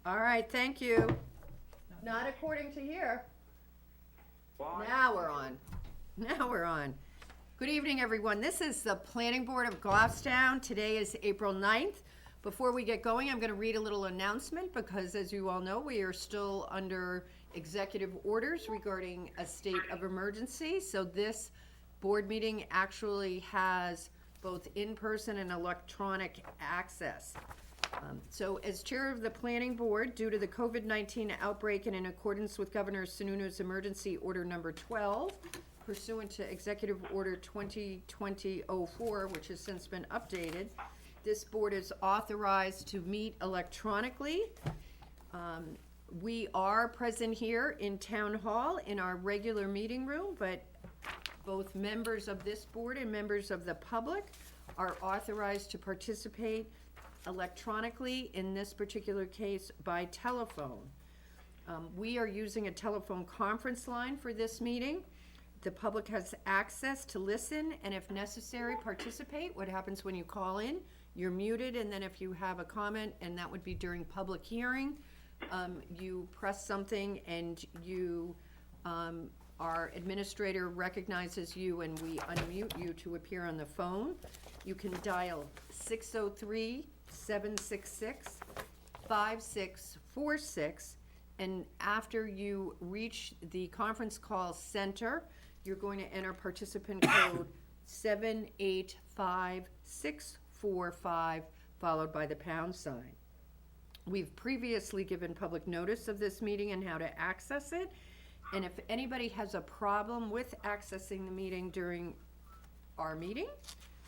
All right, thank you. Not according to here. Now we're on. Now we're on. Good evening, everyone. This is the Planning Board of Goffstown. Today is April 9th. Before we get going, I'm going to read a little announcement because, as you all know, we are still under executive orders regarding a state of emergency. So this board meeting actually has both in-person and electronic access. So as chair of the planning board, due to the COVID-19 outbreak and in accordance with Governor Sununu's emergency order number 12, pursuant to executive order 2020-04, which has since been updated, this board is authorized to meet electronically. We are present here in Town Hall in our regular meeting room, but both members of this board and members of the public are authorized to participate electronically, in this particular case by telephone. We are using a telephone conference line for this meeting. The public has access to listen and, if necessary, participate. What happens when you call in? You're muted, and then if you have a comment, and that would be during public hearing, you press something and you, our administrator recognizes you and we unmute you to appear on the phone. You can dial 603-766-5646, and after you reach the conference call center, you're going to enter participant code 785645, followed by the pound sign. We've previously given public notice of this meeting and how to access it, and if anybody has a problem with accessing the meeting during our meeting,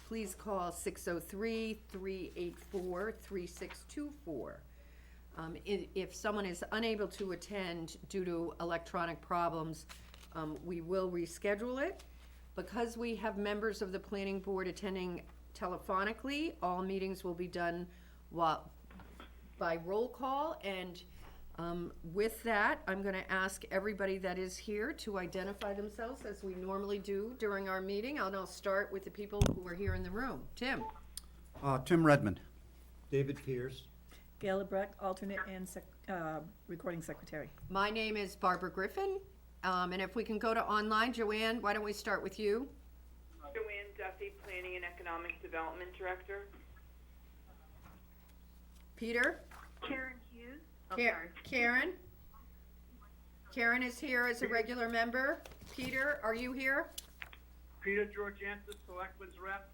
please call 603-384-3624. If someone is unable to attend due to electronic problems, we will reschedule it. Because we have members of the planning board attending telephonically, all meetings will be done by roll call, and with that, I'm going to ask everybody that is here to identify themselves as we normally do during our meeting. I'll start with the people who are here in the room. Tim. Tim Redmond. David Pierce. Gail Lebrecht, alternate and recording secretary. My name is Barbara Griffin, and if we can go to online, Joanne, why don't we start with you? Joanne Duffy, Planning and Economic Development Director. Peter? Karen Hughes. Karen? Karen is here as a regular member. Peter, are you here? Peter Georgiantis, Selectman's Rep.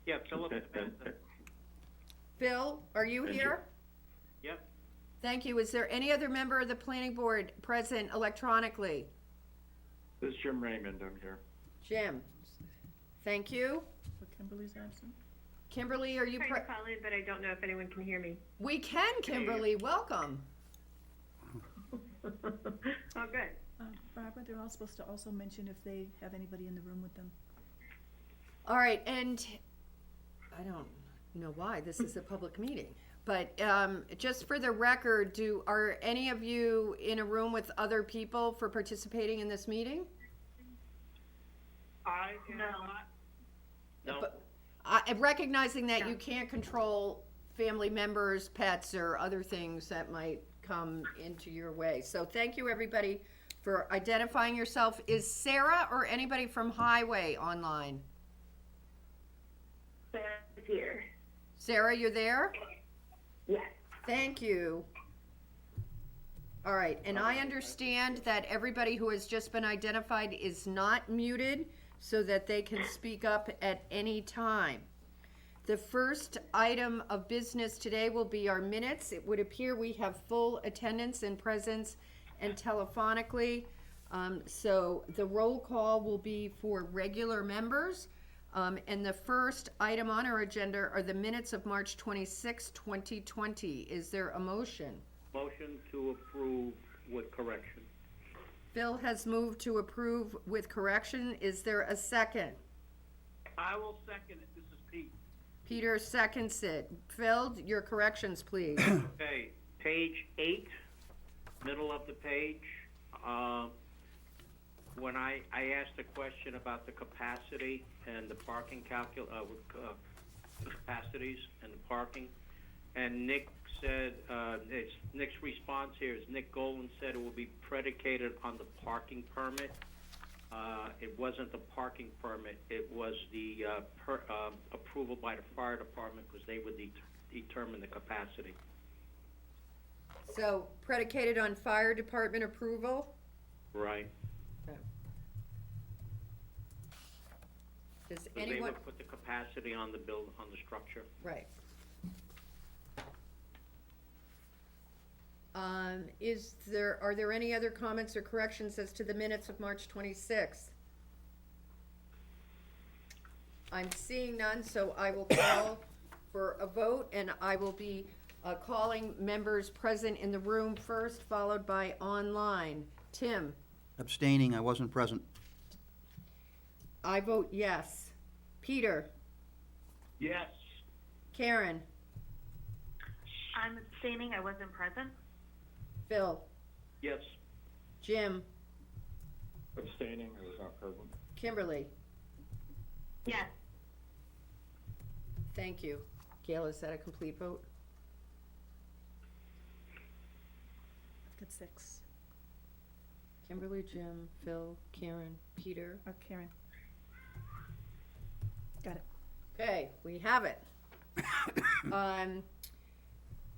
Yeah, Philip Spencer. Phil, are you here? Yep. Thank you. Is there any other member of the planning board present electronically? This is Jim Raymond, I'm here. Jim, thank you. But Kimberly's absent. Kimberly, are you I'm trying to call in, but I don't know if anyone can hear me. We can, Kimberly. Welcome. Oh, good. Barbara, they're all supposed to also mention if they have anybody in the room with them. All right, and I don't know why this is a public meeting, but just for the record, are any of you in a room with other people for participating in this meeting? I am not. No. But, recognizing that you can't control family members, pets, or other things that might come into your way. So thank you, everybody, for identifying yourself. Is Sarah or anybody from Highway online? Sarah's here. Sarah, you're there? Yes. Thank you. All right, and I understand that everybody who has just been identified is not muted, so that they can speak up at any time. The first item of business today will be our minutes. It would appear we have full attendance and presence and telephonically. So the roll call will be for regular members. And the first item on our agenda are the minutes of March 26, 2020. Is there a motion? Motion to approve with correction. Phil has moved to approve with correction. Is there a second? I will second it. This is Pete. Peter seconds it. Phil, your corrections, please. Okay, page 8, middle of the page. When I asked a question about the capacity and the parking capacities and the parking, And Nick said, Nick's response here is Nick Golan said it will be predicated on the parking permit. It wasn't the parking permit, it was the approval by the fire department, because they would determine the capacity. So predicated on fire department approval? Right. Okay. Does 'Cause they anyone, would put the capacity on the on the structure. right. Are there any other comments or corrections as to the minutes of March 26th? I'm seeing none, so I will call for a vote, and I will be calling members present in the room first, followed by online. Tim? Abstaining, I wasn't present. I vote yes. Peter? Yes. Karen? I'm abstaining, I wasn't present. Phil? Yes. Jim? Abstaining, I was not present. Kimberly? Yes. Thank you. Gail, is that a complete vote? I've got 6. Kimberly, Jim, Phil, Karen, Peter. Karen. Got it. Okay, we have it.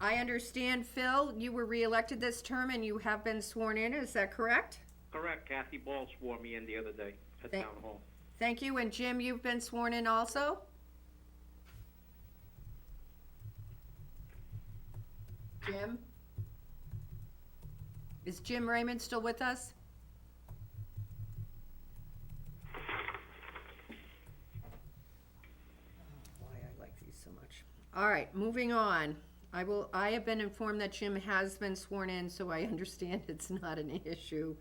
I understand, Phil, you were reelected this term and you have been sworn in, is that correct? Correct. Kathy Ball swore me in the other day at Thank- Town Hall. Thank you, and Jim, you've been sworn in also? Jim? Is Jim Raymond still with us? Why I like these so much. All right, moving on. I have been informed that Jim has been sworn in, so I understand it's not an issue.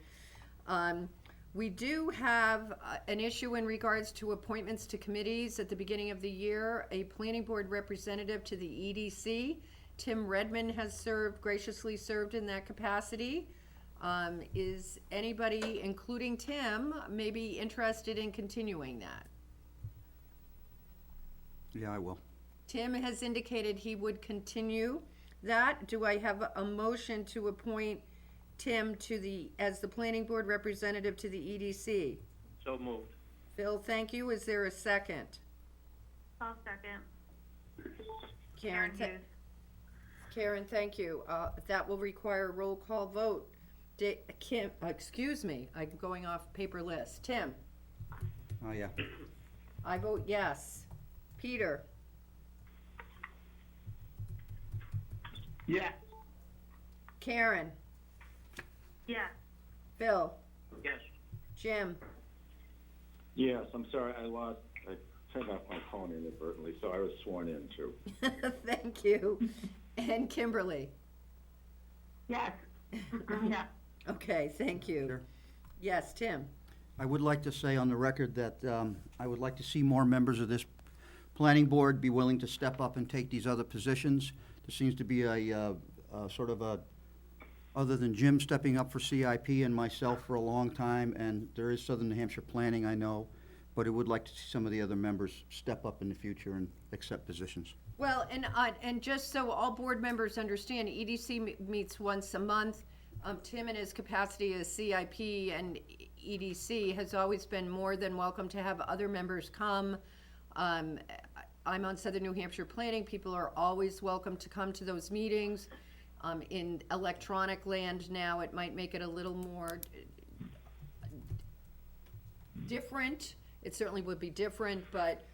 We do have an issue in regards to appointments to committees at the beginning of the year. A planning board representative to the EDC, Tim Redmond, has graciously served in that capacity. Is anybody, including Tim, maybe interested in continuing that? Yeah, I will. Tim has indicated he would continue that. Do I have a motion to appoint Tim as the planning board representative to the EDC? So moved. Phil, thank you. Is there a second? I'll second. Karen, Hughes. Karen, thank you. That will require a roll call vote. Kim, excuse me, I'm going off paper list. Tim? Oh, yeah. I vote yes. Peter? Yes. Karen? Yes. Phil? Yes. Jim? Yes, I'm sorry, I turned off my phone inadvertently, so I was sworn in too. Thank you. And Kimberly? Yes. Yeah. Okay, thank you. Sure. Yes, Tim? I would like to say on the record that I would like to see more members of this planning board be willing to step up and take these other positions. There seems to be a sort of a, other than Jim stepping up for CIP and myself for a long time, and there is Southern New Hampshire Planning, I know, but I would like to see some of the other members step up in the future and accept positions. Well, and just so all board members understand, EDC meets once a month. Tim, in his capacity as CIP and EDC, has always been more than welcome to have other members come. I'm on Southern New Hampshire Planning. People are always welcome to come to those meetings. In electronic land now, it might make it a little more different. It certainly would be different, but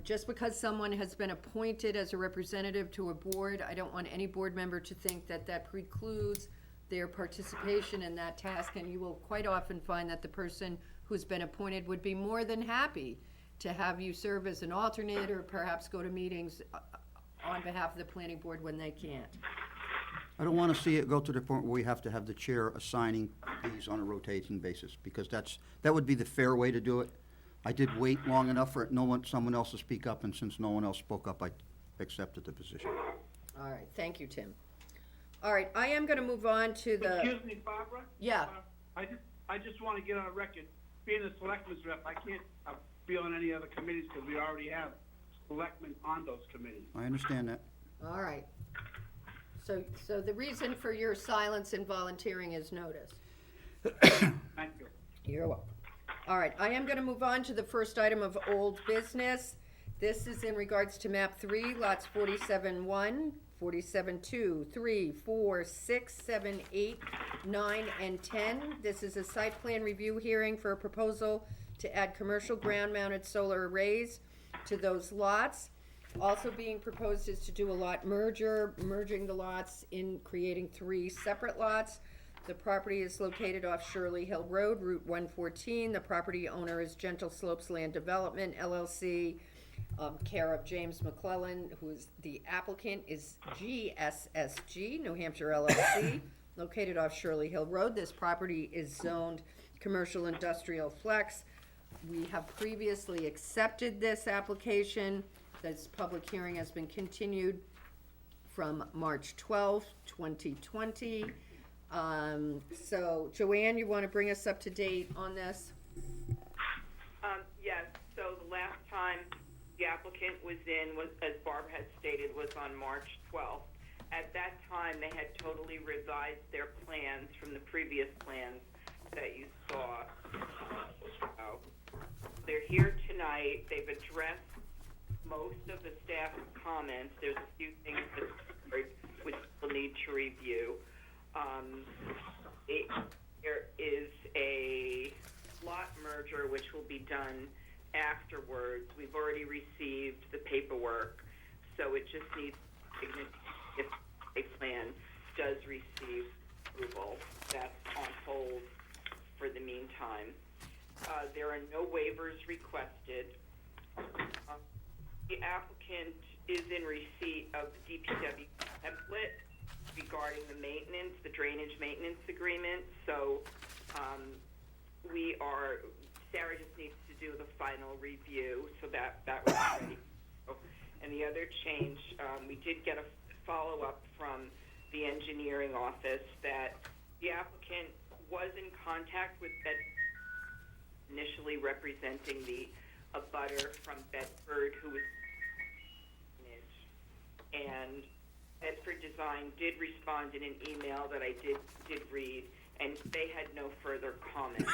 just because someone has been appointed as a representative to a board, I don't want any board member to think that that precludes their participation in that task, and you will quite often find that the person who's been appointed would be more than happy to have you serve as an alternate or perhaps go to meetings on behalf of the planning board when they can't. I don't want to see it go to the point where we have to have the chair assigning these on a rotating basis, because that would be the fair way to do it. I did wait long enough for someone else to speak up, and since no one else spoke up, I accepted the position. All right, thank you, Tim. All right, I am gonna move on to the, Excuse me, Barbara? Yeah. I just want to get on a record, being a selectman's rep, I can't be on any other committees because we already have selectmen on those committees. I understand that. All right. So the reason for your silence and volunteering is notice. Thank you. You're welcome. All right, I am gonna move on to the first item of old business. This is in regards to map 3, lots 47-1, 47-2, 3, 4, 6, 7, 8, 9, and 10. This is a site plan review hearing for a proposal to add commercial ground-mounted solar arrays to those lots. Also being proposed is to do a lot merger, merging the lots in creating 3 separate lots. The property is located off Shirley Hill Road, Route 114. The property owner is Gentle Slopes Land Development LLC, care of James McClellan, who is the applicant, is GSSG, New Hampshire LLC, located off Shirley Hill Road. This property is zoned commercial industrial flex. We have previously accepted this application. This public hearing has been continued from March 12th, 2020. So Joanne, you want to bring us up to date on this? Yes, so the last time the applicant was in, was, as Barb had stated, was on March 12th. At that time, they had totally revised their plans from the previous plans that you saw. So they're here tonight. They've addressed most of the staff comments. There's a few things that which we'll need to review. There is a lot merger which will be done afterwards. We've already received the paperwork, so it just needs signature if a plan does receive approval. That's on hold for the meantime. There are no waivers requested. The applicant is in receipt of the DPW template regarding the maintenance, the drainage maintenance agreement. So Sarah just needs to do the final review, so that was ready. And the other change, we did get a follow-up from the engineering office that the applicant was in contact with Bedford, initially representing the abutter from Bedford who was and Bedford Design did respond in an email that I did read, and they had no further comments.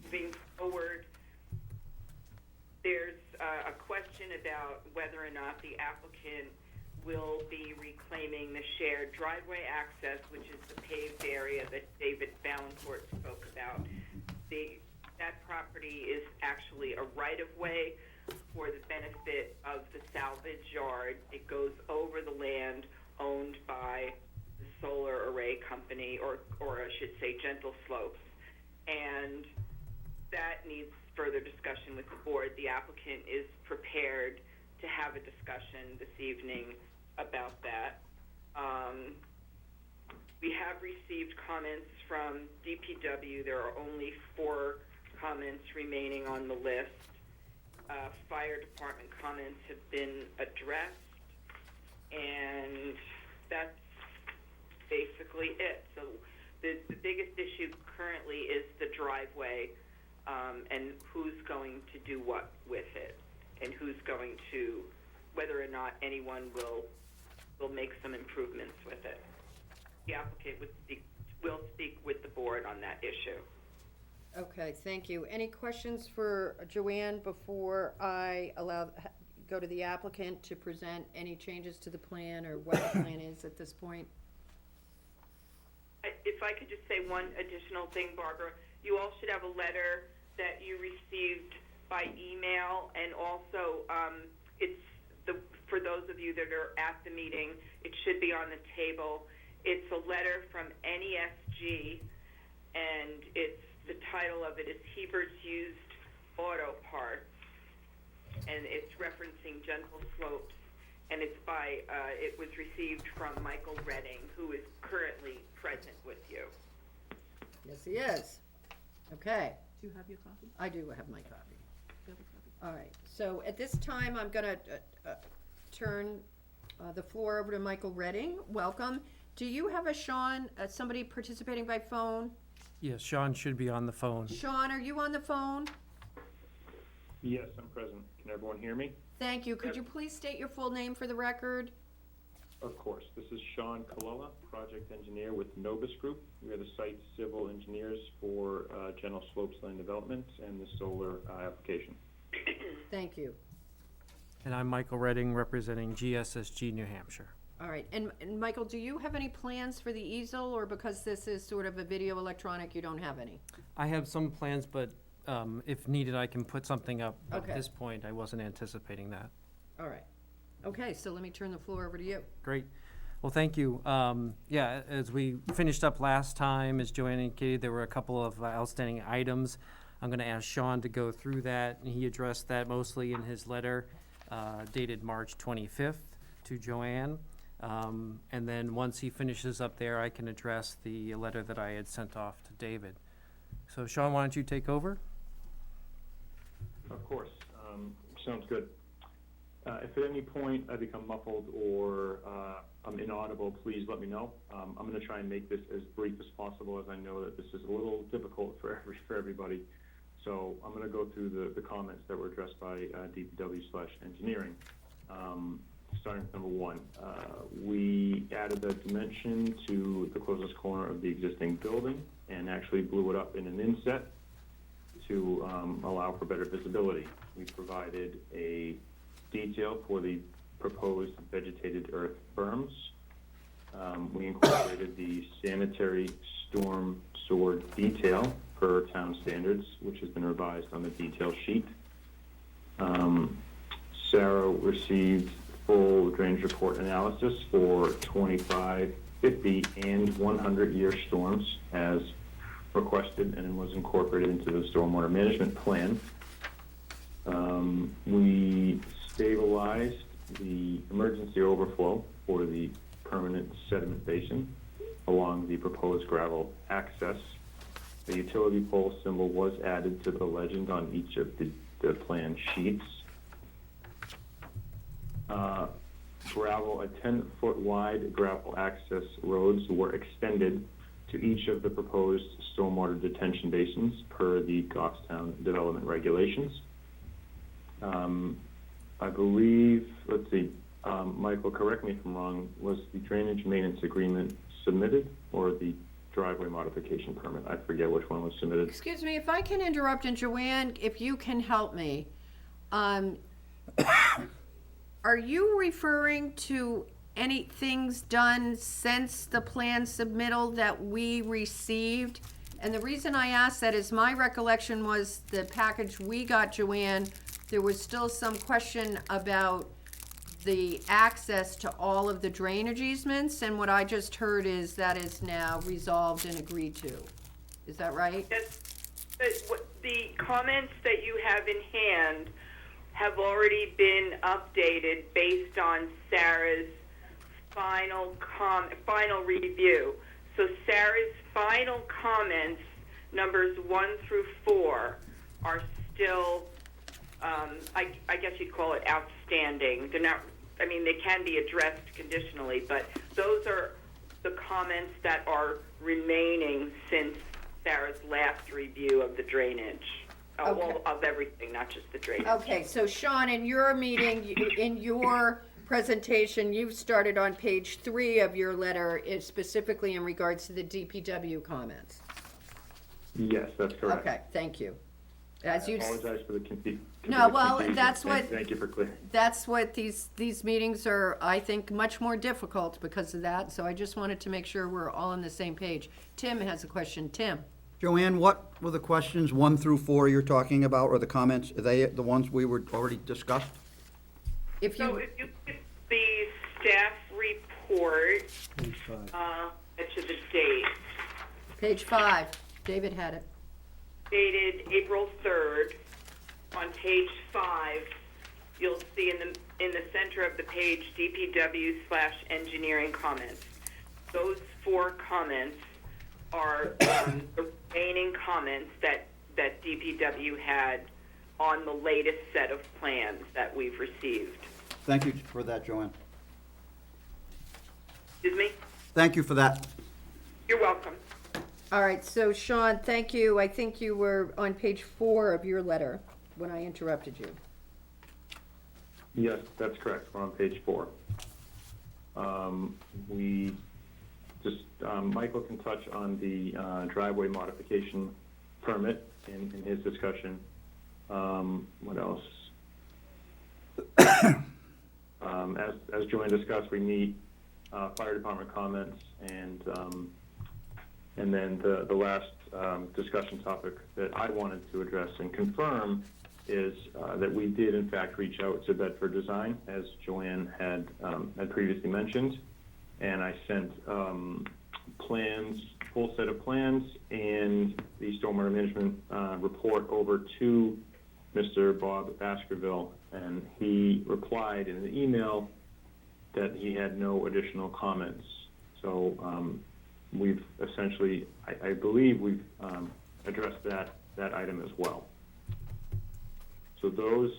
Moving forward, there's a question about whether or not the applicant will be reclaiming the shared driveway access, which is the paved area that David Valancourt spoke about. That property is actually a right-of-way for the benefit of the salvage yard. It goes over the land owned by the solar array company, or I should say Gentle Slopes. And that needs further discussion with the board. The applicant is prepared to have a discussion this evening about that. We have received comments from DPW. There are only 4 comments remaining on the list. Fire department comments have been addressed, and that's basically it. So the biggest issue currently is the driveway, and who's going to do what with it, and who's going to, whether or not anyone will make some improvements with it. The applicant will speak with the board on that issue. Okay, thank you. Any questions for Joanne before I go to the applicant to present any changes to the plan or what the plan is at this point? If I could just say one additional thing, Barbara, you all should have a letter that you received by email, and also for those of you that are at the meeting, it should be on the table. It's a letter from NESG, and the title of it is Hebert's Used Auto Parts, and it's referencing Gentle Slopes, and it was received from Michael Redding, who is currently present with you. Yes, he is. Okay, Do you have your copy? I do have my copy. Do you have a copy? All right, so at this time, I'm gonna turn the floor over to Michael Redding. Welcome. Do you have somebody participating by phone? Yes, Sean should be on the phone. Sean, are you on the phone? Yes, I'm present. Can everyone hear me? Thank you. Could you please state your full name for the record? Of course. This is Sean Colella, project engineer with Novus Group. We are the site civil engineers for General Slopes Land Development and the solar application. Thank you. And I'm Michael Redding, representing GSSG New Hampshire. All right, and Michael, do you have any plans for the easel, or because this is sort of a video electronic, you don't have any? I have some plans, but if needed, I can put something up. At Okay. this point, I wasn't anticipating that. All right. Okay, so let me turn the floor over to you. Great. Well, thank you. Yeah, as we finished up last time, as Joanne indicated, there were a couple of outstanding items. I'm going to ask Sean to go through that, and he addressed that mostly in his letter dated March 25th to Joanne. And then once he finishes up there, I can address the letter that I had sent off to David. So Sean, why don't you take over? Of course. Sounds good. If at any point I become muffled or I'm inaudible, please let me know. I'm going to try and make this as brief as possible, as I know that this is a little difficult for everybody. So I'm going to go through the comments that were addressed by DPW/engineering. Starting with number one, we added a dimension to the closest corner of the existing building and actually blew it up in an inset to allow for better visibility. We provided a detail for the proposed vegetated earth berms. We incorporated the sanitary storm sewer detail per town standards, which has been revised on the detail sheet. Sarah received full drainage report analysis for 25, 50, and 100-year storms as requested, and was incorporated into the stormwater management plan. We stabilized the emergency overflow for the permanent sediment basin along the proposed gravel access. The utility pole symbol was added to the legend on each of the plan sheets. A 10-foot wide gravel access roads were extended to each of the proposed stormwater detention basins per the Goffstown development regulations. I believe, let's see, Michael, correct me if I'm wrong, was the drainage maintenance agreement submitted or the driveway modification permit? I forget which one was submitted. Excuse me, if I can interrupt, and Joanne, if you can help me. Are you referring to any things done since the plan submittal that we received? And the reason I ask that is my recollection was the package we got, Joanne, there was still some question about the access to all of the drainage easements, and what I just heard is that is now resolved and agreed to. Is that right? The comments that you have in hand have already been updated based on Sarah's final review. So Sarah's final comments, numbers 1 through 4, are still, I guess you'd call it outstanding. They're not, I mean, they can be addressed conditionally, but those are the comments that are remaining since Sarah's last review of the drainage. Okay. Well, of everything, not just the drainage. Okay, so Sean, in your meeting, in your presentation, you've started on page 3 of your letter, specifically in regards to the DPW comments. Yes, that's correct. Okay, thank you. I apologize for the confusion. No, well, that's what- Thank you for clearing. That's what these meetings are, I think, much more difficult because of that, so I just wanted to make sure we're all on the same page. Tim has a question. Tim? Joanne, what were the questions 1 through 4 you're talking about, or the comments? Are they the ones we were already discussed? If So you, if you get the staff report, Page 5. to the date, page 5, David had it. dated April 3rd, on page 5, you'll see in the center of the page, DPW/engineering comments. Those 4 comments are the remaining comments that DPW had on the latest set of plans that we've received. Thank you for that, Joanne. Excuse me? Thank you for that. You're welcome. All right, so Sean, thank you. I think you were on page 4 of your letter, when I interrupted you. Yes, that's correct. We're on page 4. We just, Michael can touch on the driveway modification permit in his discussion. What else? As Joanne discussed, we need fire department comments, and then the last discussion topic that I wanted to address and confirm is that we did in fact reach out to Bedford Design, as Joanne had previously mentioned, and I sent plans, full set of plans, and the stormwater management report over to Mr. Bob Baskerville, and he replied in an email that he had no additional comments. So we've essentially, I believe we've addressed that item as well. So those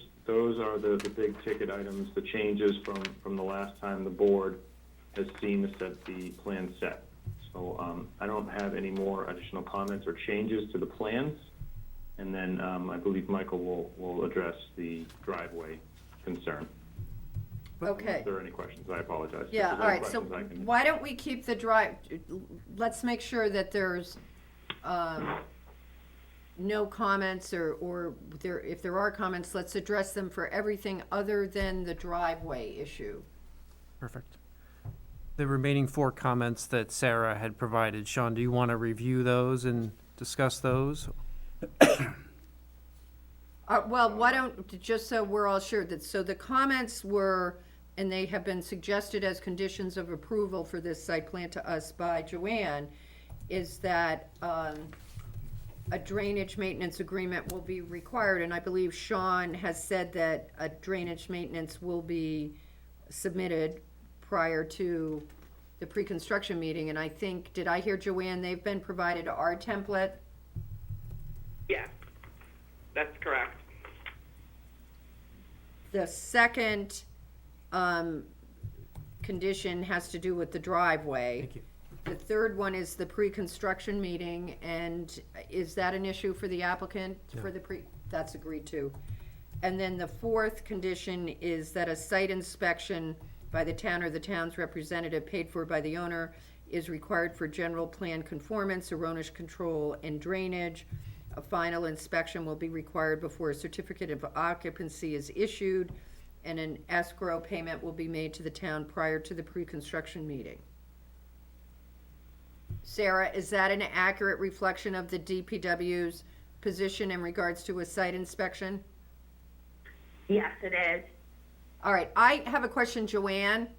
are the big ticket items, the changes from the last time the board has seen the plan set. So I don't have any more additional comments or changes to the plans. And then I believe Michael will address the driveway concern. Okay. If there are any questions, I apologize. If Yeah, there's all any right, so questions, I can- why don't we keep the let's make sure that there's, no comments, or if there are comments, let's address them for everything other than the driveway issue. Perfect. The remaining 4 comments that Sarah had provided, Sean, do you want to review those and discuss those? Well, why don't, just so we're all sure, so the comments were, and they have been suggested as conditions of approval for this site plan to us by Joanne, is that a drainage maintenance agreement will be required, and I believe Sean has said that a drainage maintenance will be submitted prior to the pre-construction meeting, and I think, did I hear Joanne, they've been provided our template? Yes, that's correct. The second condition has to do with the driveway. Thank you. The third one is the pre-construction meeting, and is that an issue for the applicant for the that's agreed to. And then the fourth condition is that a site inspection by the town or the town's representative paid for by the owner is required for general plan conformance, erosion control, and drainage. A final inspection will be required before a certificate of occupancy is issued, and an escrow payment will be made to the town prior to the pre-construction meeting. Sarah, is that an accurate reflection of the DPW's position in regards to a site inspection? Yes, it is. All right, I have a question, Joanne.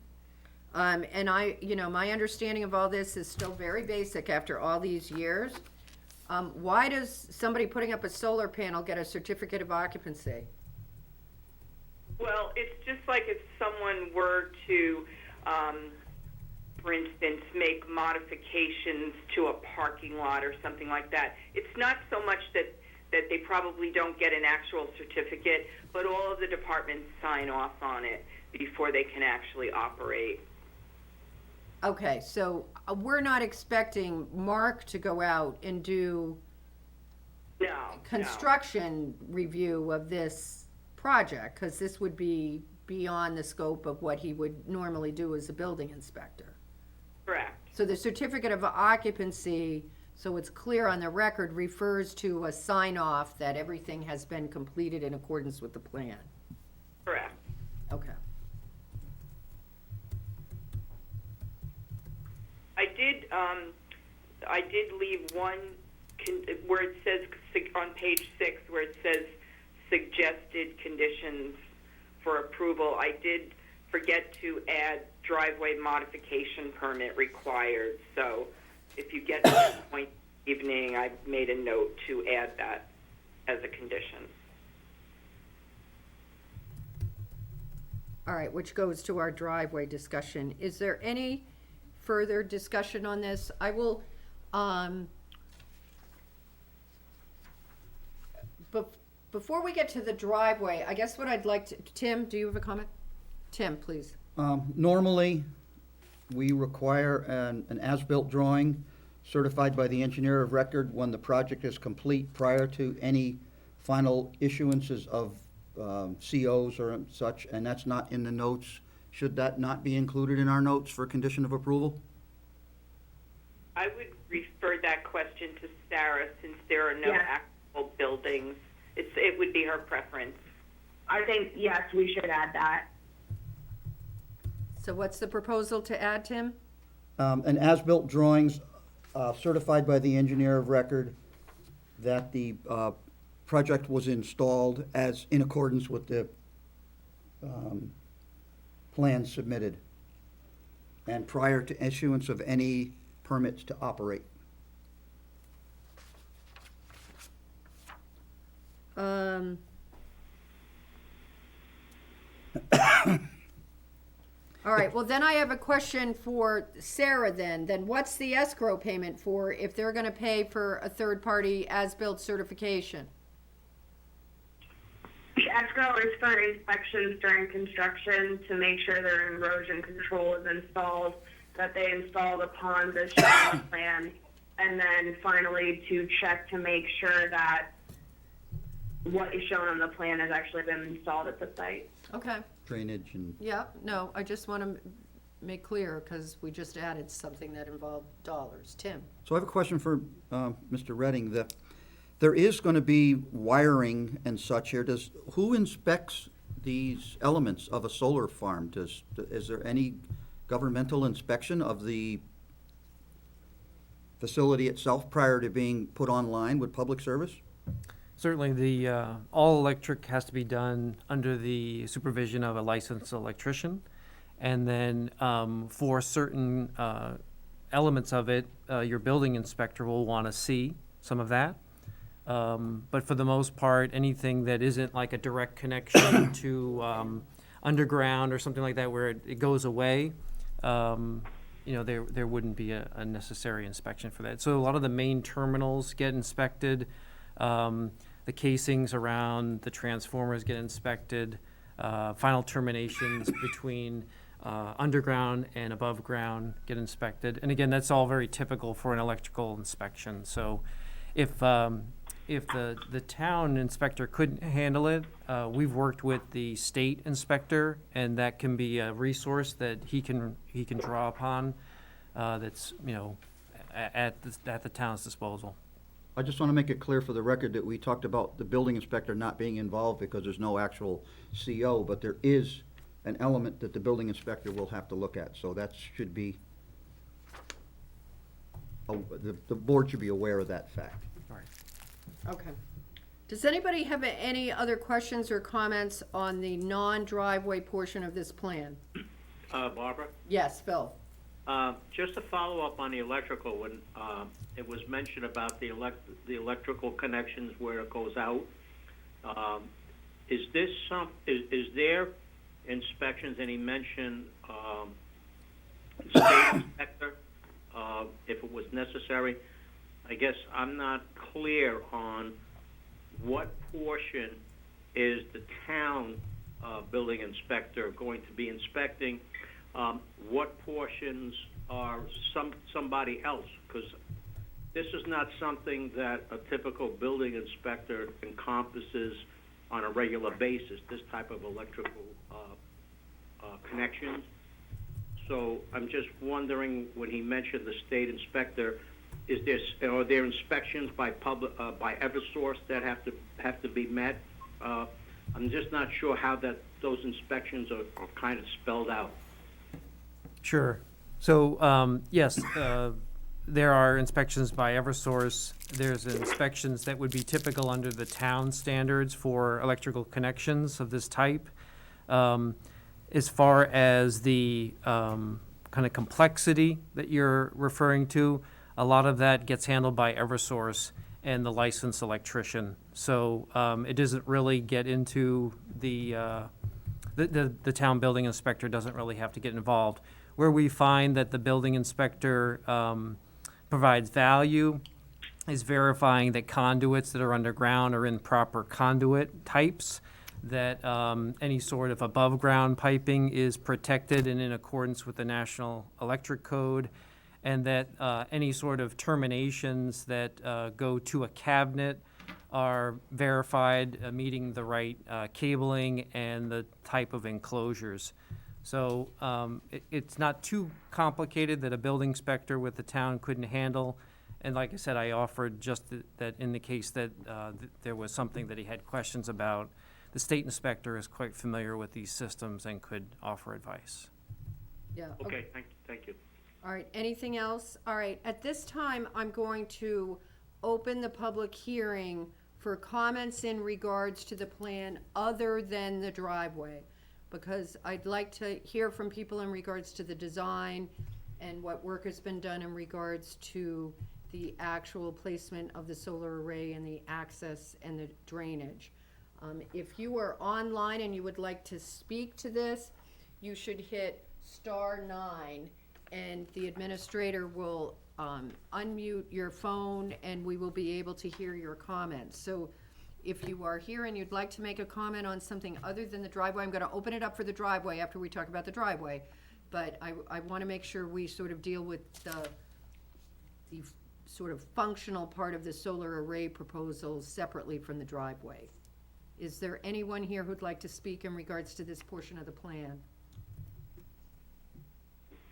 And my understanding of all this is still very basic after all these years. Why does somebody putting up a solar panel get a certificate of occupancy? Well, it's just like if someone were to, for instance, make modifications to a parking lot or something like that. It's not so much that they probably don't get an actual certificate, but all of the departments sign off on it before they can actually operate. Okay, so we're not expecting Mark to go out and do No. construction review of this project, because this would be beyond the scope of what he would normally do as a building inspector. Correct. So the certificate of occupancy, so it's clear on the record, refers to a sign-off that everything has been completed in accordance with the plan. Correct. Okay. I did leave one where it says on page 6 where it says suggested conditions for approval. I did forget to add driveway modification permit required. So if you get to that point this evening, I've made a note to add that as a condition. All right, which goes to our driveway discussion. Is there any further discussion on this? I will, before we get to the driveway, I guess what I'd like to, Tim, do you have a comment? Tim, please. Normally, we require an as-built drawing certified by the engineer of record when the project is complete prior to any final issuances of COs or such, and that's not in the notes. Should that not be included in our notes for condition of approval? I would refer that question to Sarah, since there are no Yeah. actual buildings. It would be her preference. I think, yes, we should add that. So what's the proposal to add, Tim? And as-built drawings certified by the engineer of record that the project was installed as in accordance with the plans submitted, and prior to issuance of any permits to operate. All right, well, then I have a question for Sarah then. Then what's the escrow payment for if they're gonna pay for a third-party as-built certification? The escrow is for inspections during construction to make sure their erosion control is installed, that they installed upon the shown plan, and then finally to check to make sure that what is shown on the plan has actually been installed at the site. Okay, Drainage and, yeah, no, I just wanna make clear, because we just added something that involved dollars. Tim? so I have a question for Mr. Redding. There is going to be wiring and such here. Who inspects these elements of a solar farm? Is there any governmental inspection of the facility itself prior to being put online with public service? Certainly, the all electric has to be done under the supervision of a licensed electrician. And then for certain elements of it, your building inspector will want to see some of that. But for the most part, anything that isn't like a direct connection to underground or something like that where it goes away, there wouldn't be a necessary inspection for that. So a lot of the main terminals get inspected. The casings around the transformers get inspected. Final terminations between underground and above ground get inspected. And again, that's all very typical for an electrical inspection. So if the town inspector couldn't handle it, we've worked with the state inspector, and that can be a resource that he can draw upon, that's, at the town's disposal. I just want to make it clear for the record that we talked about the building inspector not being involved because there's no actual CO, but there is an element that the building inspector will have to look at, so that should be, the board should be aware of that fact. All right. Okay. Does anybody have any other questions or comments on the non-driveway portion of this plan? Barbara? Yes, Phil? Just to follow up on the electrical, when it was mentioned about the electrical connections where it goes out, is there inspections, and he mentioned state inspector, if it was necessary? I guess I'm not clear on what portion is the town building inspector going to be inspecting. What portions are somebody else? Because this is not something that a typical building inspector encompasses on a regular basis, this type of electrical connections. So I'm just wondering, when he mentioned the state inspector, are there inspections by Eversource that have to be met? I'm just not sure how those inspections are kind of spelled out. Sure. So, yes, there are inspections by Eversource. There's inspections that would be typical under the town standards for electrical connections of this type. As far as the kind of complexity that you're referring to, a lot of that gets handled by Eversource and the licensed electrician. So it doesn't really get into the town building inspector doesn't really have to get involved. Where we find that the building inspector provides value is verifying that conduits that are underground are in proper conduit types, that any sort of above-ground piping is protected and in accordance with the National Electric Code, and that any sort of terminations that go to a cabinet are verified, meeting the right cabling and the type of enclosures. So it's not too complicated that a building inspector with the town couldn't handle. And like I said, I offered just that in the case that there was something that he had questions about, the state inspector is quite familiar with these systems and could offer advice. Yeah. Okay, thank you. All right, anything else? All right, at this time, I'm going to open the public hearing for comments in regards to the plan other than the driveway, because I'd like to hear from people in regards to the design and what work has been done in regards to the actual placement of the solar array and the access and the drainage. If you are online and you would like to speak to this, you should hit *9, and the administrator will unmute your phone, and we will be able to hear your comments. So if you are here and you'd like to make a comment on something other than the driveway, I'm gonna open it up for the driveway after we talk about the driveway. But I wanna make sure we sort of deal with the sort of functional part of the solar array proposals separately from the driveway. Is there anyone here who'd like to speak in regards to this portion of the plan?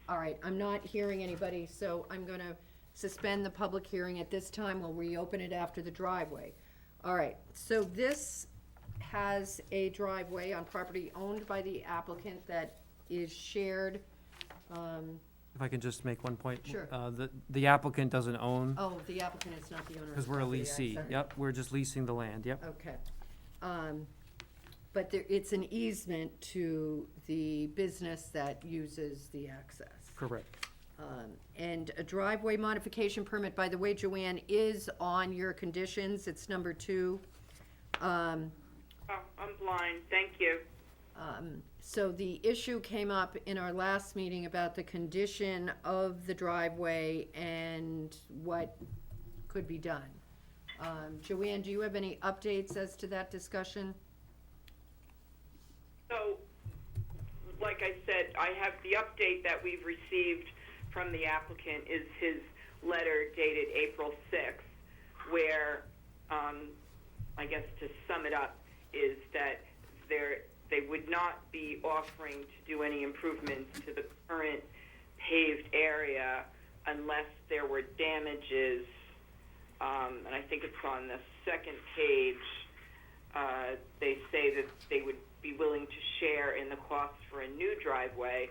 All right, I'm not hearing anybody, so I'm gonna suspend the public hearing at this time. We'll reopen it after the driveway. All right, so this has a driveway on property owned by the applicant that is shared. If I can just make one point. Sure. The applicant doesn't own, Oh, the applicant is not the owner of the because we're a property, I'm leasee. sorry. Yep, we're just leasing the land, yep. Okay. But it's an easement to the business that uses the access. Correct. And a driveway modification permit, by the way, Joanne, is on your conditions, it's number 2. Oh, I'm blind, thank you. So the issue came up in our last meeting about the condition of the driveway and what could be done. Joanne, do you have any updates as to that discussion? So, like I said, I have the update that we've received from the applicant is his letter dated April 6th, where, I guess to sum it up, is that they would not be offering to do any improvements to the current paved area unless there were damages, and I think it's on the second page. They say that they would be willing to share in the costs for a new driveway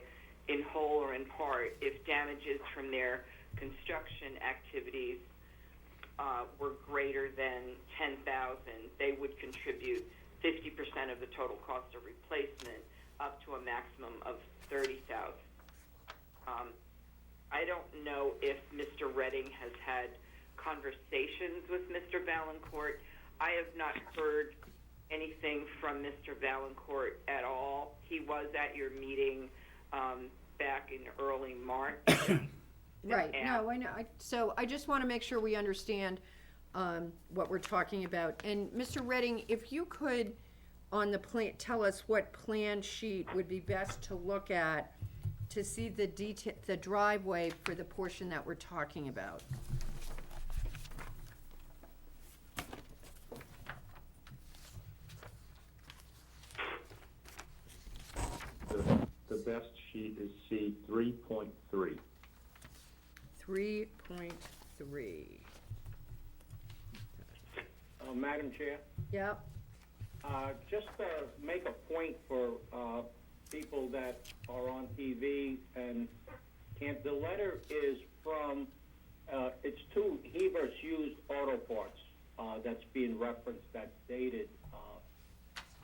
in whole or in part if damages from their construction activities were greater than $10,000. They would contribute 50% of the total cost of replacement up to a maximum of $30,000. I don't know if Mr. Redding has had conversations with Mr. Valancourt. I have not heard anything from Mr. Valancourt at all. He was at your meeting back in early March. Right, no, I know, so I just wanna make sure we understand, what we're talking about. And Mr. Redding, if you could, on the plan, tell us what plan sheet would be best to look at to see the the driveway for the portion that we're talking about. The best sheet is C 3.3. 3.3. Madam Chair? Yep, Just to make a point for people that are on TV and can't, the letter is from, it's to Heber's Used Auto Parts that's being referenced, that's dated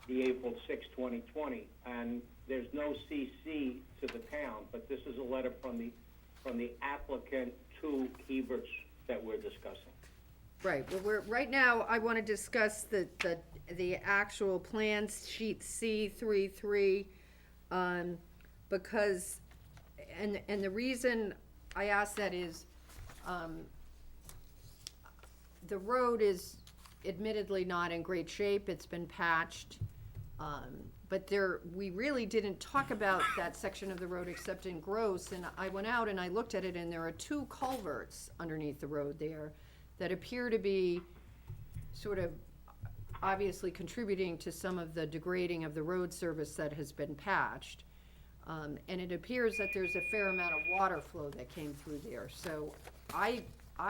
the April 6, 2020, and there's no CC to the town, but this is a letter from the applicant to Heber's that we're discussing. right, well, right now, I wanna discuss the actual plans sheet C33, because, and the reason I ask that is, the road is admittedly not in great shape, it's been patched, but we really didn't talk about that section of the road except in gross, and I went out and I looked at it, and there are 2 culverts underneath the road there that appear to be sort of obviously contributing to some of the degrading of the road surface that has been patched. And it appears that there's a fair amount of water flow that came through there. So I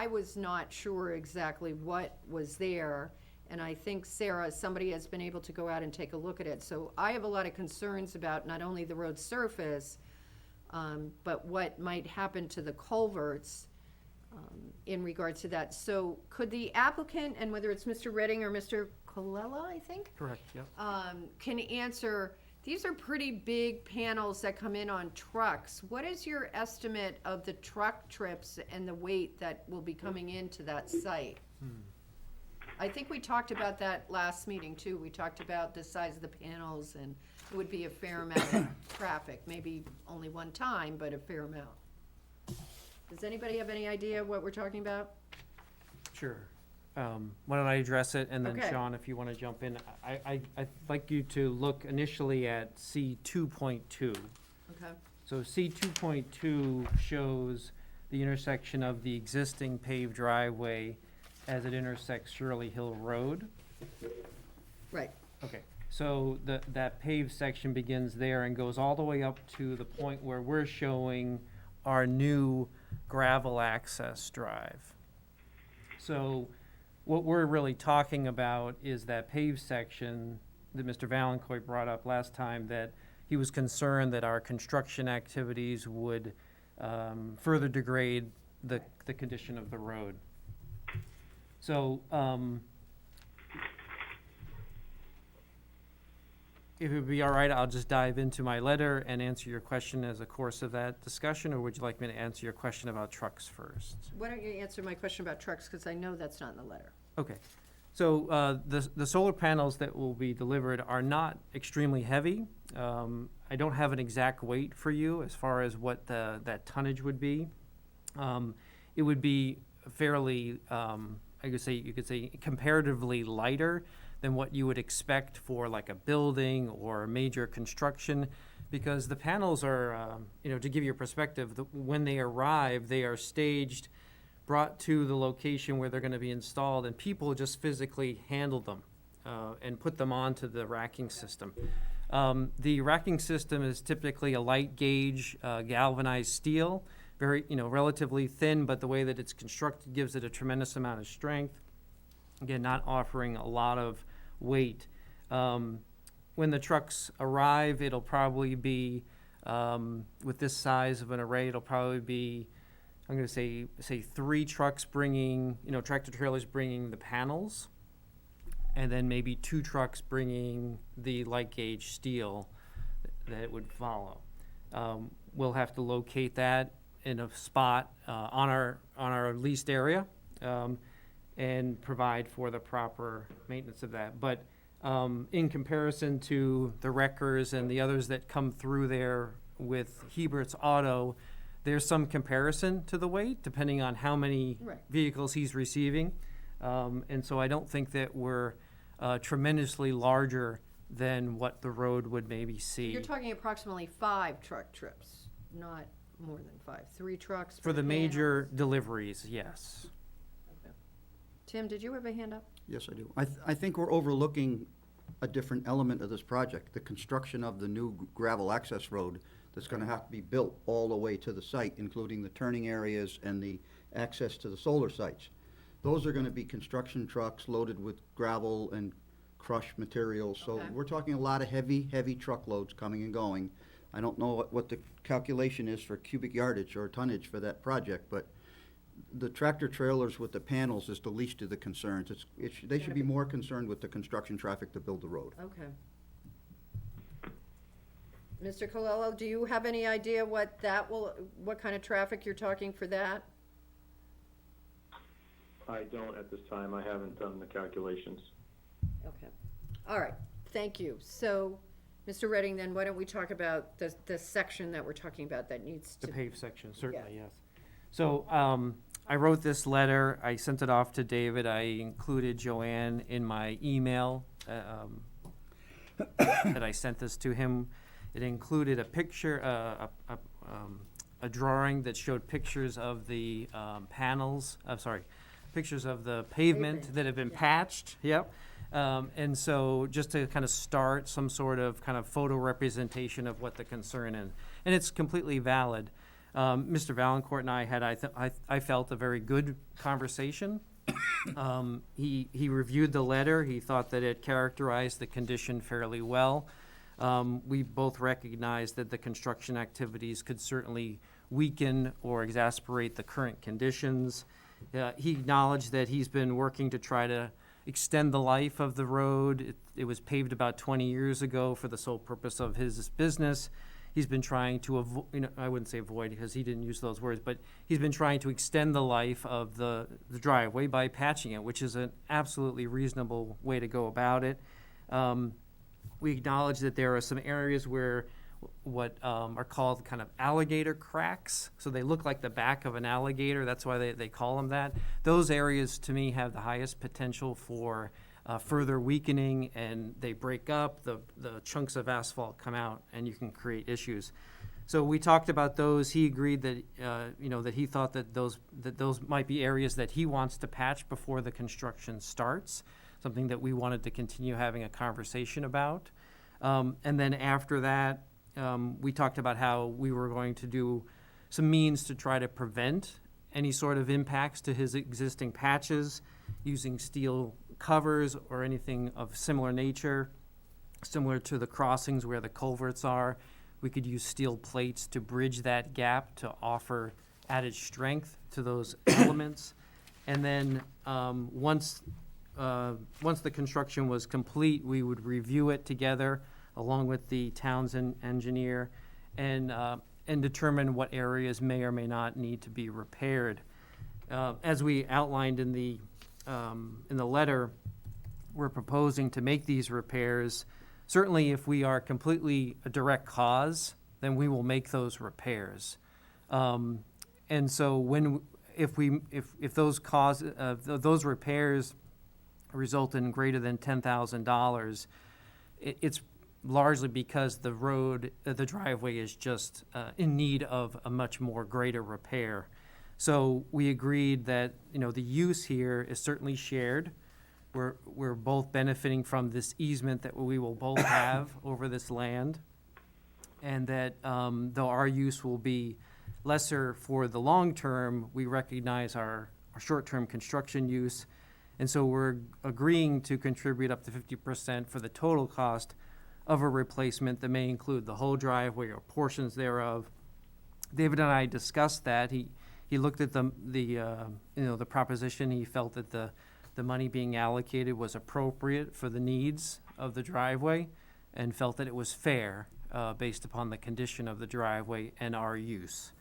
was not sure exactly what was there. And I think, Sarah, somebody has been able to go out and take a look at it. So I have a lot of concerns about not only the road surface, but what might happen to the culverts in regards to that. So could the applicant, and whether it's Mr. Redding or Mr. Colella, I think, Correct, yep. can answer, these are pretty big panels that come in on trucks. What is your estimate of the truck trips and the weight that will be coming into that site? I think we talked about that last meeting too. We talked about the size of the panels, and it would be a fair amount of traffic, maybe only one time, but a fair amount. Does anybody have any idea what we're talking about? Sure. Why don't I address it, and then Okay. Sean, if you want to jump in. I'd like you to look initially at C 2.2. Okay, So C 2.2 shows the intersection of the existing paved driveway as it intersects Shirley Hill Road. right, Okay, so that paved section begins there and goes all the way up to the point where we're showing our new gravel access drive. So what we're really talking about is that paved section that Mr. Valencourt brought up last time, that he was concerned that our construction activities would further degrade the condition of the road. So, if it would be all right, I'll just dive into my letter and answer your question as a course of that discussion, or would you like me to answer your question about trucks first? why don't you answer my question about trucks, because I know that's not in the letter. Okay, so, the solar panels that will be delivered are not extremely heavy. I don't have an exact weight for you as far as what that tonnage would be. It would be fairly, you could say comparatively lighter than what you would expect for like a building or major construction, because the panels are, to give you a perspective, when they arrive, they are staged, brought to the location where they're going to be installed, and people just physically handle them and put them onto the racking system. The racking system is typically a light gauge galvanized steel, very, relatively thin, but the way that it's constructed gives it a tremendous amount of strength. Again, not offering a lot of weight. When the trucks arrive, it'll probably be, with this size of an array, it'll probably be, I'm gonna say 3 trucks bringing, tractor trailers bringing the panels, and then maybe 2 trucks bringing the light gauge steel that it would follow. We'll have to locate that in a spot on our leased area, and provide for the proper maintenance of that. But in comparison to the wreckers and the others that come through there with Hebert's Auto, there's some comparison to the weight, depending on how many Right. vehicles he's receiving. And so I don't think that we're tremendously larger than what the road would maybe see. You're talking approximately 5 truck trips, not more than 5. 3 trucks. For the per major panel. deliveries, yes. Okay. Tim, did you have a hand up? Yes, I do. I think we're overlooking a different element of this project, the construction of the new gravel access road that's gonna have to be built all the way to the site, including the turning areas and the access to the solar sites. Those are gonna be construction trucks loaded with gravel and crushed materials, so Okay. we're talking a lot of heavy truckloads coming and going. I don't know what the calculation is for cubic yardage or tonnage for that project, but the tractor trailers with the panels is the least of the concerns. They should be more concerned with the construction traffic to build the road. Okay. Mr. Colello, do you have any idea what kind of traffic you're talking for that? I don't at this time. I haven't done the calculations. Okay. All right, thank you. So, Mr. Redding, then why don't we talk about the section that we're talking about that needs The to, paved section, certainly, yes. So, I wrote this letter, I sent it off to David, I included Joanne in my email, that I sent this to him. It included a picture, a drawing that showed pictures of the, pictures of the pavement that have been patched, yep. And so just to kind of start some sort of kind of photo representation of what the concern is. And it's completely valid. Mr. Valancourt and I had, I felt, a very good conversation. He reviewed the letter. He thought that it characterized the condition fairly well. We both recognized that the construction activities could certainly weaken or exacerbate the current conditions. He acknowledged that he's been working to try to extend the life of the road. It was paved about 20 years ago for the sole purpose of his business. He's been trying to avoid, I wouldn't say avoid because he didn't use those words, but he's been trying to extend the life of the driveway by patching it, which is an absolutely reasonable way to go about it. We acknowledge that there are some areas where what are called kind of alligator cracks. So they look like the back of an alligator. That's why they call them that. Those areas, to me, have the highest potential for further weakening, and they break up, the chunks of asphalt come out, and you can create issues. So we talked about those. He agreed that, that he thought that those might be areas that he wants to patch before the construction starts, something that we wanted to continue having a conversation about. And then after that, we talked about how we were going to do some means to try to prevent any sort of impacts to his existing patches using steel covers or anything of similar nature, similar to the crossings where the culverts are. We could use steel plates to bridge that gap to offer added strength to those elements. And then once the construction was complete, we would review it together along with the town's engineer and determine what areas may or may not need to be repaired. As we outlined in the letter, we're proposing to make these repairs. Certainly, if we are completely a direct cause, then we will make those repairs. And so if those repairs result in greater than $10,000, it's largely because the driveway is just in need of a much more greater repair. So we agreed that, the use here is certainly shared. We're both benefiting from this easement that we will both have over this land. And that though our use will be lesser for the long term, we recognize our short-term construction use. And so we're agreeing to contribute up to 50% for the total cost of a replacement that may include the whole driveway or portions thereof. David and I discussed that. He looked at the proposition. He felt that the money being allocated was appropriate for the needs of the driveway and felt that it was fair based upon the condition of the driveway and our use.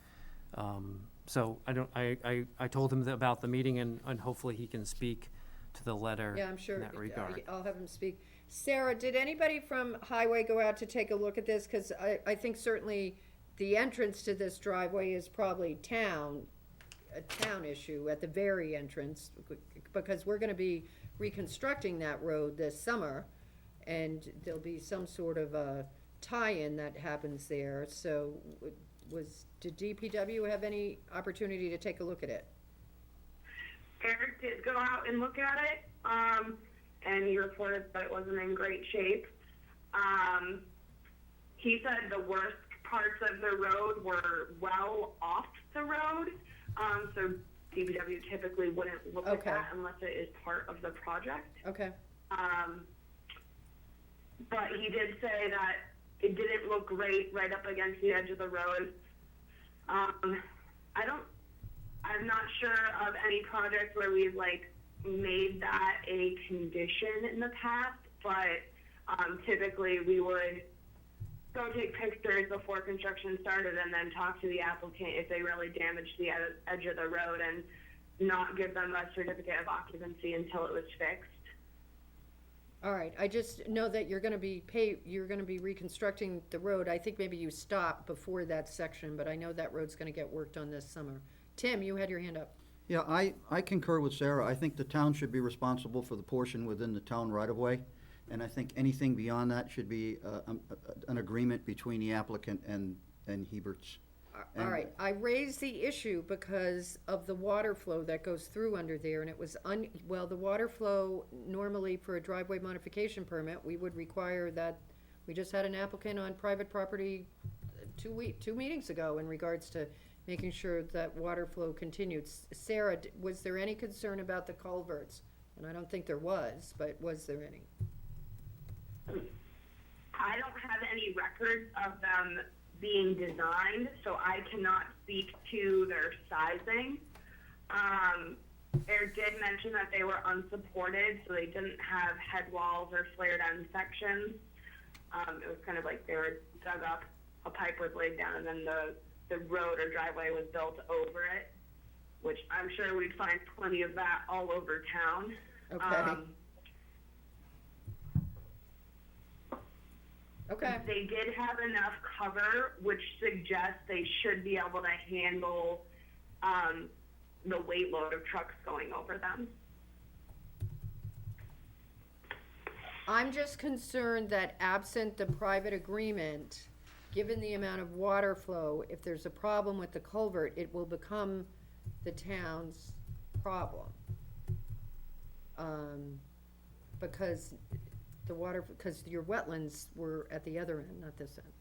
So I told him about the meeting and hopefully he can speak to the letter Yeah, I'm sure. in that regard. I'll have him speak. Sarah, did anybody from Highway go out to take a look at this? Because I think certainly the entrance to this driveway is probably a town issue at the very entrance, because we're gonna be reconstructing that road this summer, and there'll be some sort of a tie-in that happens there. So did DPW have any opportunity to take a look at it? Eric did go out and look at it, and he reported that it wasn't in great shape. He said the worst parts of the road were well off the road, so DPW typically wouldn't look at that unless it is part of the project. Okay. But he did say that it didn't look great right up against the edge of the road. I'm not sure of any project where we've made that a condition in the past, but typically we would go take pictures before construction started and then talk to the applicant if they really damaged the edge of the road and not give them a certificate of occupancy until it was fixed. All right, I just know that you're gonna be reconstructing the road. I think maybe you stopped before that section, but I know that road's gonna get worked on this summer. Tim, you had your hand up. Yeah, I concur with Sarah. I think the town should be responsible for the portion within the town right-of-way, and I think anything beyond that should be an agreement between the applicant and Hebert's. All And- right, I raised the issue because of the water flow that goes through under there, and it was well, the water flow, normally for a driveway modification permit, we would require that, we just had an applicant on private property 2 meetings ago in regards to making sure that water flow continued. Sarah, was there any concern about the culverts? And I don't think there was, but was there any? I don't have any records of them being designed, so I cannot speak to their sizing. Eric did mention that they were unsupported, so they didn't have head walls or flared end sections. It was kind of like they were dug up, a pipe was laid down, and then the road or driveway was built over it, which I'm sure we'd find plenty of that all over town. Okay. Okay, They did have enough cover, which suggests they should be able to handle the weight load of trucks going over them. I'm just concerned that absent the private agreement, given the amount of water flow, if there's a problem with the culvert, it will become the town's problem. Because because your wetlands were at the other end, not this end.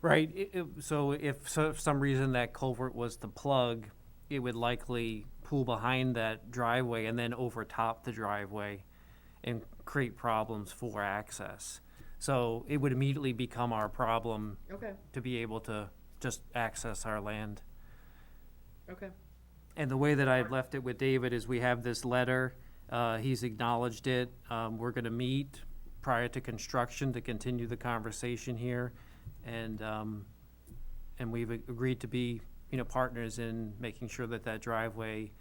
Right, so if for some reason that culvert was the plug, it would likely pool behind that driveway and then overtop the driveway and create problems for access. So it would immediately become our problem Okay, to be able to just access our land. okay. And the way that I've left it with David is we have this letter, he's acknowledged it, we're gonna meet prior to construction to continue the conversation here, and we've agreed to be, partners in making sure that that driveway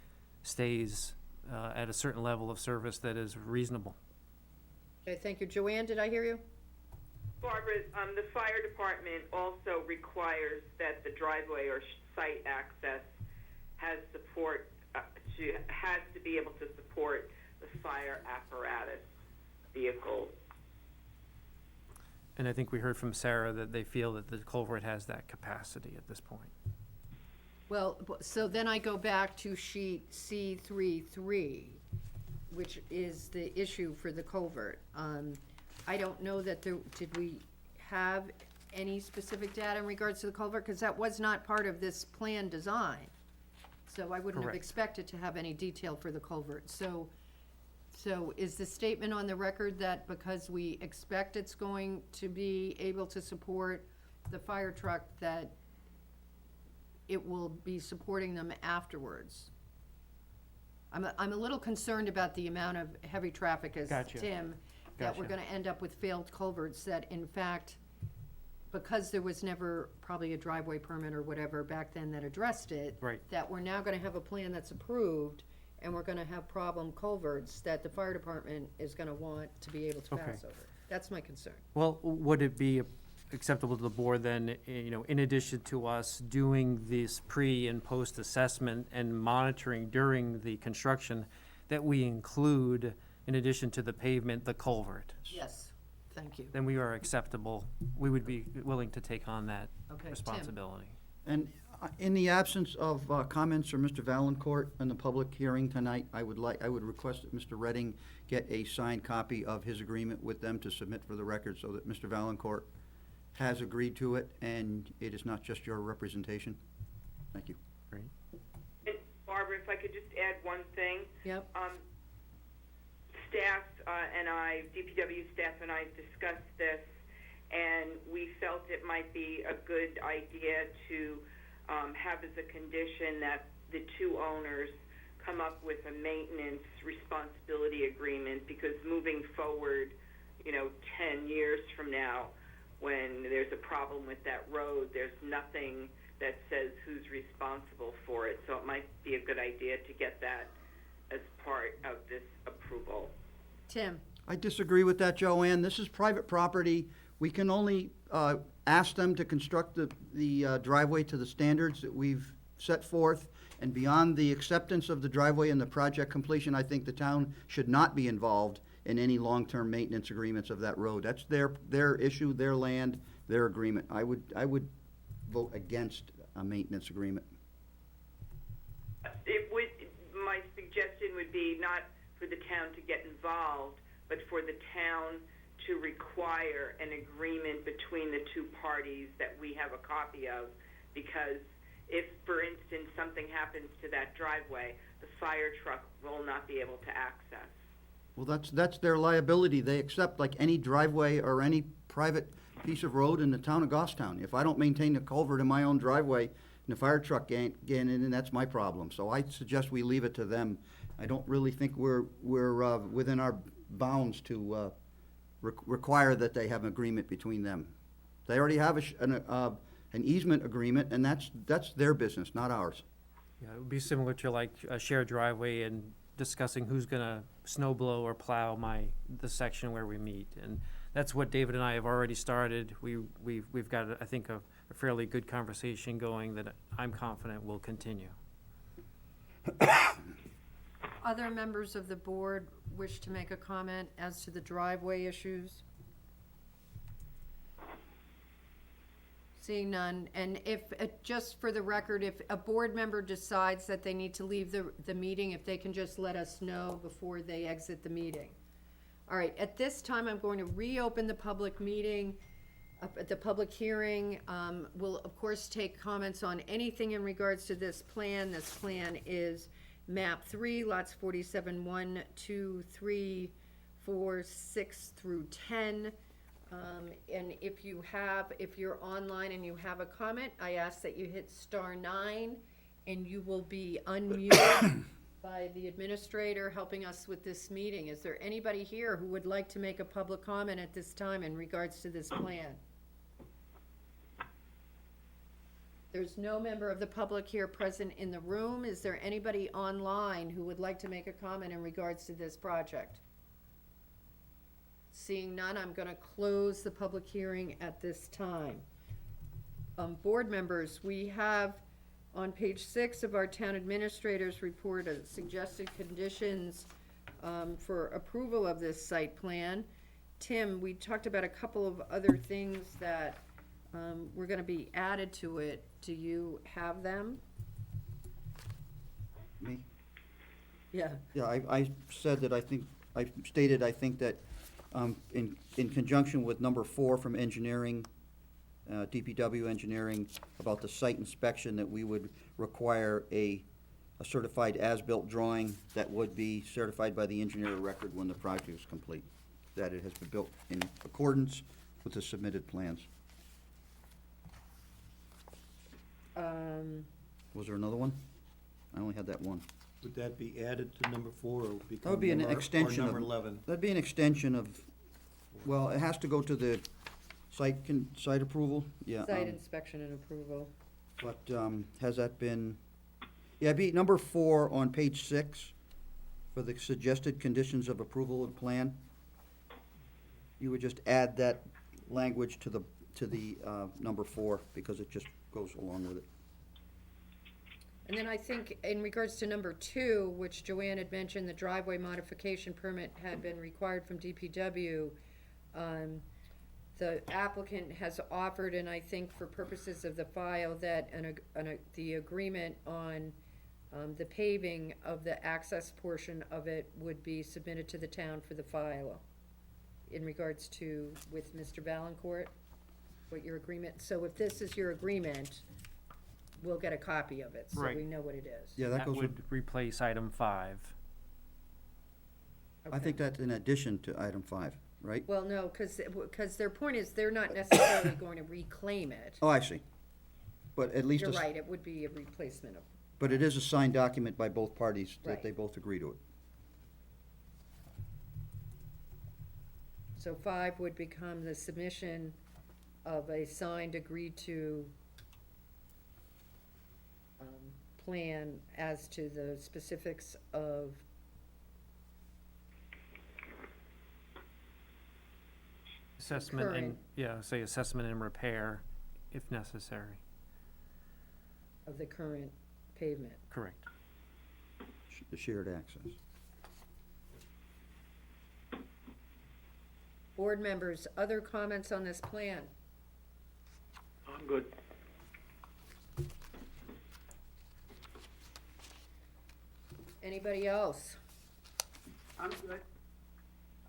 stays at a certain level of service that is reasonable. Okay, thank you. Joanne, did I hear you? Barbara, the fire department also requires that the driveway or site access has support, has to be able to support the fire apparatus vehicles. And I think we heard from Sarah that they feel that the culvert has that capacity at this point. Well, so then I go back to sheet C33, which is the issue for the culvert. I don't know that did we have any specific data in regards to the culvert? Because that was not part of this plan design. So I wouldn't have Correct. expected to have any detail for the culvert. So is the statement on the record that because we expect it's going to be able to support the fire truck, that it will be supporting them afterwards? I'm a little concerned about the amount of heavy traffic, as Gotcha. Tim, that we're Gotcha. gonna end up with failed culverts, that in fact, because there was never probably a driveway permit or whatever back then that addressed it. Right. That we're now gonna have a plan that's approved, and we're gonna have problem culverts that the fire department is gonna want to be able to Okay. pass over. That's my concern. Well, would it be acceptable to the board then, in addition to us doing this pre and post assessment and monitoring during the construction, that we include, in addition to the pavement, the culvert? Yes, thank you. Then we are acceptable, we would be willing to take on that Okay, Tim. responsibility. And in the absence of comments from Mr. Valencourt in the public hearing tonight, I would request that Mr. Redding get a signed copy of his agreement with them to submit for the record, so that Mr. Valencourt has agreed to it, and it is not just your representation. Thank you. Great. And Barbara, if I could just add one thing. Yep, Staff and I, DPW staff and I discussed this, and we felt it might be a good idea to have as a condition that the two owners come up with a maintenance responsibility agreement, because moving forward, 10 years from now, when there's a problem with that road, there's nothing that says who's responsible for it. So it might be a good idea to get that as part of this approval. Tim, I disagree with that, Joanne. This is private property. We can only ask them to construct the driveway to the standards that we've set forth. And beyond the acceptance of the driveway and the project completion, I think the town should not be involved in any long-term maintenance agreements of that road. That's their issue, their land, their agreement. I would vote against maintenance agreement. It would, my suggestion would be not for the town to get involved, but for the town to require an agreement between the two parties that we have a copy of, because if, for instance, something happens to that driveway, the fire truck will not be able to access. Well, that's their liability. They accept like any driveway or any private piece of road in the town of Goffstown. If I don't maintain the culvert in my own driveway and the fire truck can't get in, then that's my problem. So I suggest we leave it to them. I don't really think we're within our bounds to require that they have an agreement between them. They already have an easement agreement, and that's their business, not ours. Yeah, it would be similar to like a shared driveway and discussing who's gonna snow blow or plow the section where we meet. And that's what David and I have already started. We've got, I think, a fairly good conversation going that I'm confident will continue. Other members of the board wish to make a comment as to the driveway issues? Seeing none, and if, just for the record, if a board member decides that they need to leave the meeting, if they can just let us know before they exit the meeting. All right, at this time, I'm going to reopen the public meeting, the public hearing. We'll, of course, take comments on anything in regards to this plan. This plan is map 3, lots 47, 1, 2, 3, 4, 6 through 10. And if you're online and you have a comment, I ask that you hit *9 and you will be unmuted by the administrator helping us with this meeting. Is there anybody here who would like to make a public comment at this time in regards to this plan? There's no member of the public here present in the room. Is there anybody online who would like to make a comment in regards to this project? Seeing none, I'm going to close the public hearing at this time. Board members, we have on page 6 of our town administrator's report suggested conditions for approval of this site plan. Tim, we talked about a couple of other things that were going to be added to it. Do you have them? Me? Yeah. Yeah, I said that I think that in conjunction with number 4 from engineering, DPW engineering, about the site inspection, that we would require a certified as-built drawing that would be certified by the engineer of record when the project is complete, that it has been built in accordance with the submitted plans. Was there another one? I only had that one. Would that be added to number 4 or become That would be an number- extension or of. number 11? That'd be an extension of, well, it has to go to the site approval, yeah. Site inspection and approval. But, has that been, yeah, it'd be number 4 on page 6 for the suggested conditions of approval of plan. You would just add that language to the number 4, because it just goes along with it. And then I think in regards to number 2, which Joanne had mentioned, the driveway modification permit had been required from DPW. The applicant has offered, and I think for purposes of the file, that the agreement on the paving of the access portion of it would be submitted to the town for the file in regards to, with Mr. Valencourt, what your agreement, so if this is your agreement, we'll get a copy of it, so Right. we know what it is. Yeah, that That goes with, would replace item 5. I think that's in addition to item 5, right? Well, no, because their point is, they're not necessarily going to reclaim it. Oh, I see. But at least, You're right, it would be a replacement of, but it is a signed document by both parties that Right. they both agree to it. so 5 would become the submission of a signed, agreed-to plan as to the specifics of Assessment and, Current. yeah, say assessment and repair if necessary. the current pavement. Correct. The shared access. Board members, other comments on this plan? I'm good. Anybody else? I'm good.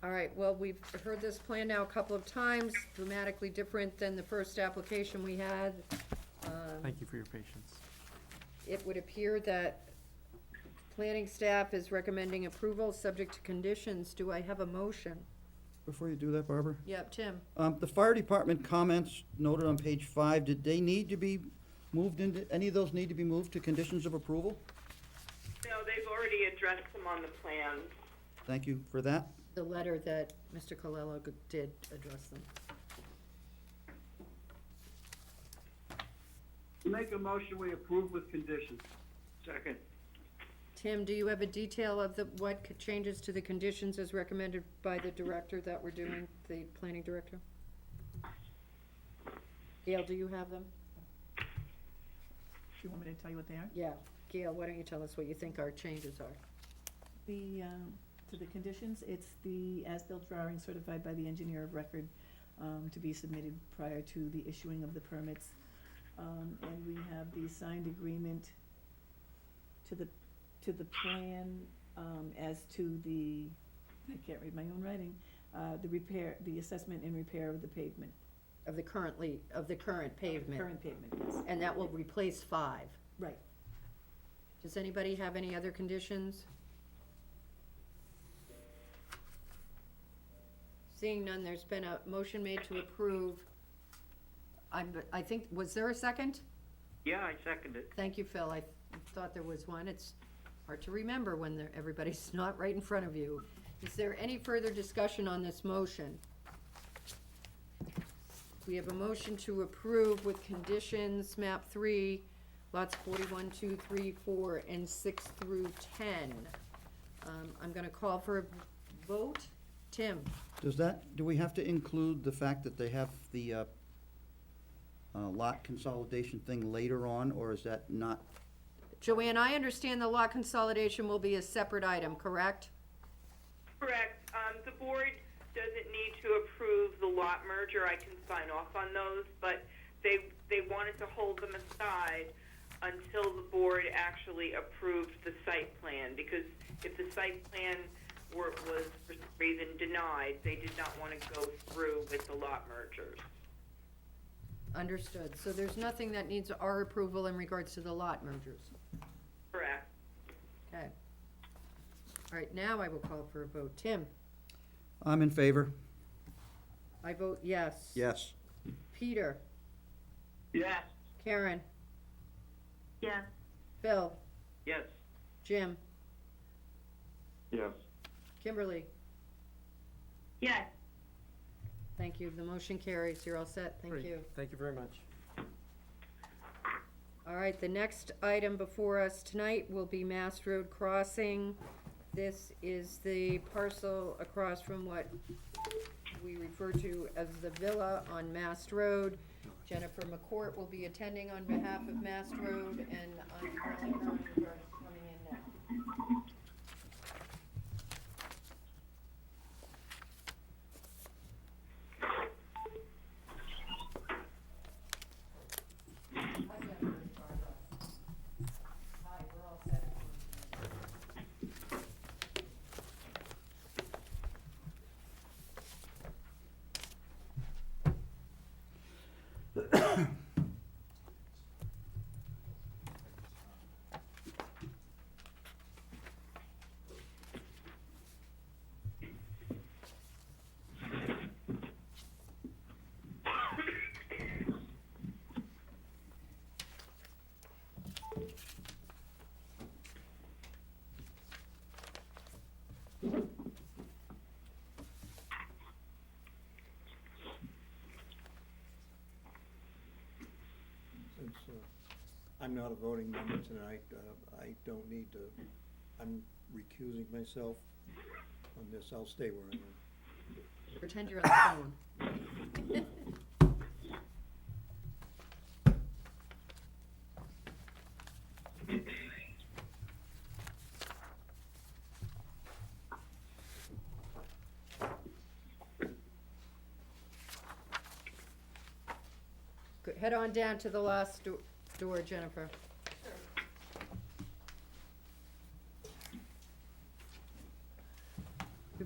All right, well, we've heard this plan now a couple of times, dramatically different than the first application we had. Thank you for your patience. It would appear that planning staff is recommending approval, subject to conditions. Do I have a motion? Before you do that, Barbara, Yep, Tim? the fire department comments noted on page 5, did they need to be moved into, any of those need to be moved to conditions of approval? No, they've already addressed them on the plans. Thank you for that. The letter that Mr. Colello did address them. Make a motion, we approve with conditions. Second. Tim, do you have a detail of what changes to the conditions as recommended by the director that we're doing, the planning director? Gail, do you have them? Do you want me to tell you what they are? Yeah. Gail, why don't you tell us what you think our changes are? To the conditions, it's the as-built drawing certified by the engineer of record, to be submitted prior to the issuing of the permits. And we have the signed agreement to the plan, as to the, I can't read my own writing, the assessment and repair of the pavement. Of the current pavement? Current pavement, yes. And that will replace 5. Right. Does anybody have any other conditions? Seeing none, there's been a motion made to approve. I think, was there a second? Yeah, I second it. Thank you, Phil. I thought there was one. It's hard to remember when everybody's not right in front of you. Is there any further discussion on this motion? We have a motion to approve with conditions, map 3, lots 41, 2, 3, 4, and 6 through 10. I'm gonna call for a vote. Tim? Do we have to include the fact that they have the lot consolidation thing later on, or is that not? Joanne, I understand the lot consolidation will be a separate item, correct? Correct. The board doesn't need to approve the lot merger. I can sign off on those, but they wanted to hold them aside until the board actually approved the site plan, because if the site plan was for some reason denied, they did not want to go through with the lot mergers. Understood. So there's nothing that needs our approval in regards to the lot mergers? Correct. Okay. All right, now I will call for a vote. Tim? I'm in favor. I vote yes. Yes. Peter? Yes. Karen? Yes. Phil? Yes. Jim? Yes. Kimberly? Yes. Thank you. The motion carries. You're all set. Thank Great. you. Thank you very much. All right, the next item before us tonight will be Mass Road Crossing. This is the parcel across from what we refer to as the Villa on Mast Road. Jennifer McCourt will be attending on behalf of Mast Road, and I'm calling her in regards to coming in now. Hi, we're all set. Since I'm not a voting member tonight, I don't need to, I'm recusing myself on this. I'll stay where I am. Pretend you're on the phone. Good. Head on down to the last door, Jennifer.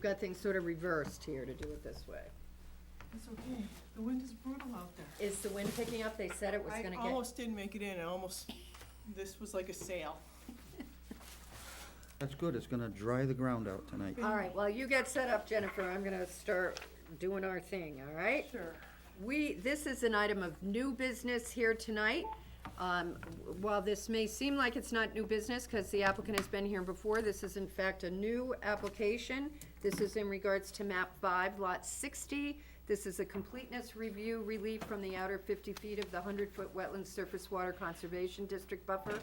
got things sort of reversed here to do it this way. It's okay. The wind is brutal out there. Is the wind picking up? They said it was I gonna get. almost didn't make it in. This was like a sail. That's good, it's gonna dry the ground out tonight. All right, well, you get set up, Jennifer. I'm gonna start doing our thing, all right? Sure. This is an item of new business here tonight. While this may seem like it's not new business, because the applicant has been here before, this is in fact a new application. This is in regards to map 5, lot 60. This is a completeness review relief from the outer 50 feet of the 100-foot wetland surface water conservation district buffer,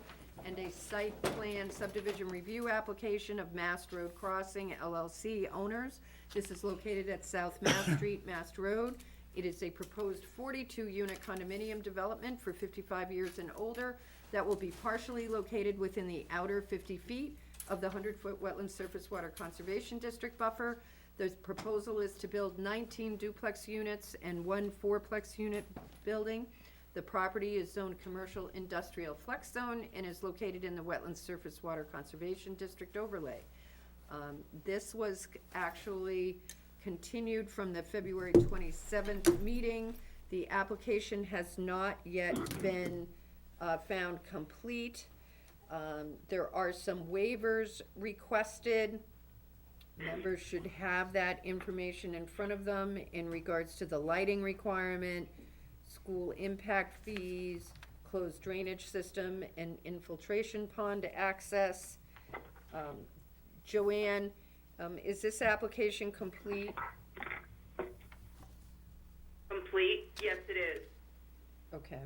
and a site plan subdivision review application of Mast Road Crossing LLC owners. This is located at South Mass Street, Mast Road. It is a proposed 42-unit condominium development for 55 years and older that will be partially located within the outer 50 feet of the 100-foot wetland surface water conservation district buffer. The proposal is to build 19 duplex units and 1 fourplex unit building. The property is zoned commercial industrial flex zone and is located in the wetland surface water conservation district overlay. This was actually continued from the February 27th meeting. The application has not yet been found complete. There are some waivers requested. Members should have that information in front of them in regards to the lighting requirement, school impact fees, closed drainage system, and infiltration pond access. Joanne, is this application complete? Complete? Yes, it is. Okay.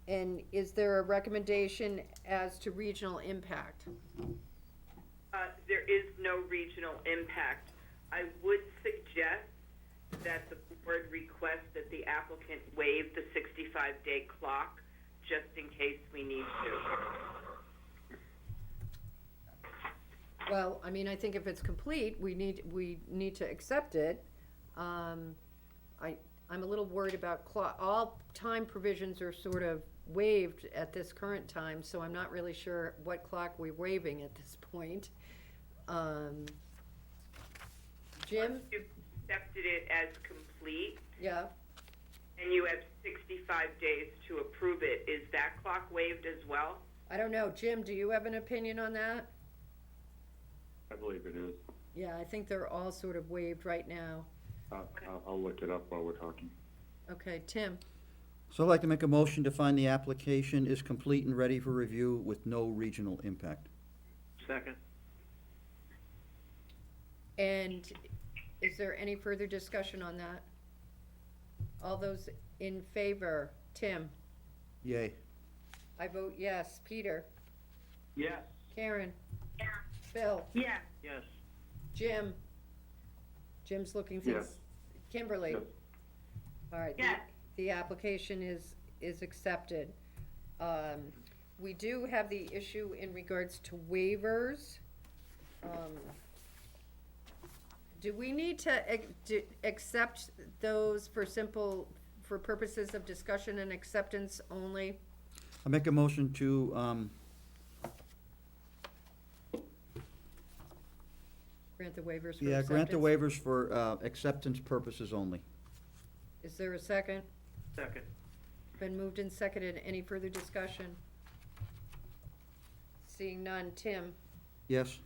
And is there a recommendation as to regional impact? There is no regional impact. I would suggest that the board request that the applicant waive the 65-day clock, just in case we need to. Well, I mean, I think if it's complete, we need to accept it. I'm a little worried about all time provisions are sort of waived at this current time, so I'm not really sure what clock we're waiving at this point. Jim? Once you've accepted it as complete, Yeah, and you have 65 days to approve it, is that clock waived as well? I don't know. Jim, do you have an opinion on that? I believe it is. Yeah, I think they're all sort of waived right now. I'll look it up while we're talking. Okay, Tim? So I'd like to make a motion to find the application is complete and ready for review with no regional impact. Second. And is there any further discussion on that? All those in favor? Tim? Yay. I vote yes. Peter? Yes. Karen? Bill? Yeah. Yes. Jim? Jim's looking for. Yes. Kimberly? Yes. All right. Yes. The application is accepted. We do have the issue in regards to waivers. Do we need to accept those for purposes of discussion and acceptance only? I make a motion to, Grant the waivers for yeah, grant the acceptance? waivers for acceptance purposes only. Is there a second? Second. Been moved and seconded. Any further discussion? Seeing none. Tim? Yes?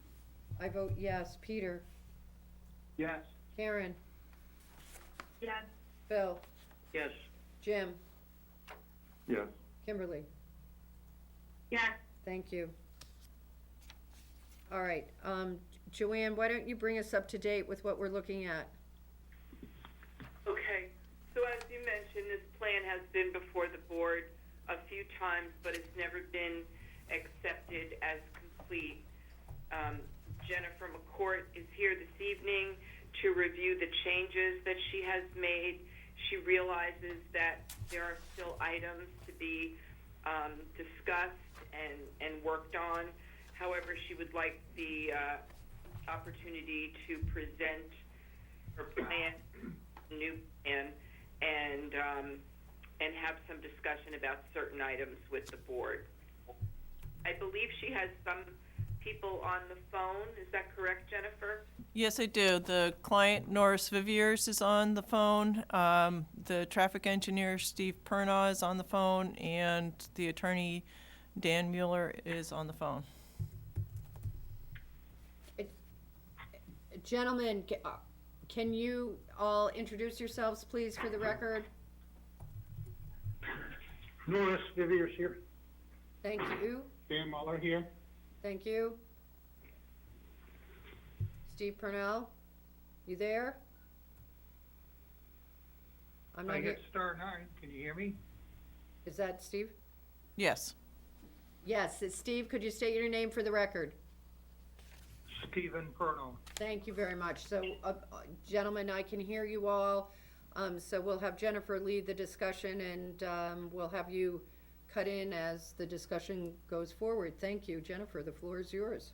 I vote yes. Peter? Yes. Karen? Yes. Bill? Yes. Jim? Yes. Kimberly? Yes. Thank you. All right, Joanne, why don't you bring us up to date with what we're looking at? Okay, so as you mentioned, this plan has been before the board a few times, but it's never been accepted as complete. Jennifer McCourt is here this evening to review the changes that she has made. She realizes that there are still items to be discussed and worked on. However, she would like the opportunity to present her plan, new plan, and have some discussion about certain items with the board. I believe she has some people on the phone. Is that correct, Jennifer? Yes, I do. The client, Norris Viviers, is on the phone. The traffic engineer, Steve Pernaugh, is on the phone, and the attorney, Dan Mueller, is on the phone. Gentlemen, can you all introduce yourselves, please, for the record? Norris Viviers here. Thank you. Dan Muller here. Thank you. Steve Purnell, you there? I'm not I here. hit *9. Can you hear me? Is that Steve? Yes. Yes, it's Steve. Could you state your name for the record? Stephen Perno. Thank you very much. So, gentlemen, I can hear you all. So we'll have Jennifer lead the discussion, and we'll have you cut in as the discussion goes forward. Thank you. Jennifer, the floor is yours.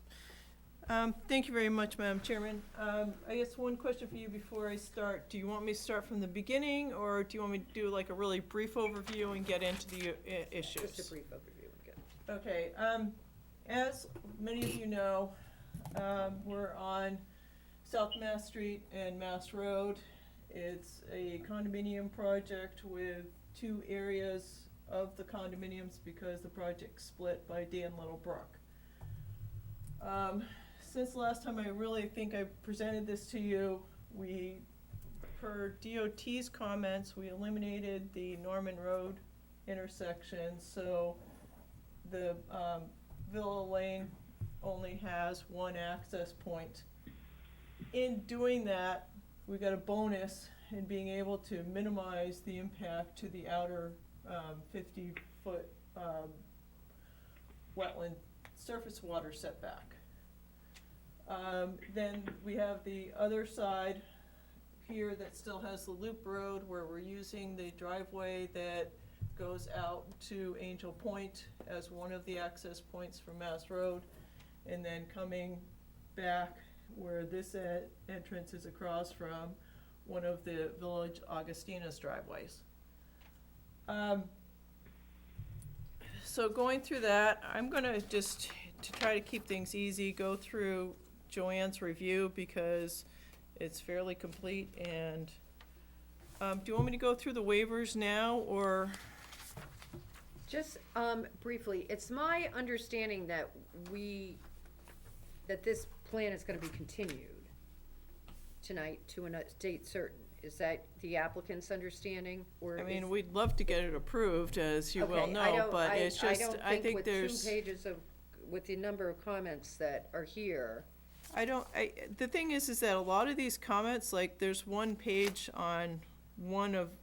Thank you very much, Madam Chairman. I guess one question for you before I start. Do you want me to start from the beginning, or do you want me to do like a really brief overview and get into the issues? Just a brief overview. Good. Okay, as many of you know, we're on South Mass Street and Mass Road. It's a condominium project with two areas of the condominiums because the project split by Dan Littlebrook. Since the last time I really think I presented this to you, per DOT's comments, we eliminated the Norman Road intersection, so the Villa Lane only has one access point. In doing that, we got a bonus in being able to minimize the impact to the outer 50-foot wetland surface water setback. Then we have the other side here that still has the loop road where we're using the driveway that goes out to Angel Point as one of the access points for Mass Road, and then coming back where this entrance is across from one of the Village Augustina's driveways. So going through that, I'm gonna just, to try to keep things easy, go through Joanne's review because it's fairly complete, and do you want me to go through the waivers now, or? Just briefly, it's my understanding that this plan is gonna be continued tonight to a date certain. Is that the applicant's understanding, or? I mean, we'd love to get it approved, as you well Okay, know, but it's just, I think with there's. 2 pages with the number of comments that are here. The thing is that a lot of these comments, like, there's one page on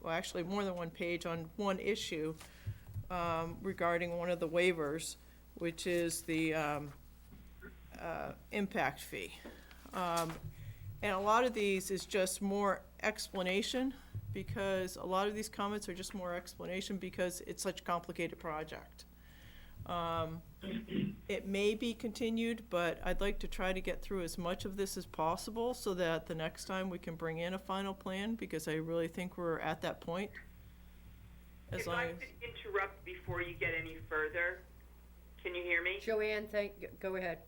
actually more than one page on one issue, regarding one of the waivers, which is the, impact fee. And a lot of these is just more explanation, because a lot of these comments are just more explanation because it's such a complicated project. It may be continued, but I'd like to try to get through as much of this as possible so that the next time we can bring in a final plan, because I really think we're at that point. If I could interrupt before you get any further, can you hear me? Joanne, go ahead.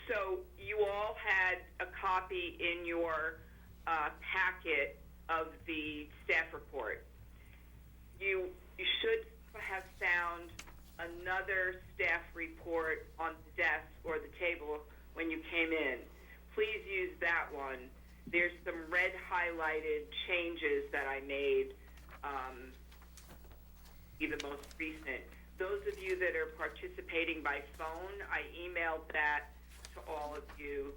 So you all had a copy in your packet of the staff report. You should have found another staff report on the desk or the table when you came in. Please use that one. There's some red highlighted changes that I made, even most recent. Those of you that are participating by phone, I emailed that to all of you,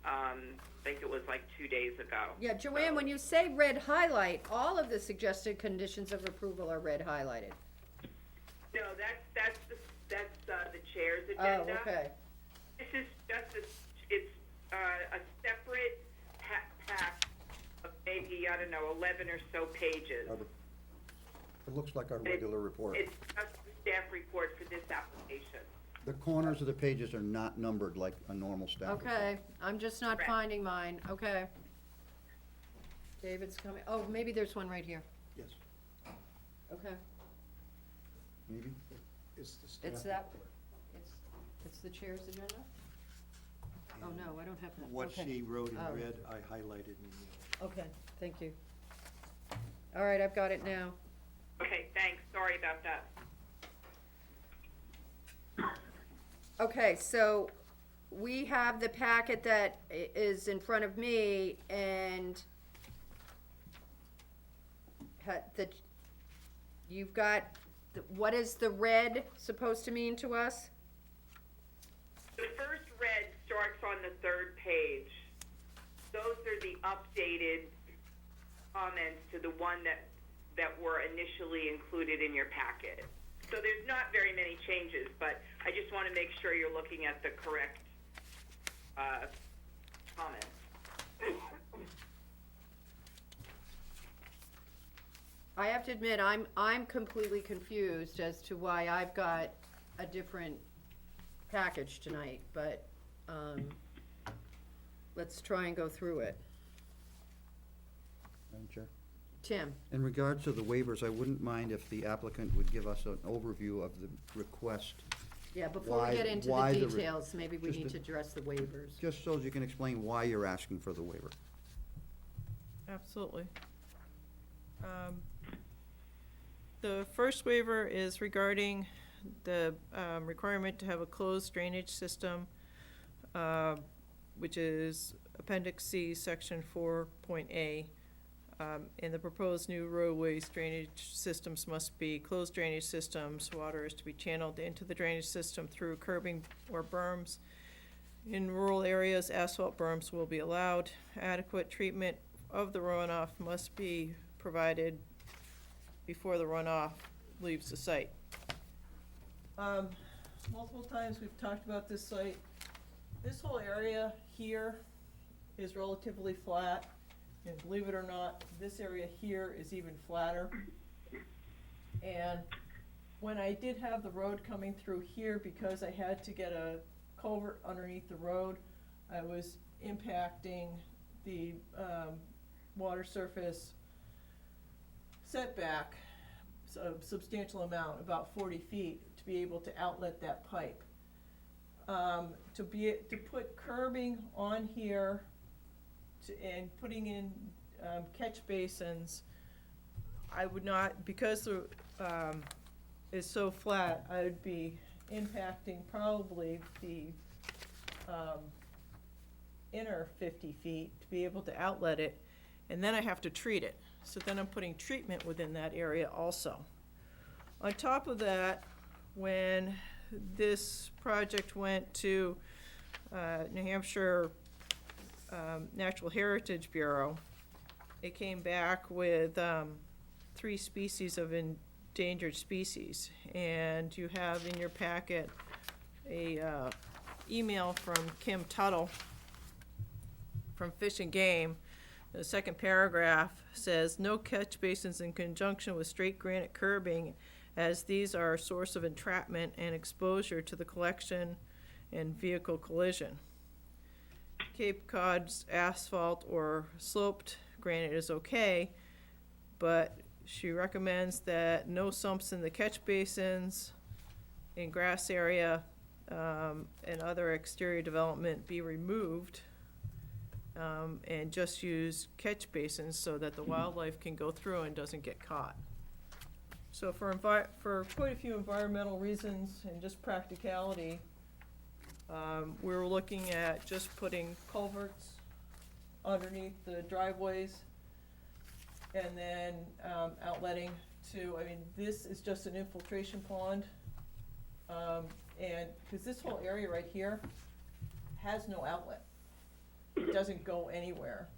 I think it was like 2 days ago. Yeah, Joanne, when you say red highlight, all of the suggested conditions of approval are red highlighted. No, that's the chair's agenda. Oh, okay. This is it's a separate pack of maybe, I don't know, 11 or so pages. It looks like our regular report. It's just the staff report for this application. The corners of the pages are not numbered like a normal staff report. Okay, I'm just not Correct. finding mine, okay. David's coming, oh, maybe there's one right here, Yes, okay. maybe? It's the staff It's that, report. It's the chair's agenda? Oh, no, I don't have that. What Okay. she wrote in Oh. red, I highlighted in yellow. Okay, thank you. All right, I've got it now. Okay, thanks, sorry about that. Okay, so we have the packet that is in front of me, and you've got, what is the red supposed to mean to us? The first red starts on the third page. Those are the updated comments to the one that were initially included in your packet. So there's not very many changes, but I just want to make sure you're looking at the correct comments. I have to admit, I'm completely confused as to why I've got a different package tonight, but, let's try and go through it. Madam Chair? Tim? In regards to the waivers, I wouldn't mind if the applicant would give us an overview of the request, Yeah, before Why- we get into why the the details, maybe we just need to- to address the waivers. just so you can explain why you're asking for the waiver. Absolutely. The first waiver is regarding the requirement to have a closed drainage system, which is Appendix C, Section 4.A. And the proposed new roadways drainage systems must be closed drainage systems. Water is to be channeled into the drainage system through curbing or berms. In rural areas, asphalt berms will be allowed. Adequate treatment of the runoff must be provided before the runoff leaves the site. Multiple times we've talked about this site. This whole area here is relatively flat, and believe it or not, this area here is even flatter. And when I did have the road coming through here, because I had to get a culvert underneath the road, I was impacting the water surface setback a substantial amount, about 40 feet, to be able to outlet that pipe. To put curbing on here and putting in catch basins, I would not, because the is so flat, I would be impacting probably the inner 50 feet to be able to outlet it, and then I have to treat it. So then I'm putting treatment within that area also. On top of that, when this project went to New Hampshire Natural Heritage Bureau, it came back with 3 species of endangered species. And you have in your packet a email from Kim Tuttle from Fish and Game. The second paragraph says, "No catch basins in conjunction with straight granite curbing, as these are a source of entrapment and exposure to the collection and vehicle collision. Cape Cod's asphalt or sloped granite is okay, but she recommends that no sumps in the catch basins, in grass area, and other exterior development be removed, and just use catch basins so that the wildlife can go through and doesn't get caught." So for quite a few environmental reasons and just practicality, we're looking at just putting culverts underneath the driveways and then outletting to, I mean, this is just an infiltration pond. And, because this whole area right here has no outlet. It doesn't go anywhere.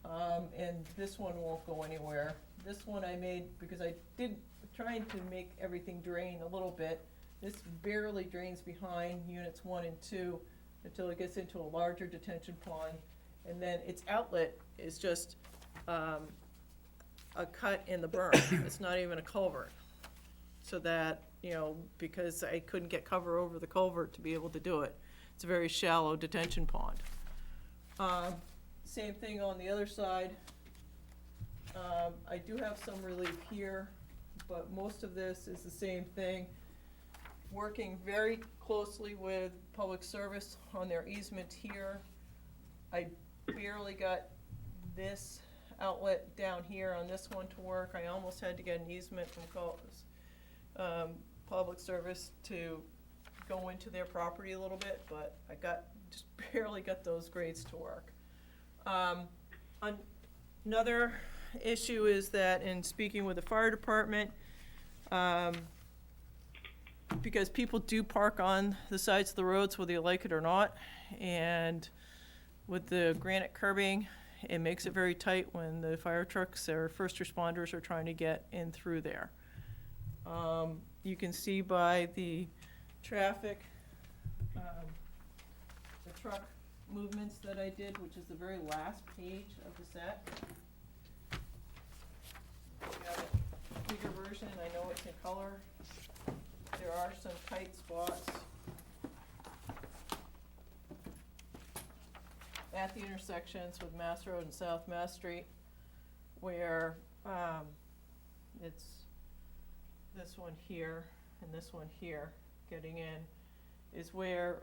And this one won't go anywhere. This one I made because I did, trying to make everything drain a little bit. This barely drains behind units 1 and 2 until it gets into a larger detention pond. And then its outlet is just a cut in the berm. It's not even a culvert. So that, you know, because I couldn't get cover over the culvert to be able to do it. It's a very shallow detention pond. Same thing on the other side. I do have some relief here, but most of this is the same thing. working very closely with Public Service on their easement here. I barely got this outlet down here on this one to work. I almost had to get an easement from Public Service to go into their property a little bit, but I just barely got those grades to work. Another issue is that in speaking with the fire department, because people do park on the sides of the roads whether you like it or not, and with the granite curbing, it makes it very tight when the fire trucks or first responders are trying to get in through there. You can see by the traffic, the truck movements that I did, which is the very last page of the set. Got a bigger version, I know it's in color. There are some tight spots at the intersections with Mass Road and South Mass Street where it's this one here and this one here getting in is where,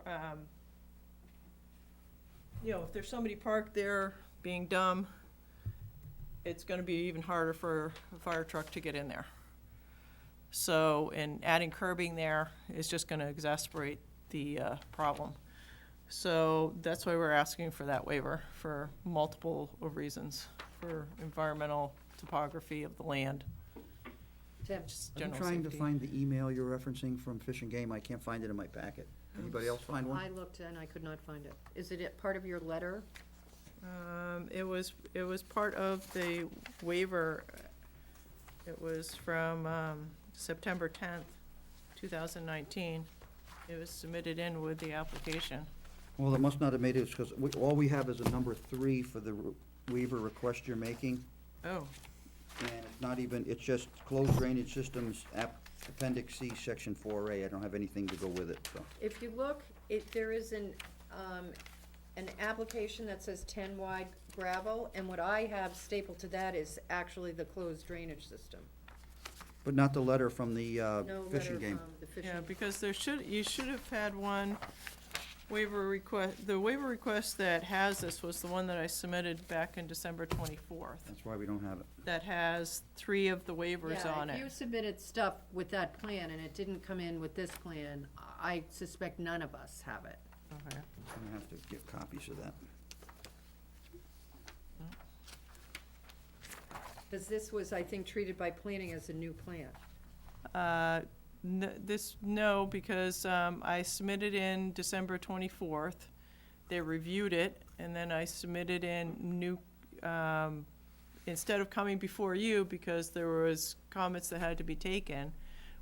you know, if there's somebody parked there being dumb, it's gonna be even harder for a fire truck to get in there. So, and adding curbing there is just gonna exacerbate the problem. So that's why we're asking for that waiver for multiple of reasons, for environmental topography of the land. Tim, Just I'm general trying to safety. find the email you're referencing from Fish and Game. I can't find it in my packet. Anybody else find one? I looked and I could not find it. Is it part of your letter? It was part of the waiver. It was from September 10th, 2019. It was submitted in with the application. Well, it must not have made it, because all we have is a number 3 for the waiver request you're making. Oh, And it's not even, it's just closed drainage systems, Appendix C, Section 4A. I don't have anything to go with it, so. If you look, there is an application that says 10 wide gravel, and what I have stapled to that is actually the closed drainage system. But not the letter from the No Fish letter and Game. from the fishing. yeah, because you should have had one waiver request. The waiver request that has this was the one that I submitted back in December 24th. That's why we don't have it. That has 3 of the waivers on Yeah, if it. you submitted stuff with that plan and it didn't come in with this plan, I suspect none of us have it. Okay. I'm gonna have to get copies of that. Because this was, I think, treated by planning as a new plan. No, because I submitted in December 24th. They reviewed it, and then I submitted in new, instead of coming before you, because there was comments that had to be taken,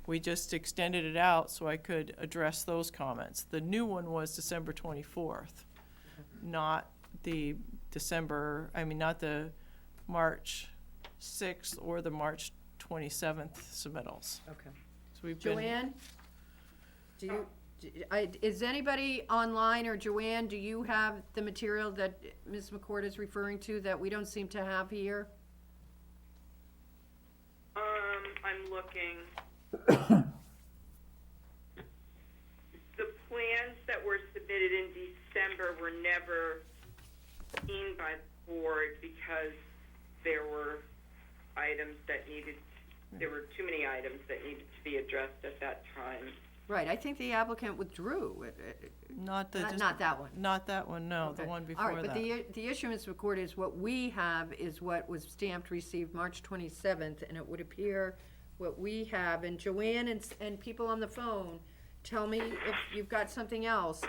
we just extended it out so I could address those comments. The new one was December 24th, not the not the March 6th or the March 27th submittals. Okay. So we've been. Joanne? Is anybody online, or Joanne, do you have the material that Ms. McCord is referring to that we don't seem to have here? I'm looking. The plans that were submitted in December were never seen by the board because there were there were too many items that needed to be addressed at that time. Right, I think the applicant withdrew. Not the. Not that one. Not that one, no, the Okay. one All before right, that. but the issue, Ms. McCord, is what we have is what was stamped, received March 27th, and it would appear what we have, and Joanne and people on the phone, tell me if you've got something else.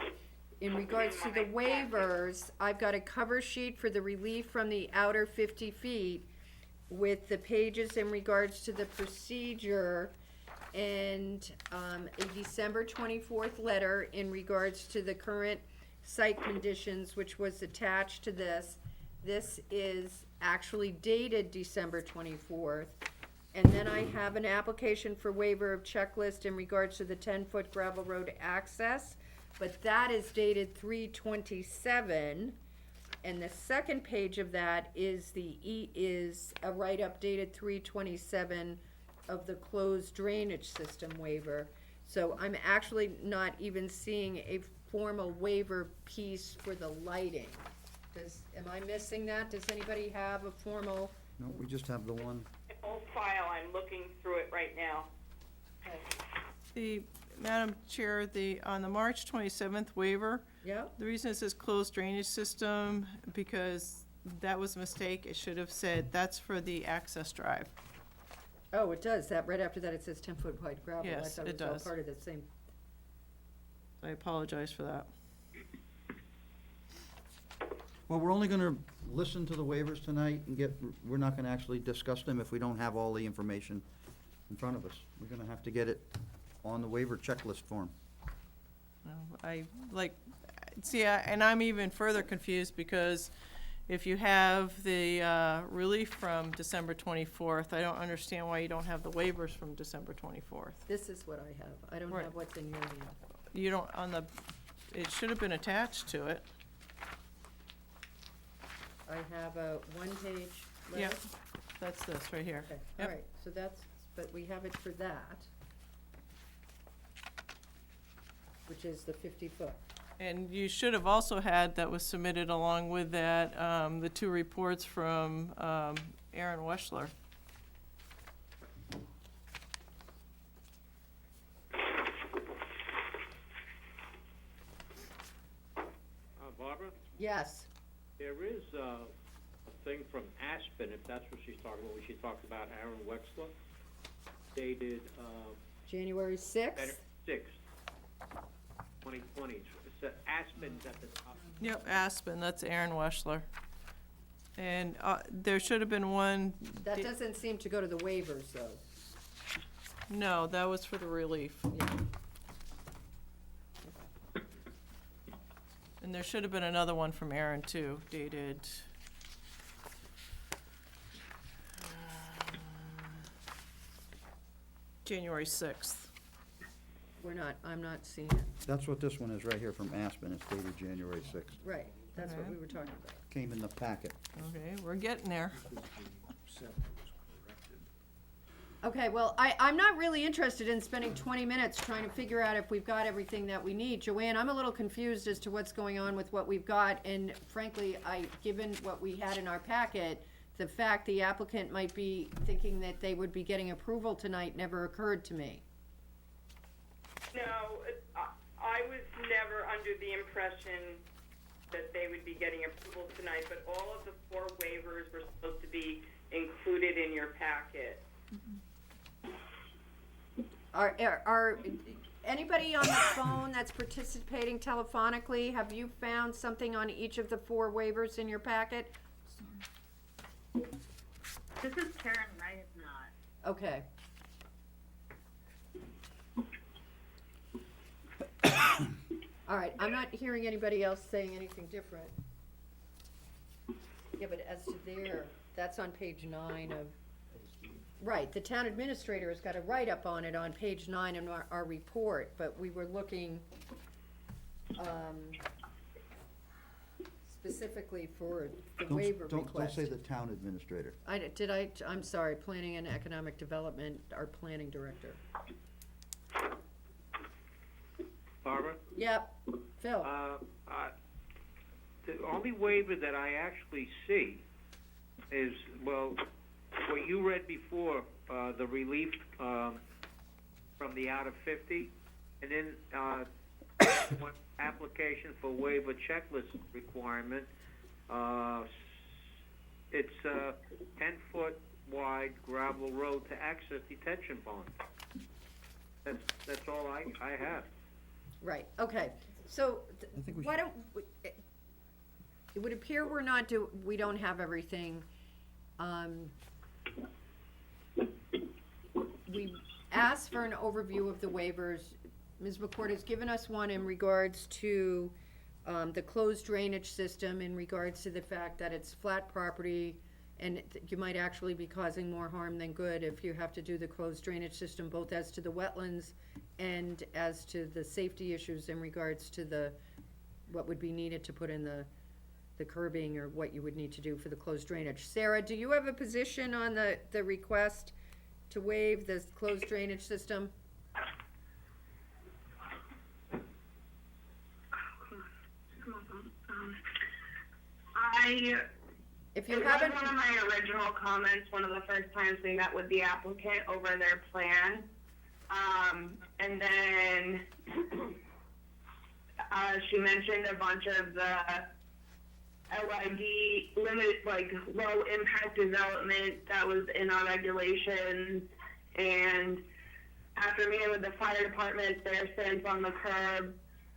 In regards to the waivers, I've got a cover sheet for the relief from the outer 50 feet with the pages in regards to the procedure, and a December 24th letter in regards to the current site conditions, which was attached to this. This is actually dated December 24th. And then I have an application for waiver of checklist in regards to the 10-foot gravel road access, but that is dated 3/27. And the second page of that is is a write-up dated 3/27 of the closed drainage system waiver. So I'm actually not even seeing a formal waiver piece for the lighting. Am I missing that? Does anybody have a formal? No, we just have the one. Old file, I'm looking through it right now. Madam Chair, on the March 27th waiver, Yeah, the reason it says closed drainage system, because that was a mistake. It should have said, that's for the access drive. oh, it does, that, right after that it says 10-foot wide gravel. Yes, I thought it it was does. all part of the same. I apologize for that. Well, we're only gonna listen to the waivers tonight and we're not gonna actually discuss them if we don't have all the information in front of us. We're gonna have to get it on the waiver checklist form. And I'm even further confused because if you have the relief from December 24th, I don't understand why you don't have the waivers from December 24th. This is what I have. I don't Right. have what's in your email. You don't, it should have been attached to it. I have a one-page letter. Yep, that's this right here. Okay, Yep. all right, so that's, but we have it for that, which is the 50-foot. And you should have also had, that was submitted along with that, the two reports from Aaron Weschler. Barbara, Yes, there is a thing from Aspen, if that's what she's talking about, when she talked about Aaron Wexler, dated January 6th. 6th, 2020. It said Aspen's at the top. Yep, Aspen, that's Aaron Weschler. And there should have been one. That doesn't seem to go to the waivers, though. No, that was for the relief. Yeah. And there should have been another one from Aaron too, dated. January 6th. I'm not seeing it. That's what this one is right here from Aspen. It's dated January 6th. Right, that's what Okay. we were talking about. Came in the packet. Okay, we're getting there. Okay, well, I'm not really interested in spending 20 minutes trying to figure out if we've got everything that we need. Joanne, I'm a little confused as to what's going on with what we've got, and frankly, given what we had in our packet, the fact the applicant might be thinking that they would be getting approval tonight never occurred to me. No, I was never under the impression that they would be getting approval tonight, but all of the 4 waivers were supposed to be included in your packet. Are anybody on the phone that's participating telephonically, have you found something on each of the 4 waivers in your packet? This is Karen, and I have not. Okay. All right, I'm not hearing anybody else saying anything different. Yeah, but as to that's on page 9 of, right, the town administrator has got a write-up on it on page 9 in our report, but we were looking, specifically for the waiver request. Don't say the town administrator. I'm sorry, Planning and Economic Development, our planning director. Barbara? Yep, Phil. The only waiver that I actually see is, well, what you read before, the relief from the out of 50, and then one application for waiver checklist requirement. It's a 10-foot wide gravel road to access detention pond. That's all I have. Right, okay, so, I think we why don't, it would appear we don't have everything. We asked for an overview of the waivers. Ms. McCord has given us one in regards to, the closed drainage system, in regards to the fact that it's flat property, and you might actually be causing more harm than good if you have to do the closed drainage system, both as to the wetlands and as to the safety issues in regards to what would be needed to put in the curbing, or what you would need to do for the closed drainage. Sarah, do you have a position on the request to waive the closed drainage system? If you It was haven't, one of my original comments, one of the first times we met with the applicant over their plan. And then, she mentioned a bunch of the LID low impact development that was in our regulations. And after meeting with the fire department, their stance on the curb,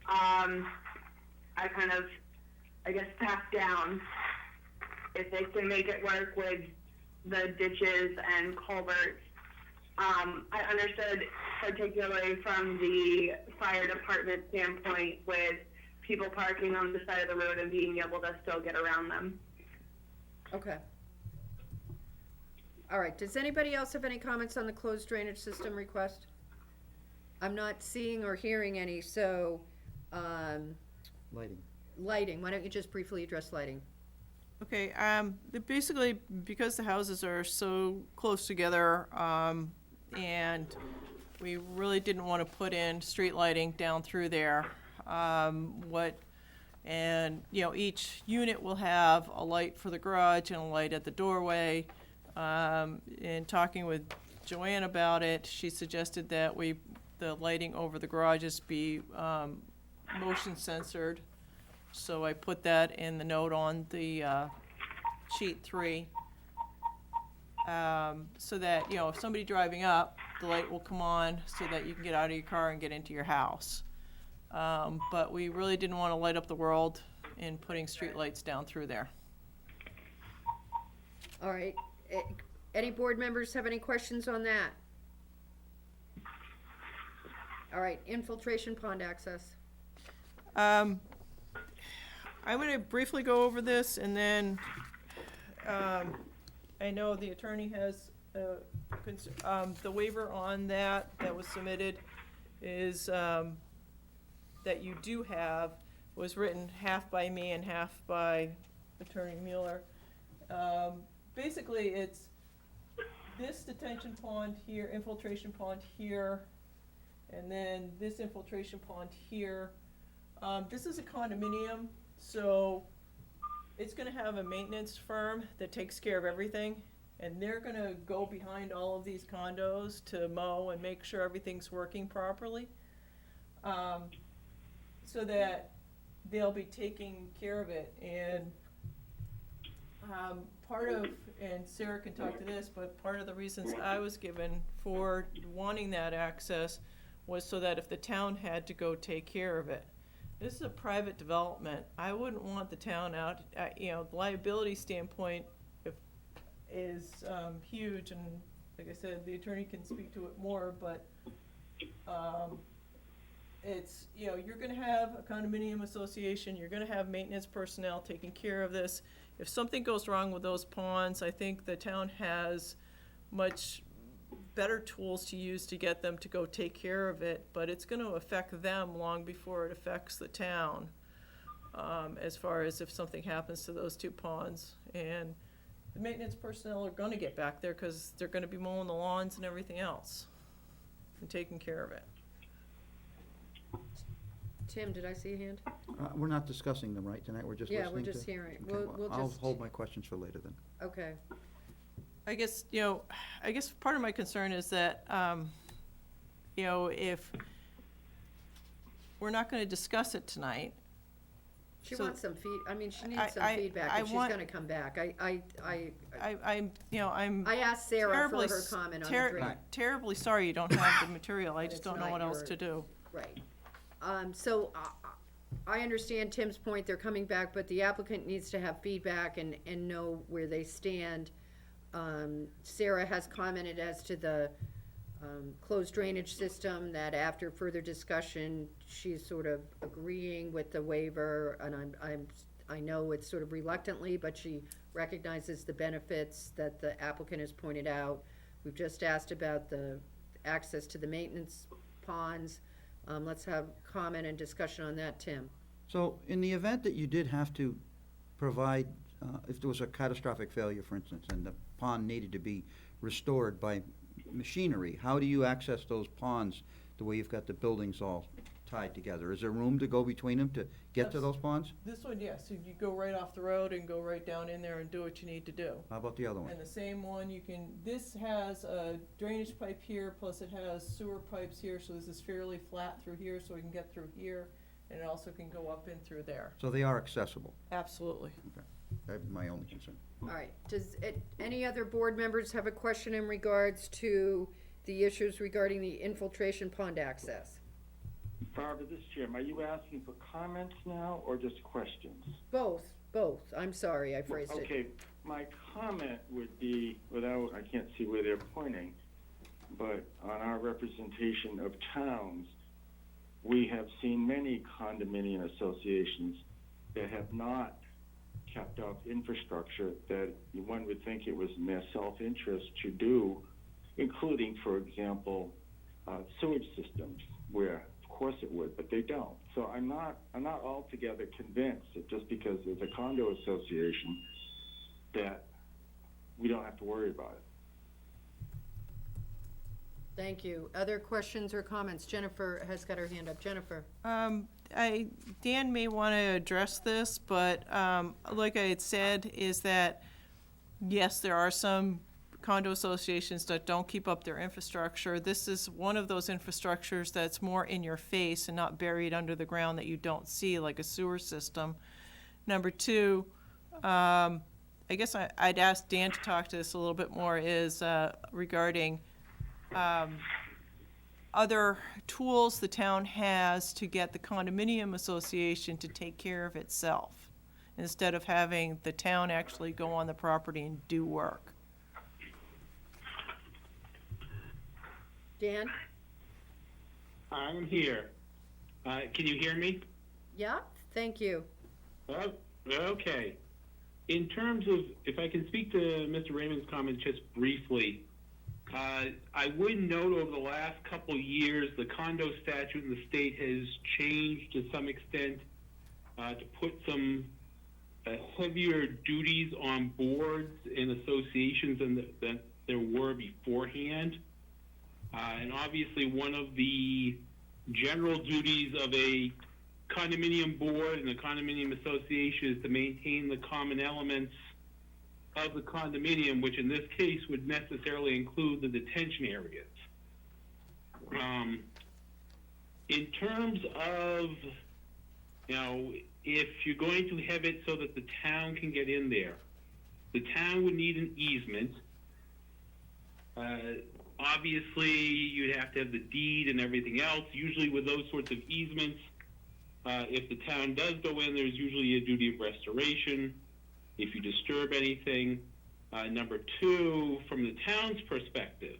I kind of, I guess, backed down. If they can make it work with the ditches and culverts. I understood particularly from the fire department standpoint with people parking on the side of the road and being able to still get around them. okay. All right, does anybody else have any comments on the closed drainage system request? I'm not seeing or hearing any, so, Lighting. lighting, why don't you just briefly address lighting? Okay, basically, because the houses are so close together, and we really didn't want to put in street lighting down through there. Each unit will have a light for the garage and a light at the doorway. In talking with Joanne about it, she suggested that the lighting over the garages be, motion censored. So I put that in the note on the sheet 3, so that, if somebody driving up, the light will come on so that you can get out of your car and get into your house. But we really didn't want to light up the world in putting street lights down through there. All right, any board members have any questions on that? All right, infiltration pond access. I'm going to briefly go over this, and then I know the attorney has the waiver on that was submitted is that you do have was written half by me and half by Attorney Mueller. Basically, it's this detention pond here, infiltration pond here, and then this infiltration pond here. This is a condominium, so it's gonna have a maintenance firm that takes care of everything, and they're gonna go behind all of these condos to mow and make sure everything's working properly. So that they'll be taking care of it, and and Sarah can talk to this, but part of the reasons I was given for wanting that access was so that if the town had to go take care of it. This is a private development. I wouldn't want the town out, the liability standpoint is huge, and like I said, the attorney can speak to it more, but it's, you're gonna have a condominium association, you're gonna have maintenance personnel taking care of this. If something goes wrong with those ponds, I think the town has much better tools to use to get them to go take care of it, but it's gonna affect them long before it affects the town, as far as if something happens to those two ponds. And the maintenance personnel are gonna get back there, cause they're gonna be mowing the lawns and everything else, and taking care of it. Tim, did I see a hand? We're not discussing them, right, tonight? We're just listening Yeah, to? we're just hearing. Okay, We'll I'll just, hold my questions for later then. okay. I guess, part of my concern is that, if we're not gonna discuss it tonight. She So- wants some she needs I- some I- feedback I if she's want- gonna come back. I'm I asked Sarah for terribly, her comment on the drain. terribly sorry you don't have the material, I just It's don't know not what else your- to do. Right. So I understand Tim's point, they're coming back, but the applicant needs to have feedback and know where they stand. Sarah has commented as to the closed drainage system, that after further discussion, she's sort of agreeing with the waiver, and I know it's sort of reluctantly, but she recognizes the benefits that the applicant has pointed out. We've just asked about the access to the maintenance ponds. Let's have comment and discussion on that, Tim. So in the event that you did have to provide, if there was a catastrophic failure, for instance, and the pond needed to be restored by machinery, how do you access those ponds the way you've got the buildings all tied together. Is there room to go between them to get to Yes. those ponds? This one, yes, you go right off the road and go right down in there and do what you need to do. How about the other one? And the same one, this has a drainage pipe here, plus it has sewer pipes here, so this is fairly flat through here, so we can get through here, and it also can go up in through there. So they are accessible. Absolutely. That's my only concern. All right, any other board members have a question in regards to the issues regarding the infiltration pond access? Barbara, this is Jim. Are you asking for comments now or just questions? Both, I'm sorry, I phrased it. Okay, my comment would be, I can't see where they're pointing, but on our representation of towns, we have seen many condominium associations that have not kept up infrastructure that one would think it was in their self-interest to do, including, for example, sewage systems, where of course it would, but they don't. So I'm not altogether convinced that just because there's a condo association that we don't have to worry about it. Thank you. Other questions or comments? Jennifer has got her hand up. Jennifer? Dan may want to address this, but like I had said, is that, yes, there are some condo associations that don't keep up their infrastructure. This is one of those infrastructures that's more in your face and not buried under the ground that you don't see, like a sewer system. Number two, I guess I'd ask Dan to talk to this a little bit more, is regarding other tools the town has to get the condominium association to take care of itself, instead of having the town actually go on the property and do work. Dan? I'm here. Can you hear me? Yeah, thank you. Okay. In terms of, if I can speak to Mr. Raymond's comments just briefly, I would note over the last couple years, the condo statute in the state has changed to some extent to put some heavier duties on boards and associations than there were beforehand. And obviously one of the general duties of a condominium board and a condominium association is to maintain the common elements of the condominium, which in this case would necessarily include the detention areas. In terms of, if you're going to have it so that the town can get in there, the town would need an easement. Obviously, you'd have to have the deed and everything else. Usually with those sorts of easements, if the town does go in, there's usually a duty of restoration if you disturb anything. Number two, from the town's perspective,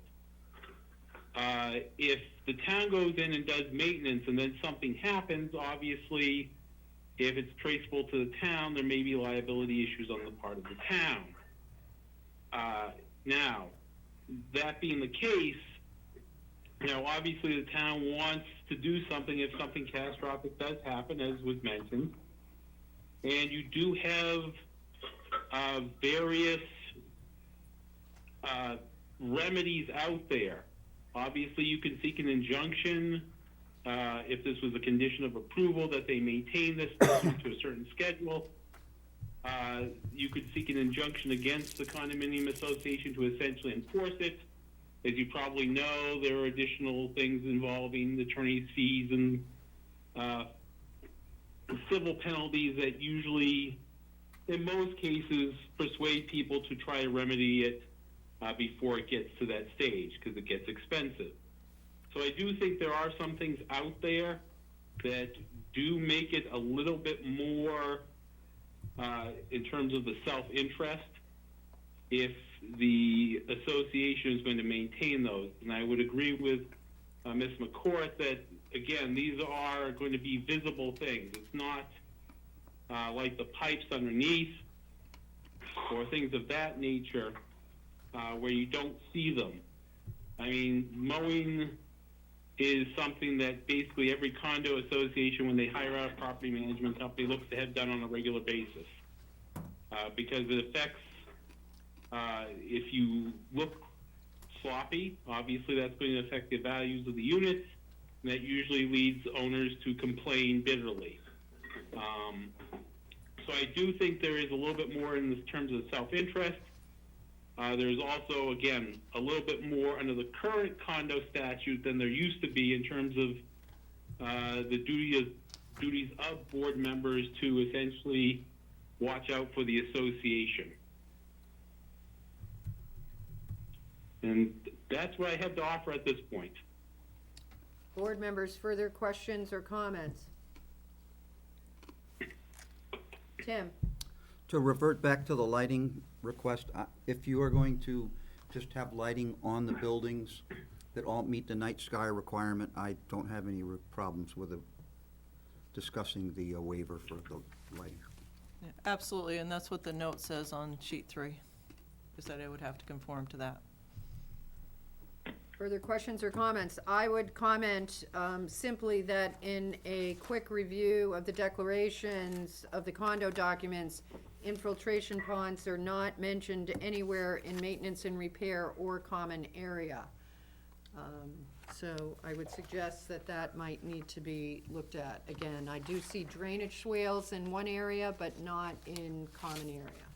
if the town goes in and does maintenance and then something happens, obviously, if it's traceable to the town, there may be liability issues on the part of the town. Now, that being the case, obviously the town wants to do something if something catastrophic does happen, as was mentioned. And you do have various remedies out there. Obviously, you can seek an injunction if this was a condition of approval that they maintain this to a certain schedule. You could seek an injunction against the condominium association to essentially enforce it. As you probably know, there are additional things involving attorney's fees and civil penalties that usually, in most cases, persuade people to try to remedy it before it gets to that stage, because it gets expensive. So I do think there are some things out there that do make it a little bit more in terms of the self-interest if the association is going to maintain those. And I would agree with Ms. McCourt that, again, these are going to be visible things. It's not like the pipes underneath or things of that nature where you don't see them. I mean, mowing is something that basically every condo association, when they hire out a property management company, looks to have done on a regular basis. Because it affects, if you look sloppy, obviously that's going to affect the values of the units. and that usually leads owners to complain bitterly. So I do think there is a little bit more in terms of self-interest. There's also, again, a little bit more under the current condo statute than there used to be in terms of the duties of board members to essentially watch out for the association. And that's what I have to offer at this point. Board members, further questions or comments? Tim? To revert back to the lighting request, if you are going to just have lighting on the buildings that all meet the night sky requirement, I don't have any problems with discussing the waiver for the lighting. Yeah, absolutely, and that's what the note says on sheet 3, is that it would have to conform to that. Further questions or comments? I would comment simply that in a quick review of the declarations of the condo documents, infiltration ponds are not mentioned anywhere in maintenance and repair or common area. So I would suggest that that might need to be looked at. Again, I do see drainage swales in one area, but not in common area.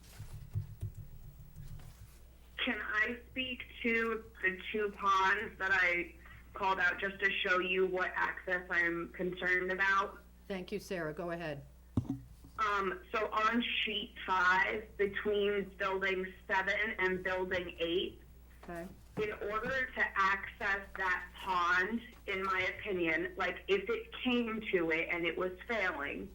Can I speak to the 2 ponds that I called out just to show you what access I'm concerned about? Thank you, Sarah. Go ahead. So on sheet 5, between building 7 and building 8, Okay. in order to access that pond, in my opinion, like if it came to it and it was failing,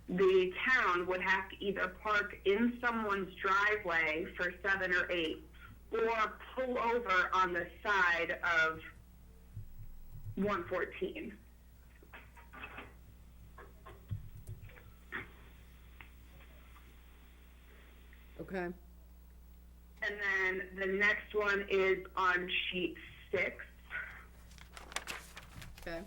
the town would have to either park in someone's driveway for 7 or 8, or pull over on the side of 114. Okay. And then the next one is on sheet 6. Okay.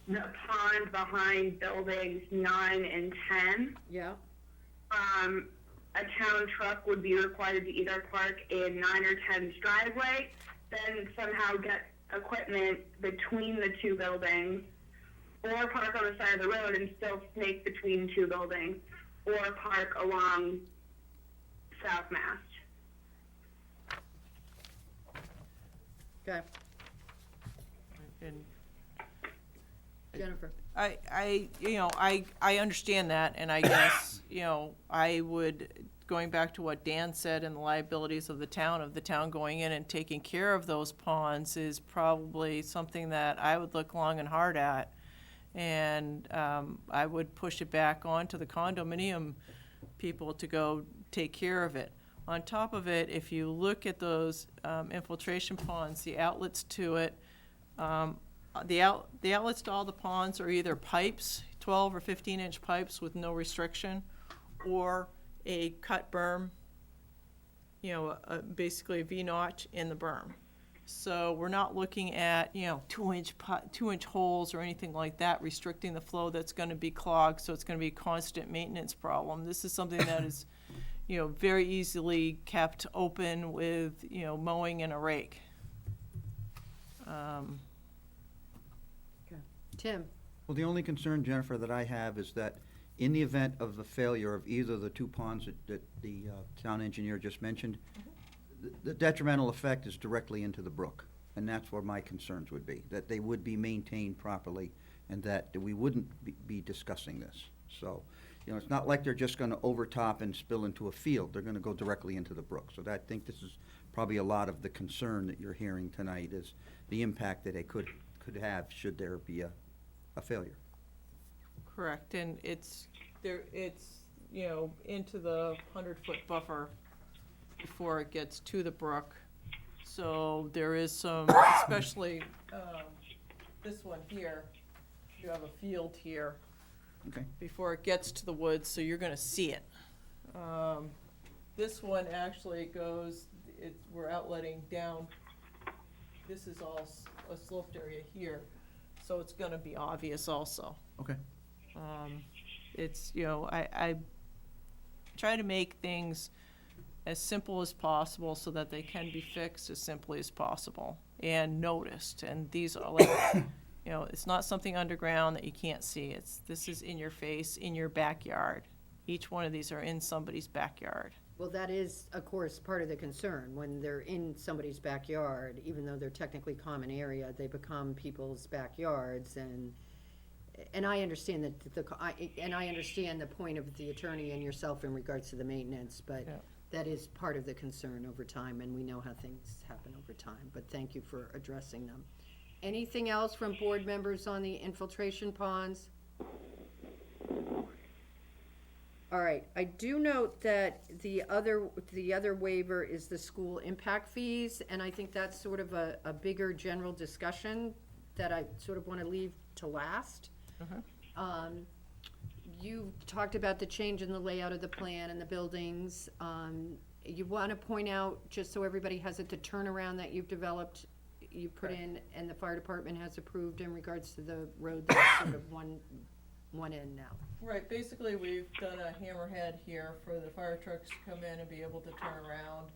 The pond behind buildings 9 and 10. Yeah. A town truck would be required to either park in 9 or 10's driveway, then somehow get equipment between the 2 buildings, or park on the side of the road and still snake between 2 buildings, or park along South Mast. Okay. And Jennifer? I understand that, and I guess, I would, going back to what Dan said, and the liabilities of the town going in and taking care of those ponds is probably something that I would look long and hard at. And I would push it back onto the condominium people to go take care of it. On top of it, if you look at those infiltration ponds, the outlets to it, the outlets to all the ponds are either pipes, 12 or 15-inch pipes with no restriction, or a cut berm, basically a V-notch in the berm. So we're not looking at, 2-inch holes or anything like that restricting the flow that's going to be clogged, so it's going to be a constant maintenance problem. This is something that is, very easily kept open with, mowing and a rake. Tim? Well, the only concern, Jennifer, that I have is that in the event of the failure of either of the 2 ponds that the town engineer just mentioned, the detrimental effect is directly into the brook. And that's where my concerns would be, that they would be maintained properly and that we wouldn't be discussing this. So, it's not like they're just gonna overtop and spill into a field. They're gonna go directly into the brook. So I think this is probably a lot of the concern that you're hearing tonight is the impact that it could have should there be a failure. Correct, and it's into the 100-foot buffer before it gets to the brook. So there is some, especially this one here, you have a field here. Okay. Before it gets to the woods, so you're gonna see it. This one actually we're outletting down, this is all a sloped area here, so it's gonna be obvious also. Okay. It's, I try to make things as simple as possible so that they can be fixed as simply as possible and noticed. And these are like, you know, it's not something underground that you can't see. This is in your face, in your backyard. Each one of these are in somebody's backyard. Well, that is, of course, part of the concern. When they're in somebody's backyard, even though they're technically common area, they become people's backyards, and I understand and I understand the point of the attorney and yourself in regards to the maintenance, but Yeah. that is part of the concern over time, and we know how things happen over time, but thank you for addressing them. Anything else from board members on the infiltration ponds? All right, I do note that the other waiver is the school impact fees, and I think that's sort of a bigger general discussion that I sort of want to leave to last. You talked about the change in the layout of the plan and the buildings. You want to point out, just so everybody has it, the turnaround that you've developed, you put in, and the fire department has approved in regards to the road that's sort of one end now. Right, basically, we've done a hammerhead here for the fire trucks to come in and be able to turn around.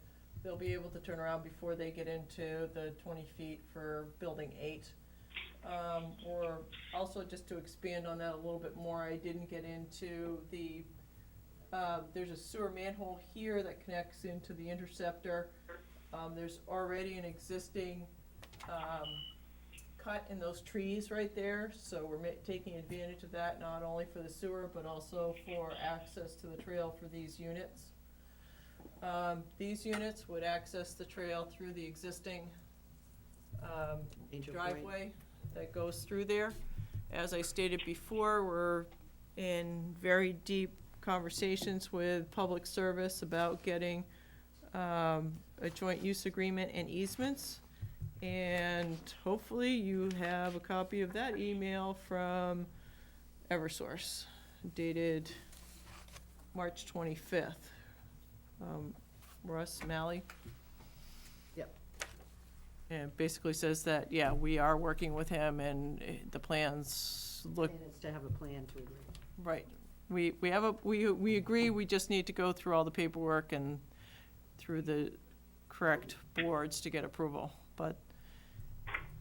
They'll be able to turn around before they get into the 20 feet for building 8. Or also, just to expand on that a little bit more, I didn't get into the, there's a sewer manhole here that connects into the interceptor. There's already an existing cut in those trees right there, so we're taking advantage of that, not only for the sewer, but also for access to the trail for these units. These units would access the trail through the existing Angel Point. driveway that goes through there. As I stated before, we're in very deep conversations with Public Service about getting a joint use agreement and easements. And hopefully you have a copy of that email from Eversource dated March 25th. Russ Malley. Yep. And it basically says that, yeah, we are working with him and the plans look And it's to have a plan to agree. right. We agree, we just need to go through all the paperwork and through the correct boards to get approval, but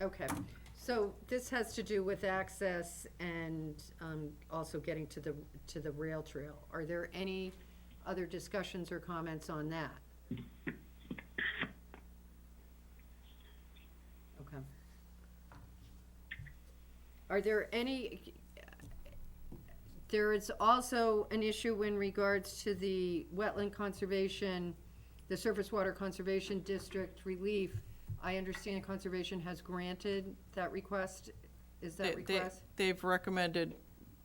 Okay, so this has to do with access and also getting to the rail trail. Are there any other discussions or comments on that? Okay. Are there any, there is also an issue in regards to the wetland conservation, the surface water conservation district relief. I understand conservation has granted that request. Is that request? they've recommended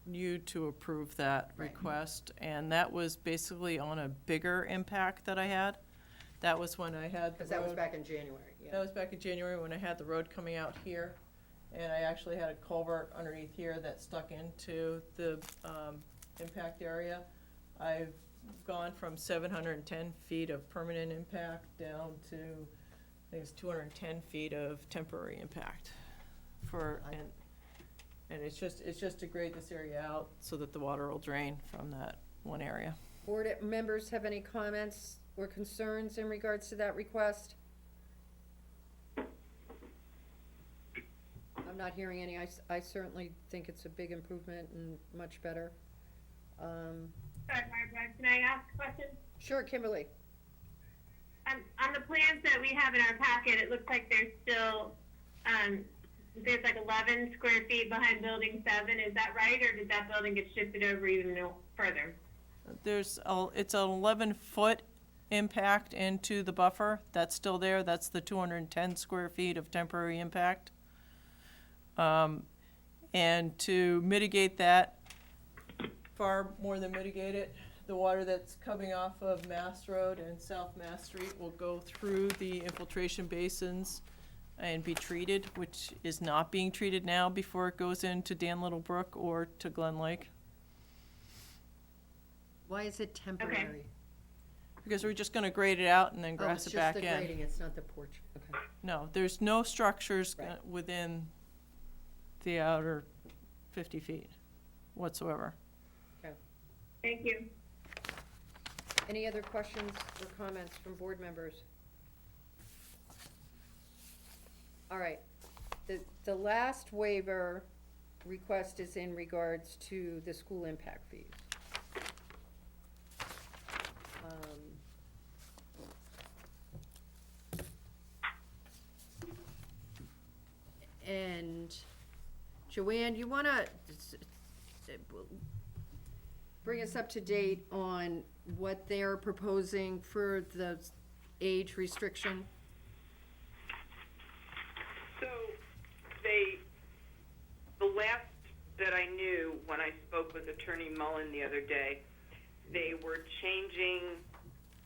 you to approve that Right. request, and that was basically on a bigger impact that I had. That was when I had the Because that was road- back in January, yeah. That was back in January when I had the road coming out here, and I actually had a culvert underneath here that stuck into the impact area. I've gone from 710 feet of permanent impact down to, I think it's 210 feet of temporary impact for, and it's just to grade this area out so that the water will drain from that one area. Board members have any comments or concerns in regards to that request? I'm not hearing any. I certainly think it's a big improvement and much better. Sorry, Barbara, can I ask a question? Sure, Kimberly. On the plans that we have in our packet, it looks like there's still, there's like 11 square feet behind building 7, is that right, or did that building get shifted over even further? It's an 11-foot impact into the buffer. That's still there. That's the 210 square feet of temporary impact. And to mitigate that, far more than mitigate it, the water that's coming off of Mass Road and South Mass Street will go through the infiltration basins and be treated, which is not being treated now before it goes into Dan Little Brook or to Glen Lake. Why is it temporary? Because we're just gonna grade it out and then Oh, grass it's it back just in. the grading, it's not the porch. Okay. No, there's no structures Right. within the outer 50 feet whatsoever. Thank you. Any other questions or comments from board members? All right, the last waiver request is in regards to the school impact fees. And Joanne, you wanna bring us up to date on what they're proposing for the age restriction? So the last that I knew when I spoke with Attorney Mullen the other day, they were changing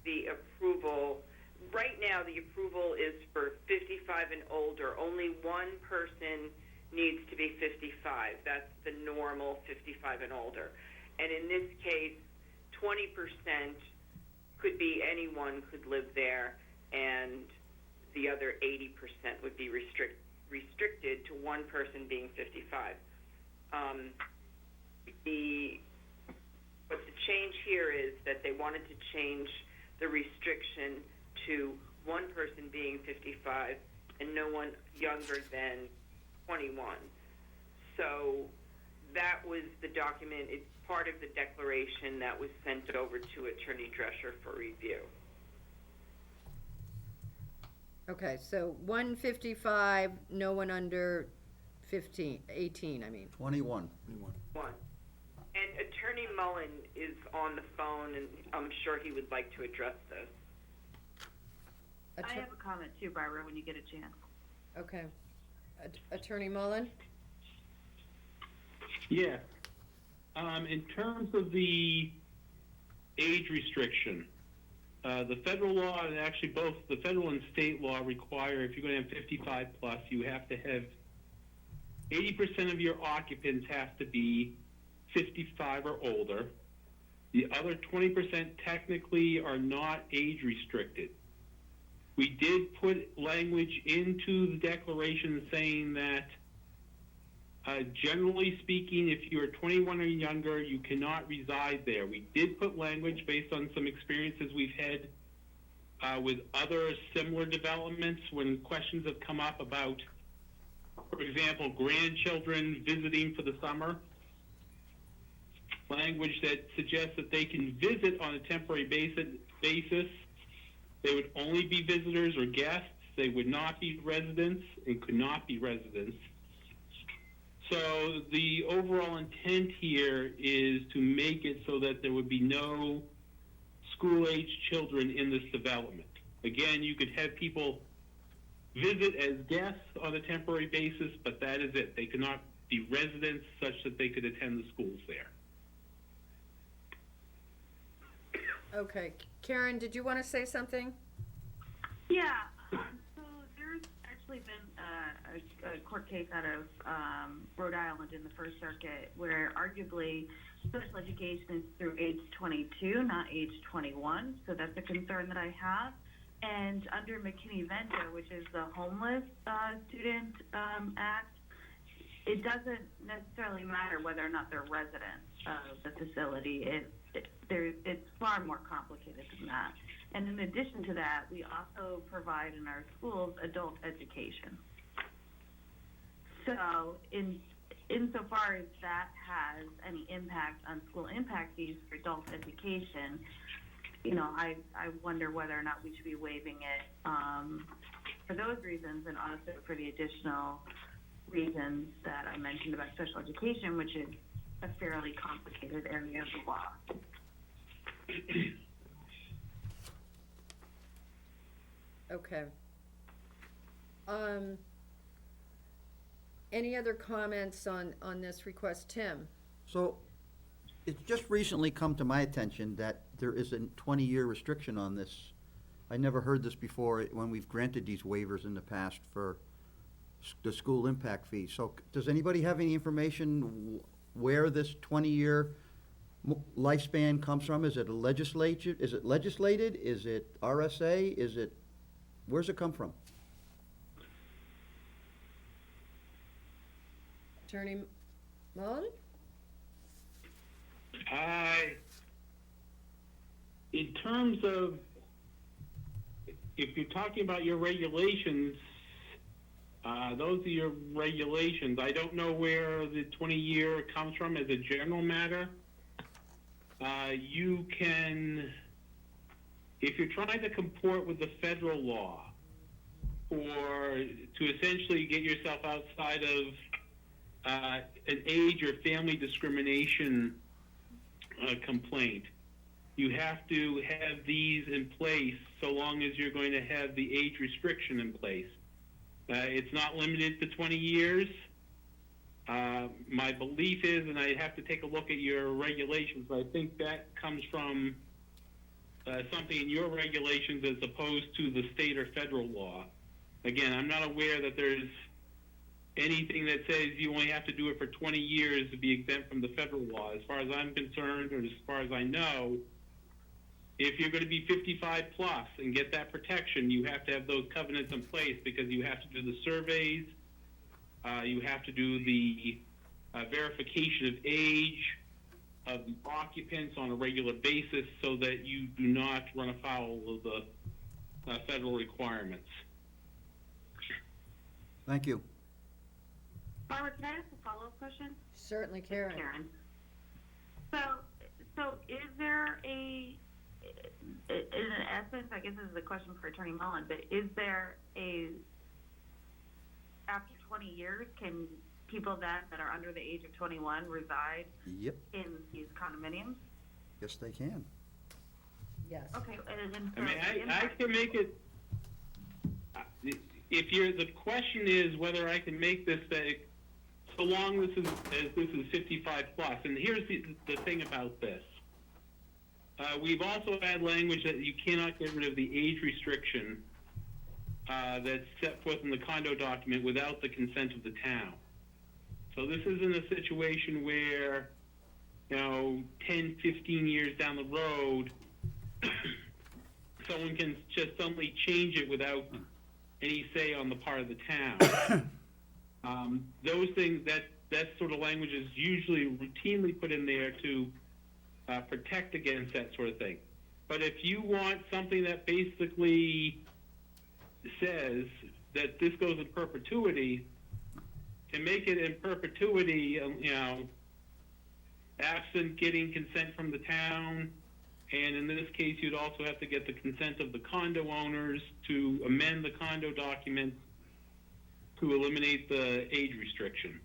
the approval. Right now, the approval is for 55 and older. Only one person needs to be 55. That's the normal 55 and older. And in this case, 20% could be anyone could live there, and the other 80% would be restricted to one person being 55. But the change here is that they wanted to change the restriction to one person being 55 and no one younger than 21. So that was the document. It's part of the declaration that was sent over to Attorney Drescher for review. Okay, so 155, no one under 18, I mean. 21. One. And Attorney Mullen is on the phone, and I'm sure he would like to address this. I have a comment too, Barbara, when you get a chance. Okay. Attorney Mullen? Yeah. In terms of the age restriction, the federal law, and actually both the federal and state law require, if you're going to have 55 plus, you have to have 80% of your occupants have to be 55 or older. The other 20% technically are not age restricted. We did put language into the declaration saying that generally speaking, if you are 21 or younger, you cannot reside there. We did put language based on some experiences we've had with other similar developments when questions have come up about, for example, grandchildren visiting for the summer. Language that suggests that they can visit on a temporary basis. They would only be visitors or guests. They would not be residents and could not be residents. So the overall intent here is to make it so that there would be no school-age children in this development. Again, you could have people visit as guests on a temporary basis, but that is it. They cannot be residents such that they could attend the schools there. Okay. Karen, did you want to say something? Yeah, so there's actually been a court case out of Rhode Island in the First Circuit where arguably special education is through age 22, not age 21. So that's a concern that I have. And under McKinney-Vento, which is the Homeless Student Act, it doesn't necessarily matter whether or not they're residents of the facility. It's far more complicated than that. And in addition to that, we also provide in our schools adult education. So insofar as that has any impact on school impact fees for adult education, you know, I wonder whether or not we should be waiving it for those reasons, and also for the additional reasons that I mentioned about special education, which is a fairly complicated area of the law. Okay. Any other comments on this request? Tim? So, it's just recently come to my attention that there is a 20-year restriction on this. I never heard this before when we've granted these waivers in the past for the school impact fee. So, does anybody have any information where this 20-year lifespan comes from? Is it legislated? Is it RSA? Where's it come from? Attorney Mullen? in terms of, if you're talking about your regulations, those are your regulations. I don't know where the 20-year comes from as a general matter. You can, if you're trying to comport with the federal law, or to essentially get yourself outside of an age or family discrimination complaint, you have to have these in place so long as you're going to have the age restriction in place. It's not limited to 20 years. My belief is, and I have to take a look at your regulations, but I think that comes from something in your regulations as opposed to the state or federal law. Again, I'm not aware that there's anything that says you only have to do it for 20 years to be exempt from the federal law. As far as I'm concerned, or as far as I know, if you're going to be 55 plus and get that protection, you have to have those covenants in place, because you have to do the surveys, you have to do the verification of age of the occupants on a regular basis, so that you do not run afoul of the federal requirements. Thank you. Barbara, can I ask a follow-up question? Certainly, Karen. So is there in essence, I guess this is a question for Attorney Mullen, but is there after 20 years, can people that are under the age of 21 reside Yep. in these condominiums? Yes, they can. Yes. Okay, and I mean, I can make it, the question is whether I can make this say, so long this is 55 plus, and here's the thing about this. We've also had language that you cannot get rid of the age restriction that's set forth in the condo document without the consent of the town. So this isn't a situation where, 10, 15 years down the road, someone can just suddenly change it without any say on the part of the town. Those things, that sort of language is usually routinely put in there to protect against that sort of thing. But if you want something that basically says that this goes in perpetuity, to make it in perpetuity, absent getting consent from the town, and in this case, you'd also have to get the consent of the condo owners to amend the condo document to eliminate the age restriction.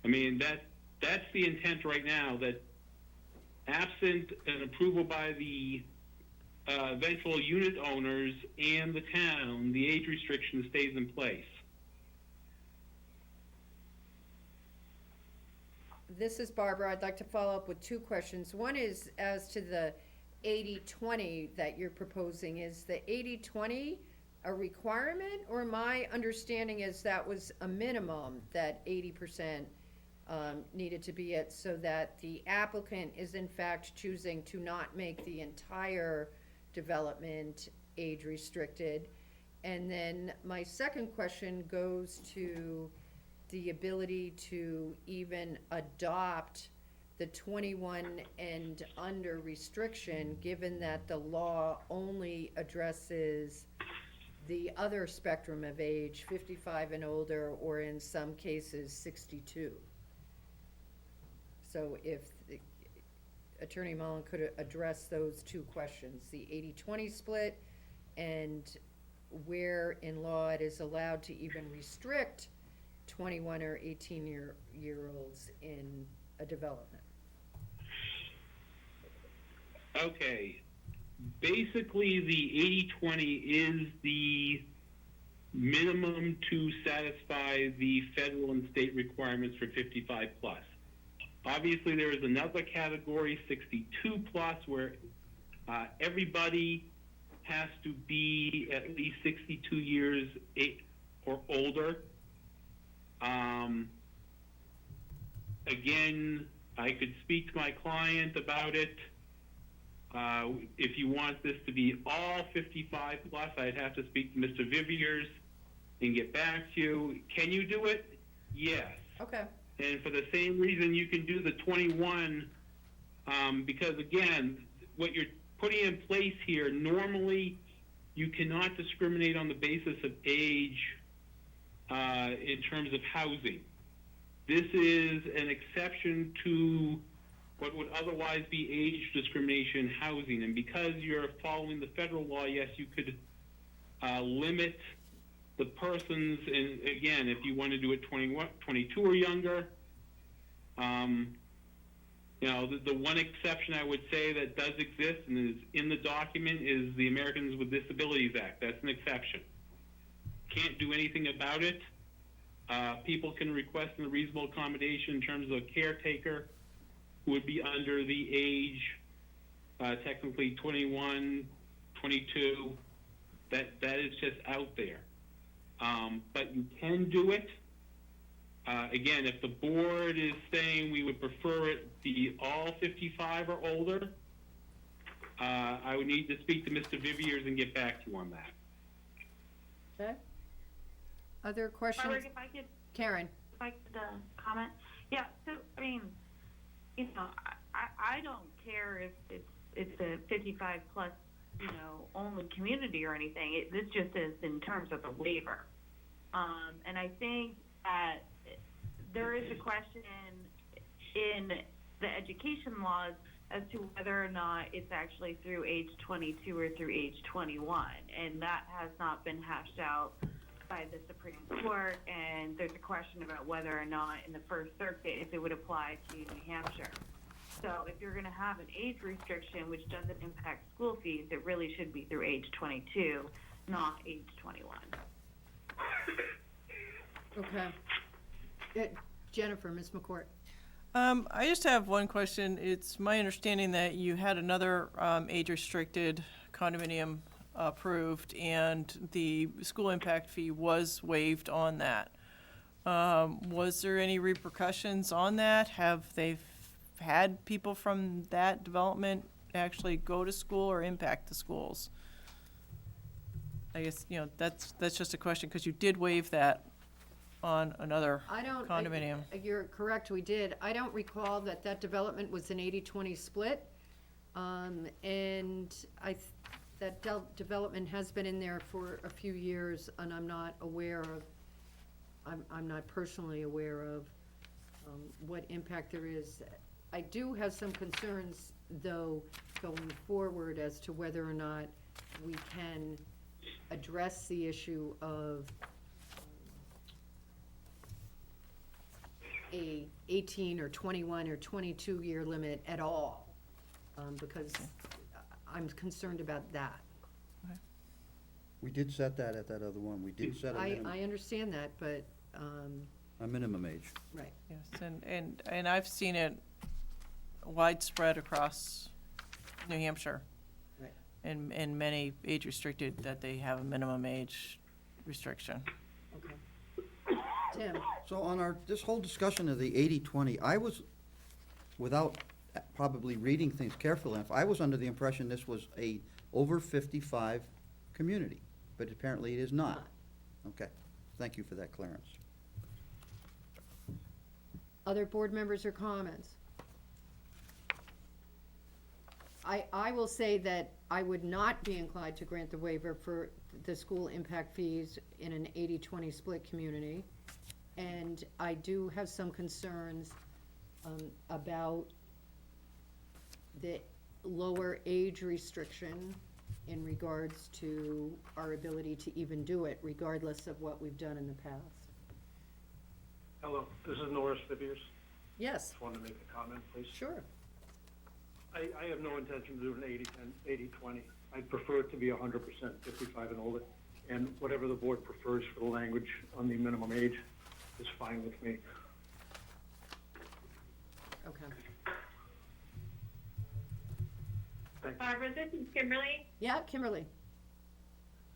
I mean, that's the intent right now, that absent an approval by the eventual unit owners and the town, the age restriction stays in place. This is Barbara. I'd like to follow up with two questions. One is as to the 80-20 that you're proposing. Is the 80-20 a requirement, or my understanding is that was a minimum, that 80% needed to be it, so that the applicant is in fact choosing to not make the entire development age restricted? And then my second question goes to the ability to even adopt the 21 and under restriction, given that the law only addresses the other spectrum of age, 55 and older, or in some cases 62. So if Attorney Mullen could address those two questions, the 80-20 split, and where in law it is allowed to even restrict 21 or 18-year-olds in a development. Okay. Basically, the 80-20 is the minimum to satisfy the federal and state requirements for 55 plus. Obviously, there is another category, 62 plus, where everybody has to be at least 62 years or older. Again, I could speak to my client about it. If you want this to be all 55 plus, I'd have to speak to Mr. Viviers and get back to you. Can you do it? Yes. Okay. And for the same reason you can do the 21, because again, what you're putting in place here, normally you cannot discriminate on the basis of age in terms of housing. This is an exception to what would otherwise be age discrimination in housing. And because you're following the federal law, yes, you could limit the persons, and again, if you want to do it 21, 22 or younger, you know, the one exception I would say that does exist and is in the document is the Americans with Disabilities Act. That's an exception. Can't do anything about it. People can request a reasonable accommodation in terms of a caretaker who would be under the age, technically 21, 22. That is just out there. But you can do it. Again, if the board is saying we would prefer it be all 55 or older, I would need to speak to Mr. Viviers and get back to you on that. Okay. Other questions? Barbara, if I could, Karen? if I could comment. Yeah, so, I mean, you know, I don't care if it's a 55 plus, you know, only community or anything. This just is in terms of the waiver. And I think that there is a question in the education laws as to whether or not it's actually through age 22 or through age 21. And that has not been hashed out by the Supreme Court. And there's a question about whether or not in the First Circuit, if it would apply to New Hampshire. So if you're going to have an age restriction which doesn't impact school fees, it really should be through age 22, not age 21. Okay. Jennifer, Ms. McCourt. I just have one question. It's my understanding that you had another age-restricted condominium approved, and the school impact fee was waived on that. Was there any repercussions on that? Have they had people from that development actually go to school or impact the schools? I guess, you know, that's just a question, because you did waive that on another condominium. You're correct, we did. I don't recall that development was an 80-20 split. And that development has been in there for a few years, and I'm not aware of, I'm not personally aware of what impact there is. I do have some concerns, though, going forward as to whether or not we can address the issue of a 18 or 21 or 22 year limit at all, because I'm concerned about that. We did set that at that other one. We did set a minimum, I understand that, but, a minimum age. right. Yes, and I've seen it widespread across New Hampshire. Right. In many age restricted, that they have a minimum age restriction. Okay. Tim? So on this whole discussion of the 80-20, I was, without probably reading things carefully enough, I was under the impression this was a over 55 community, but apparently it is not. Okay, thank you for that clearance. Other board members or comments? I will say that I would not be inclined to grant the waiver for the school impact fees in an 80-20 split community. And I do have some concerns about the lower age restriction in regards to our ability to even do it, regardless of what we've done in the past. Hello, this is Norris Viviers. Yes, Just wanted to make a comment, please. sure. I have no intention of doing an 80-20. I'd prefer it to be 100% 55 and older. And whatever the board prefers for the language on the minimum age is fine with me. Okay. Thanks. Barbara, this is Kimberly. Yeah, Kimberly?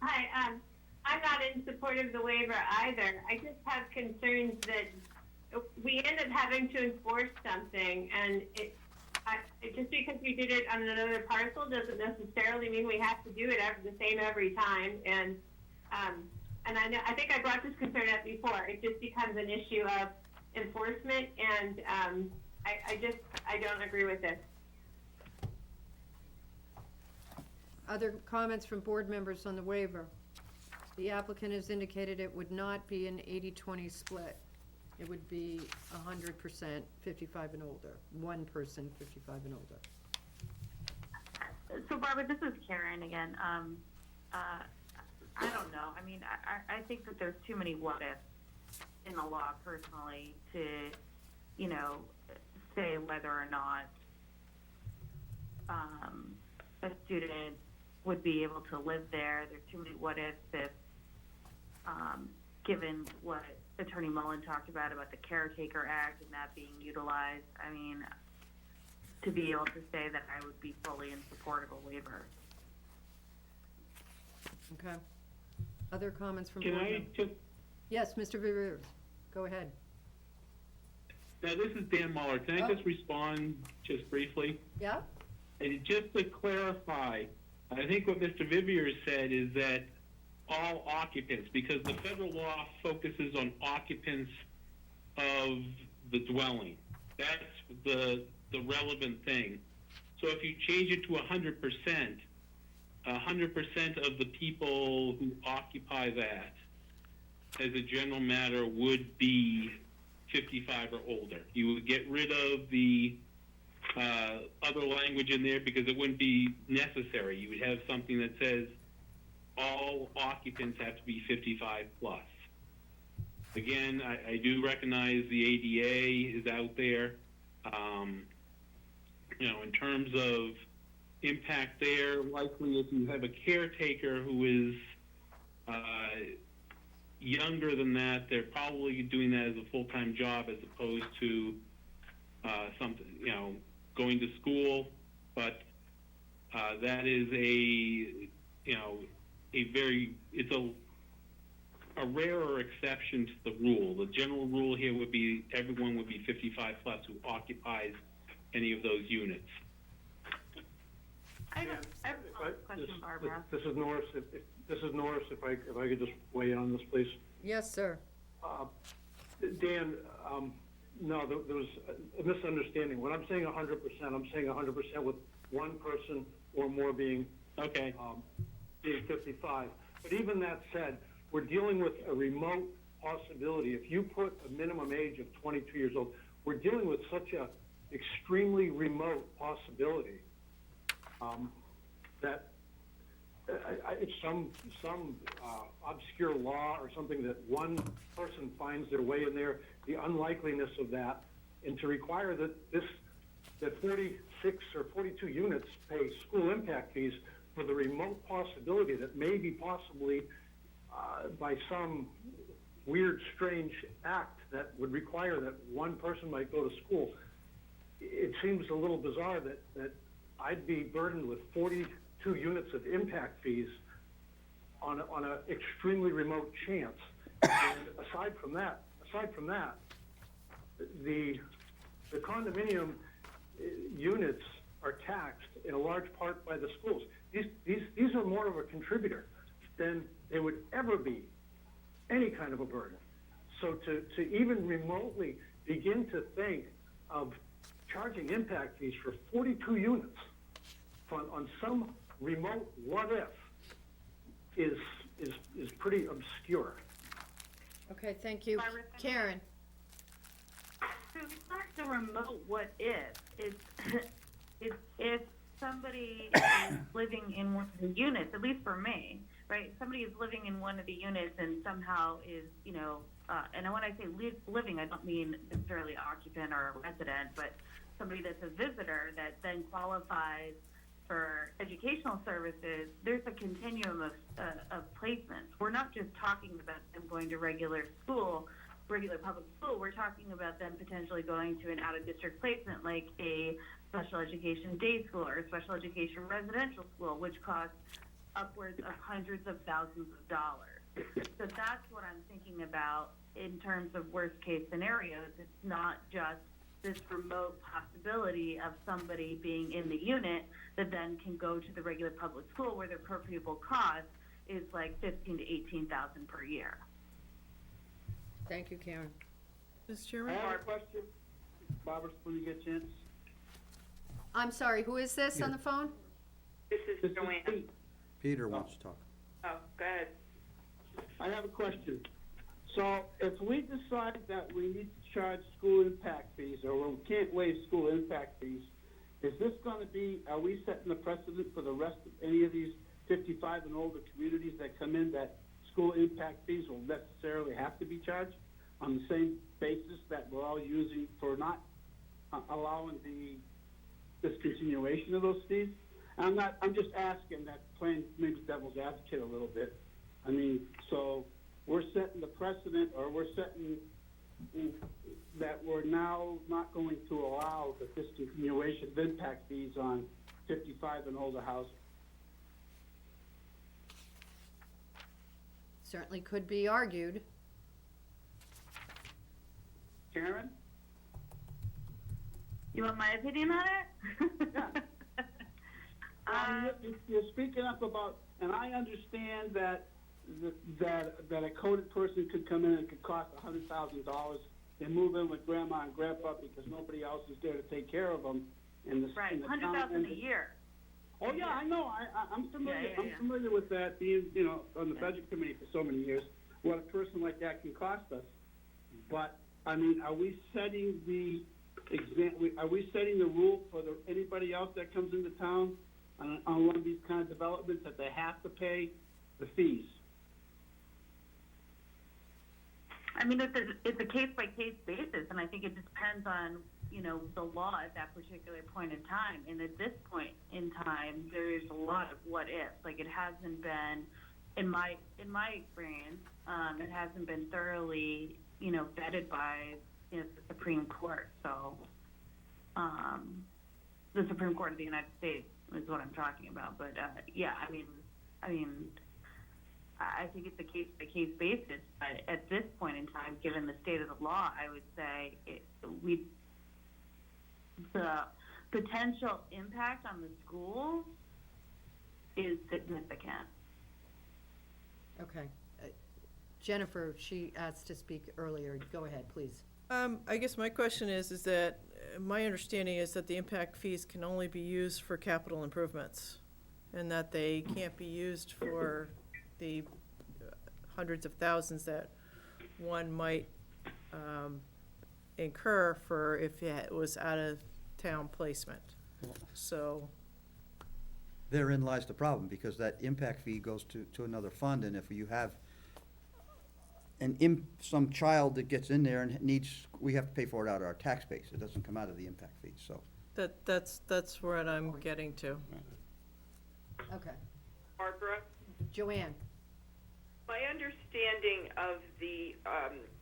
Hi, I'm not in support of the waiver either. I just have concerns that we end up having to enforce something, and just because we did it on another parcel doesn't necessarily mean we have to do it the same every time. And I think I brought this concern up before. It just becomes an issue of enforcement, and I don't agree with this. Other comments from board members on the waiver? The applicant has indicated it would not be an 80-20 split. It would be 100% 55 and older, one person 55 and older. So Barbara, this is Karen again. I don't know. I mean, I think that there's too many what ifs in the law personally to, you know, say whether or not a student would be able to live there. There's too many what ifs if, given what Attorney Mullen talked about the Caretaker Act and that being utilized. I mean, to be able to say that I would be fully in support of a waiver. Okay. Other comments from Can board I members? just, Yes, Mr. Villiers, go ahead. now this is Dan Muller. Can I Oh. just respond just briefly? Yeah? And just to clarify, I think what Mr. Vivier said is that all occupants, because the federal law focuses on occupants of the dwelling. That's the relevant thing. So if you change it to 100%, 100% of the people who occupy that, as a general matter, would be 55 or older. You would get rid of the other language in there because it wouldn't be necessary. You would have something that says all occupants have to be 55 plus. Again, I do recognize the ADA is out there. You know, in terms of impact there, likely if you have a caretaker who is younger than that, they're probably doing that as a full-time job as opposed to something, you know, going to school. But that is it's a rarer exception to the rule. The general rule here would be everyone would be 55 plus who occupies any of those units. I have a question, Barbara. This is Norris. If I could just weigh in on this, please. Yes, sir. Dan, no, there was a misunderstanding. When I'm saying 100%, I'm saying 100% with one person or more being Okay. Being 55. But even that said, we're dealing with a remote possibility. If you put a minimum age of 22 years old, we're dealing with such a extremely remote possibility that it's some obscure law or something that one person finds their way in there. The unlikeliness of that, and to require that 46 or 42 units pay school impact fees for the remote possibility that maybe possibly by some weird, strange act that would require that one person might go to school. It seems a little bizarre that I'd be burdened with 42 units of impact fees on an extremely remote chance. And aside from that, the condominium units are taxed in a large part by the schools. These are more of a contributor than they would ever be any kind of a burden. So to even remotely begin to think of charging impact fees for 42 units on some remote what if is pretty obscure. Okay, thank you. Barbara, Karen? So it's not the remote what if. It's if somebody is living in one of the units, at least for me, right? Somebody is living in one of the units and somehow is, you know, and when I say living, I don't mean necessarily occupant or a resident, but somebody that's a visitor that then qualifies for educational services. There's a continuum of placements. We're not just talking about them going to regular public school. We're talking about them potentially going to an out-of-district placement like a special education day school or a special education residential school, which costs upwards of hundreds of thousands of dollars. So that's what I'm thinking about in terms of worst-case scenarios. It's not just this remote possibility of somebody being in the unit that then can go to the regular public school where their per pupil cost is like $15,000 to $18,000 per year. Thank you, Karen. Mr. Chairman? I have a question, Barbara, when you get a chance. I'm sorry, who is this on the phone? This is Joanne. Peter wants to talk. Oh, go ahead. I have a question. So if we decide that we need to charge school impact fees, or we can't waive school impact fees, is this gonna be, are we setting the precedent for the rest of any of these 55 and older communities that come in, that school impact fees will necessarily have to be charged on the same basis that we're all using for not allowing the discontinuation of those fees? I'm just asking that, playing maybe devil's advocate a little bit. I mean, so we're setting the precedent, or we're setting that we're now not going to allow the discontinuation of impact fees on 55 and older housing. Certainly could be argued. Karen? You want my opinion on it? You're speaking up about, and I understand that a coded person could come in and it could cost $100,000 and move in with grandma and grandpa because nobody else is there to take care of them. Right, in the town. $100,000 a year. Oh yeah, I know. I'm familiar. Yeah. I'm familiar with that. Being, on the budget committee for so many years, what a person like that can cost us. But I mean, are we setting the rule for anybody else that comes into town on one of these kind of developments that they have to pay the fees? I mean, it's a case-by-case basis, and I think it depends on, the law at that particular point in time. And at this point in time, there's a lot of what ifs. Like, it hasn't been, in my experience, it hasn't been thoroughly, vetted by the Supreme Court. So, the Supreme Court of the United States is what I'm talking about. But yeah, I mean, I think it's a case-by-case basis, but at this point in time, given the state of the law, I would say the potential impact on the schools is significant. Okay. Jennifer, she asked to speak earlier. Go ahead, please. I guess my question is that my understanding is that the impact fees can only be used for capital improvements, and that they can't be used for the hundreds of thousands that one might incur for if it was out of town placement. So, Therein lies the problem, because that impact fee goes to another fund, and if you have some child that gets in there and we have to pay for it out of our tax base. It doesn't come out of the impact fee, so. that's what I'm getting to. Okay. Barbara? Joanne? My understanding of the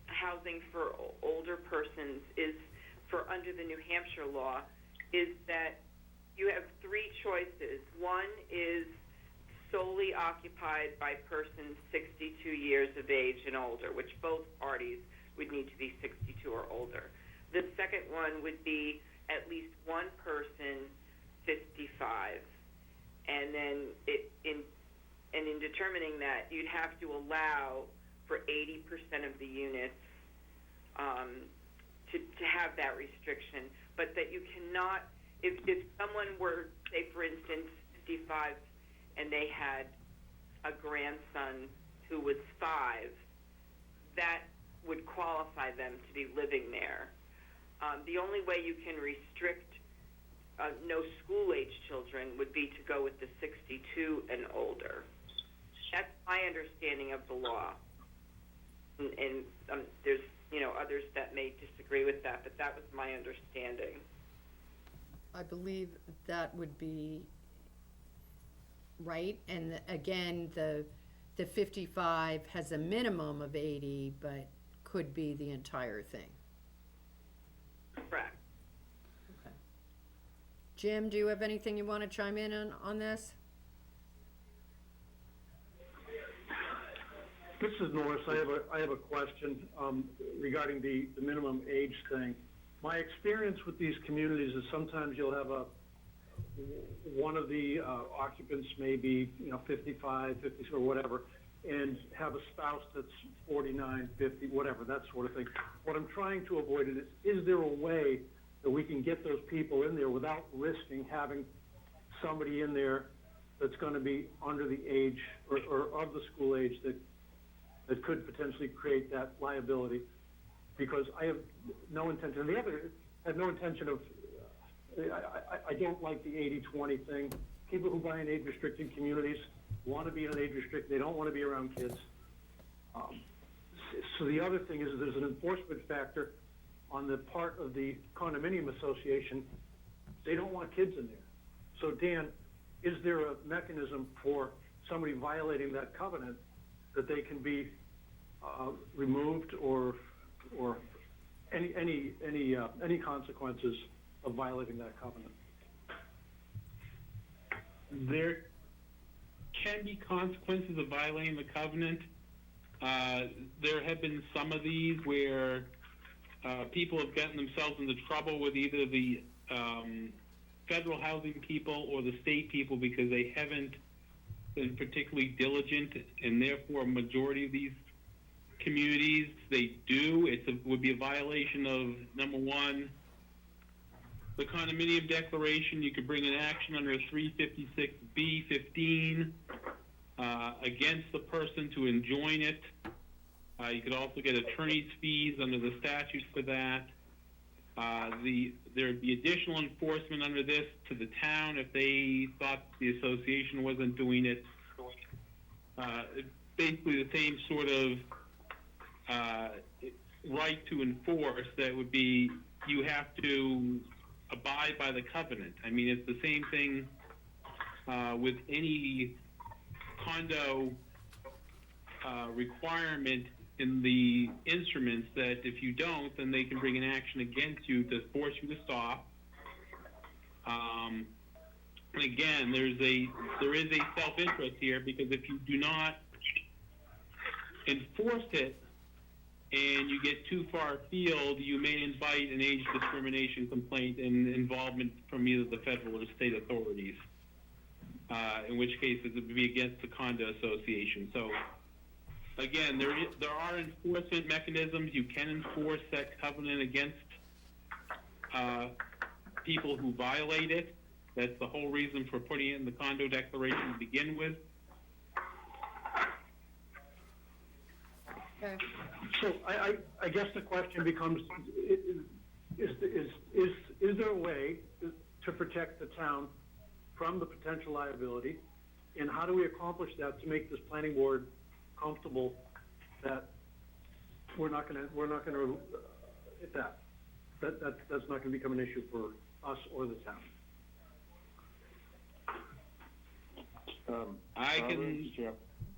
housing for older persons is, for under the New Hampshire law, is that you have three choices. One is solely occupied by persons 62 years of age and older, which both parties would need to be 62 or older. The second one would be at least one person 55. And then in determining that, you'd have to allow for 80% of the units to have that restriction, but that you cannot, if someone were, say, for instance, 55, and they had a grandson who was 5, that would qualify them to be living there. The only way you can restrict no school-age children would be to go with the 62 and older. That's my understanding of the law. And there's, others that may disagree with that, but that was my understanding. I believe that would be right, and again, the 55 has a minimum of 80, but could be the entire thing. Correct. Okay. Jim, do you have anything you want to chime in on this? This is Norris. I have a question regarding the minimum age thing. My experience with these communities is sometimes you'll have one of the occupants may be 55, 50 or whatever, and have a spouse that's 49, 50, whatever, that sort of thing. What I'm trying to avoid is there a way that we can get those people in there without risking having somebody in there that's gonna be under the age, or of the school age that could potentially create that liability. Because I have no intention, and the other, I have no intention of, I don't like the 80-20 thing. People who buy in age-restricted communities want to be in an age-restricted, they don't want to be around kids. So the other thing is there's an enforcement factor on the part of the condominium association. They don't want kids in there. So Dan, is there a mechanism for somebody violating that covenant that they can be removed or any consequences of violating that covenant? There can be consequences of violating the covenant. There have been some of these where people have gotten themselves into trouble with either the federal housing people or the state people because they haven't been particularly diligent, and therefore a majority of these communities, they do. It would be a violation of, number one, the condominium declaration. You could bring an action under 356B15 against the person to enjoin it. You could also get attorney's fees under the statute for that. There would be additional enforcement under this to the town if they thought the association wasn't doing it. Basically the same sort of right to enforce that would be you have to abide by the covenant. I mean, it's the same thing with any condo requirement in the instruments that if you don't, then they can bring an action against you to force you to stop. And again, there is a self-interest here, because if you do not enforce it and you get too far afield, you may invite an age discrimination complaint and involvement from either the federal or state authorities, in which case it would be against the condo association. So again, there are enforcement mechanisms. You can enforce that covenant against people who violate it. That's the whole reason for putting it in the condo declaration to begin with. Okay. So I guess the question becomes, is there a way to protect the town from the potential liability? And how do we accomplish that to make this planning board comfortable that we're not gonna hit that? That's not gonna become an issue for us or the town.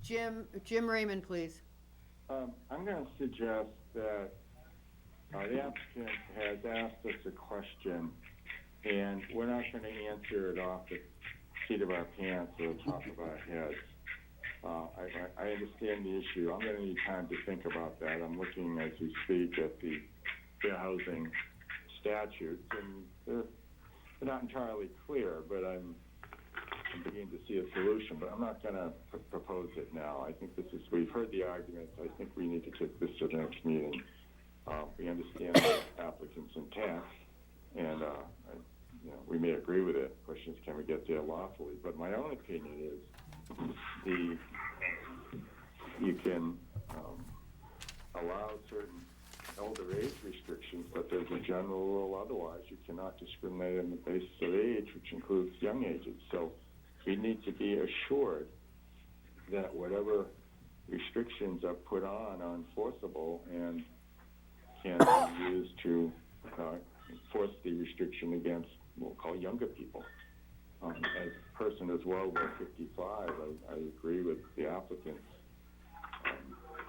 Jim Raymond, please. I'm going to suggest that the applicant has asked us a question, and we're not going to answer it off the seat of our pants or the top of our heads. I understand the issue. I'm going to need time to think about that. I'm looking as we speak at the fair housing statutes, and they're not entirely clear, but I'm beginning to see a solution, but I'm not going to propose it now. I think we've heard the arguments. I think we need to take this to the next meeting. We understand the applicant's intent, and we may agree with it. The question is, can we get there lawfully? But my own opinion is you can allow certain elder age restrictions, but there's a general rule otherwise. You cannot discriminate on the basis of age, which includes young ages. So we need to be assured that whatever restrictions are put on are enforceable and can be used to enforce the restriction against, we'll call younger people. As a person as well over 55, I agree with the applicant's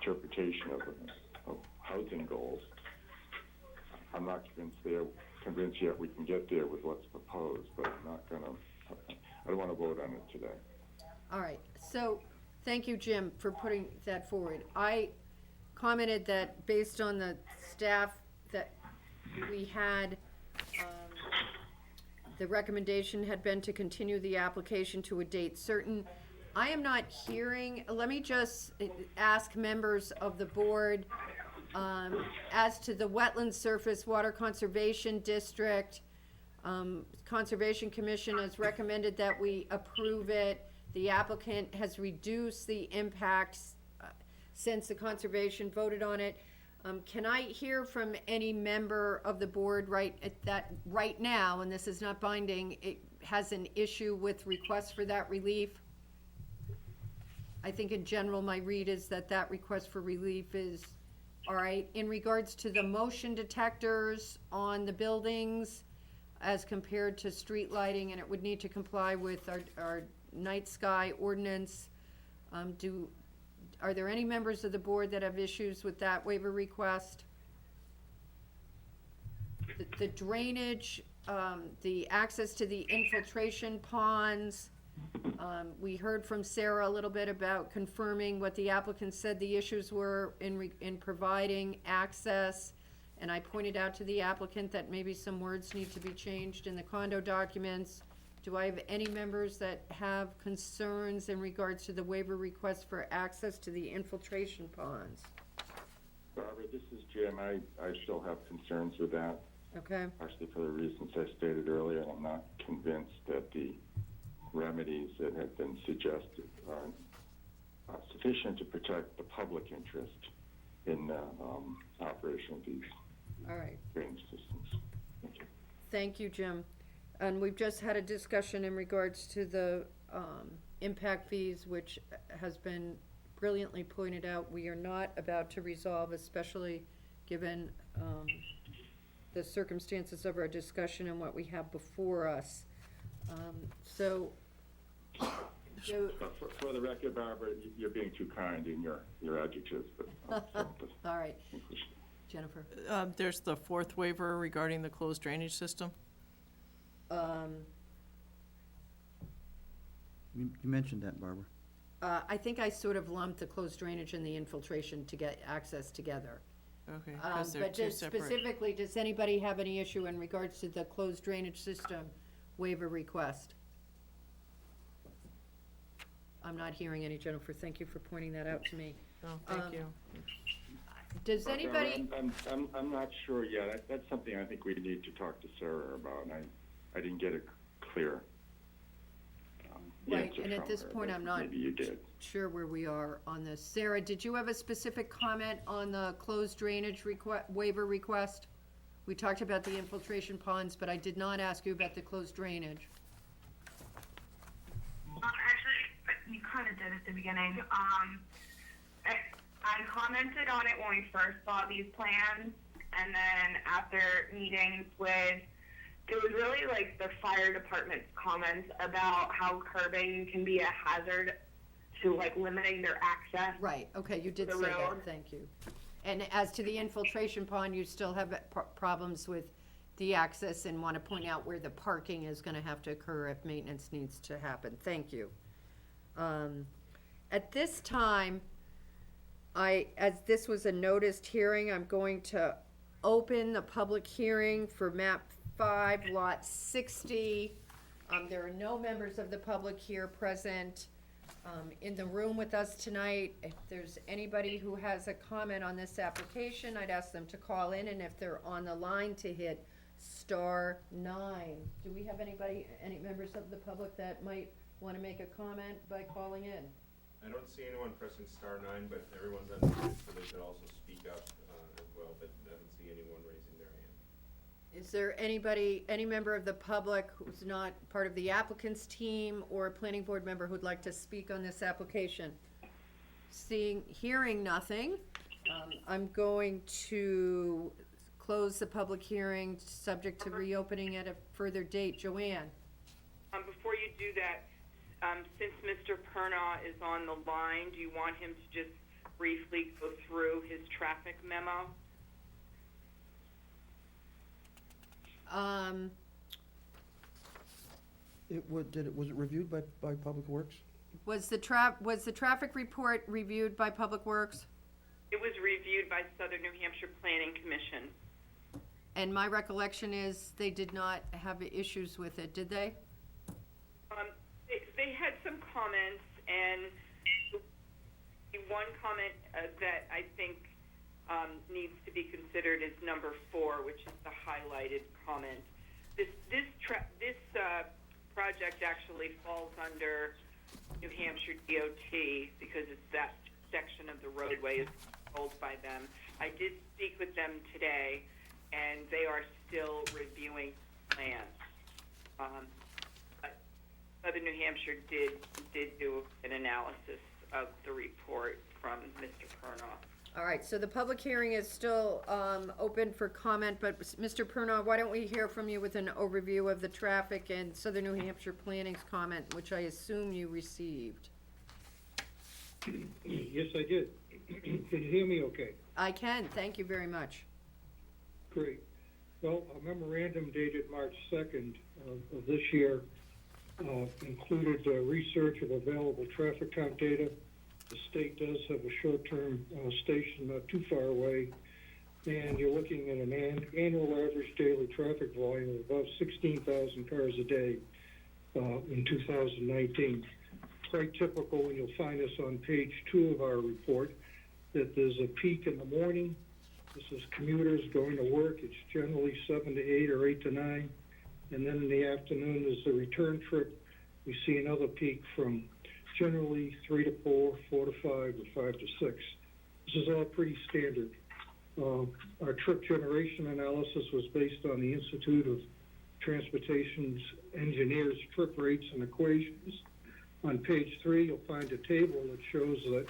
interpretation of housing goals. I'm not convinced yet we can get there with what's proposed, but I don't want to vote on it today. All right, so thank you, Jim, for putting that forward. I commented that based on the staff that we had, the recommendation had been to continue the application to a date certain. I am not hearing, let me just ask members of the board, as to the Wetland Surface Water Conservation District, Conservation Commission has recommended that we approve it. The applicant has reduced the impacts since the conservation voted on it. Can I hear from any member of the board right now, and this is not binding, it has an issue with requests for that relief? I think in general, my read is that request for relief is all right. In regards to the motion detectors on the buildings as compared to street lighting, and it would need to comply with our night sky ordinance, are there any members of the board that have issues with that waiver request? The drainage, the access to the infiltration ponds, we heard from Sarah a little bit about confirming what the applicant said the issues were in providing access. And I pointed out to the applicant that maybe some words need to be changed in the condo documents. Do I have any members that have concerns in regards to the waiver request for access to the infiltration ponds? Barbara, this is Jim. I still have concerns with that. Okay. Partially for the reasons I stated earlier. I'm not convinced that the remedies that have been suggested are sufficient to protect the public interest in the operation of these All right. drainage systems. Thank you. Thank you, Jim. And we've just had a discussion in regards to the impact fees, which has been brilliantly pointed out. We are not about to resolve, especially given the circumstances of our discussion and what we have before us. So For the record, Barbara, you're being too kind in your adjectives, but all right. Jennifer? There's the fourth waiver regarding the closed drainage system. You mentioned that, Barbara. I think I sort of lumped the closed drainage and the infiltration to get access together. Okay, because they're But two just separate. specifically, does anybody have any issue in regards to the closed drainage system waiver request? I'm not hearing any, Jennifer. Thank you for pointing that out to me. Oh, thank you. Does anybody, I'm not sure yet. That's something I think we need to talk to Sarah about. And I didn't get a clear right, answer and at from this her, point, but I'm not maybe you did. sure where we are on this. Sarah, did you have a specific comment on the closed drainage waiver request? We talked about the infiltration ponds, but I did not ask you about the closed drainage. Actually, you kind of did at the beginning. I commented on it when we first saw these plans, and then after meetings with, it was really like the fire department's comments about how curbing can be a hazard to like limiting their access. Right, okay, you did The say that, road. thank you. And as to the infiltration pond, you still have problems with the access and want to point out where the parking is gonna have to occur if maintenance needs to happen, thank you. At this time, as this was a noticed hearing, I'm going to open the public hearing for map 5, lot 60. There are no members of the public here present in the room with us tonight. If there's anybody who has a comment on this application, I'd ask them to call in, and if they're on the line, to hit *9. Do we have any members of the public that might want to make a comment by calling in? I don't see anyone pressing *9, but everyone's unmuted, so they could also speak up as well, but I don't see anyone raising their hand. Is there any member of the public who's not part of the applicant's team or a planning board member who'd like to speak on this application? Hearing nothing, I'm going to close the public hearing, subject to reopening at a further date. Joanne? Before you do that, since Mr. Pernaugh is on the line, do you want him to just briefly go through his traffic memo? Was it reviewed by Public Works? Was the traffic report reviewed by Public Works? It was reviewed by Southern New Hampshire Planning Commission. And my recollection is they did not have issues with it, did they? They had some comments, and the one comment that I think needs to be considered is number 4, which is the highlighted comment. This project actually falls under New Hampshire DOT because it's that section of the roadway is controlled by them. I did speak with them today, and they are still reviewing plans. But Southern New Hampshire did do an analysis of the report from Mr. Pernoff. All right, so the public hearing is still open for comment, but Mr. Pernoff, why don't we hear from you with an overview of the traffic and Southern New Hampshire Planning's comment, which I assume you received? Yes, I did. Can you hear me okay? I can, thank you very much. Great. Well, a memorandum dated March 2nd of this year included research of available traffic count data. The state does have a short-term station not too far away, and you're looking at an annual average daily traffic volume of about 16,000 cars a day in 2019. Quite typical, and you'll find this on page 2 of our report, that there's a peak in the morning. This is commuters going to work. It's generally 7 to 8 or 8 to 9. And then in the afternoon is the return trip. We see another peak from generally 3 to 4, 4 to 5, or 5 to 6. This is all pretty standard. Our trip generation analysis was based on the Institute of Transportation's engineers' trip rates and equations. On page 3, you'll find a table that shows that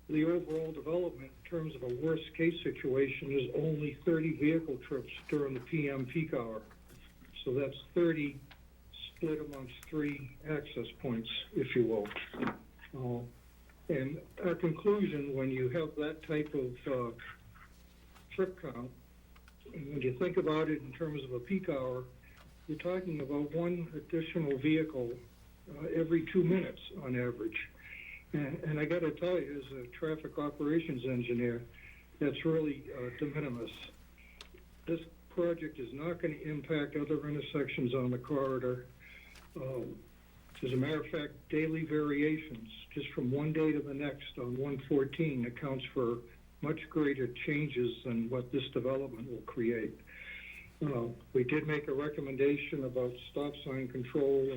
the overall development in terms of a worst-case situation is only 30 vehicle trips during the PM peak hour. So that's 30 split amongst 3 access points, if you will. And our conclusion, when you have that type of trip count, and when you think about it in terms of a peak hour, you're talking about 1 additional vehicle every 2 minutes on average. And I got to tell you, as a traffic operations engineer, that's really de minimis. This project is not going to impact other intersections on the corridor. As a matter of fact, daily variations, just from one day to the next on 114, accounts for much greater changes than what this development will create. We did make a recommendation about stop sign control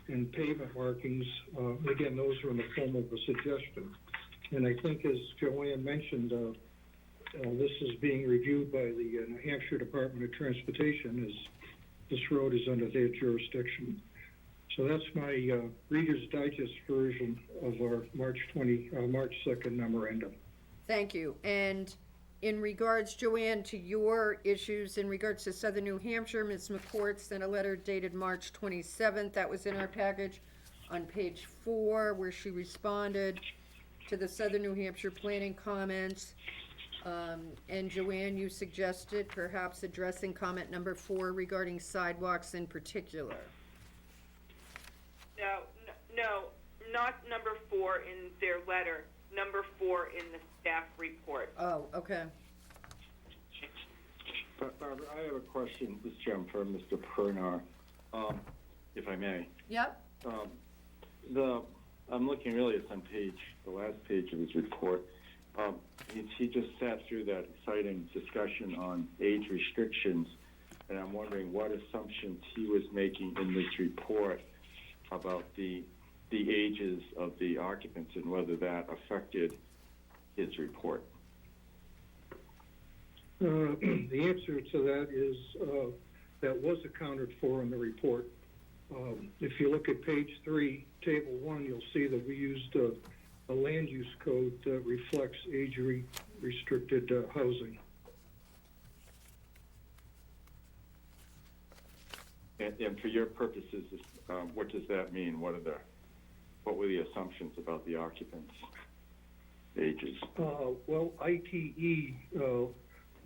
and pavement markings. Again, those are in the form of a suggestion. And I think, as Joanne mentioned, this is being reviewed by the New Hampshire Department of Transportation, as this road is under their jurisdiction. So that's my Reader's Digest version of our March 2nd memorandum. Thank you. And in regards, Joanne, to your issues in regards to Southern New Hampshire, Ms. McCourt sent a letter dated March 27th. That was in our package on page 4, where she responded to the Southern New Hampshire planning comments. And Joanne, you suggested perhaps addressing comment number 4 regarding sidewalks in particular. No, not number 4 in their letter, number 4 in the staff report. Oh, okay. Barbara, I have a question, this Jim, for Mr. Pernar, if I may. Yep. I'm looking really, it's on the last page of his report. He just sat through that exciting discussion on age restrictions, and I'm wondering what assumptions he was making in this report about the ages of the occupants and whether that affected his report. The answer to that is that was accounted for in the report. If you look at page 3, table 1, you'll see that we used a land use code that reflects age-restricted housing. And for your purposes, what does that mean? What were the assumptions about the occupants' ages? Well, ITE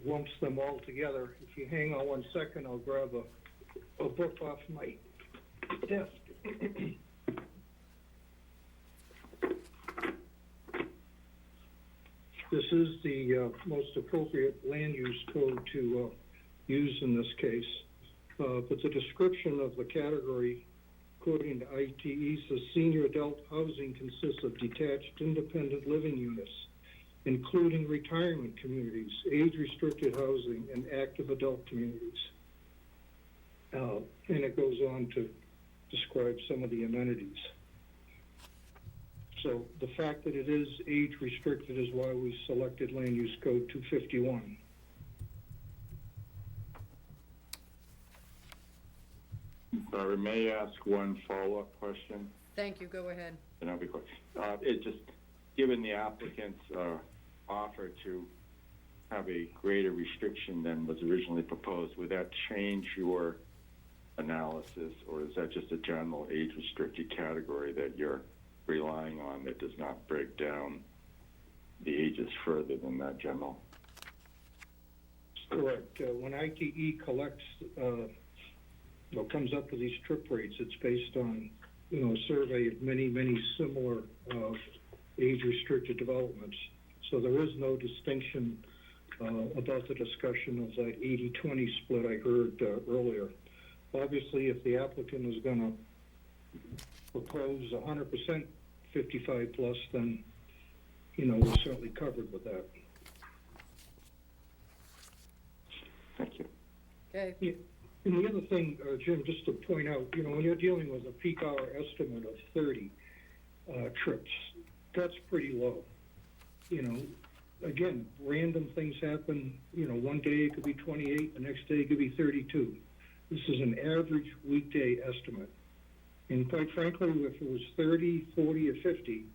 lumps them all together. If you hang on 1 second, I'll grab a book off my desk. This is the most appropriate land use code to use in this case. But the description of the category, according to ITE, says senior adult housing consists of detached independent living units, including retirement communities, age-restricted housing, and active adult communities. And it goes on to describe some of the amenities. So the fact that it is age restricted is why we selected land use code 251. Barry, may I ask one follow-up question? Thank you, go ahead. And I'll be quick. It just, given the applicant's offer to have a greater restriction than was originally proposed, would that change your analysis, or is that just a general age-restricted category that you're relying on that does not break down the ages further than that general? Correct. When ITE collects, or comes up with these trip rates, it's based on, a survey of many, many similar age-restricted developments. So there is no distinction about the discussion of that 80-20 split I heard earlier. Obviously, if the applicant is going to propose 100% 55 plus, then, we're certainly covered with that. Thank you. Okay. Yeah. And the other thing, Jim, just to point out, when you're dealing with a peak hour estimate of 30 trips, that's pretty low. Again, random things happen. One day it could be 28, the next day it could be 32. This is an average weekday estimate. And quite frankly, if it was 30, 40, or 50,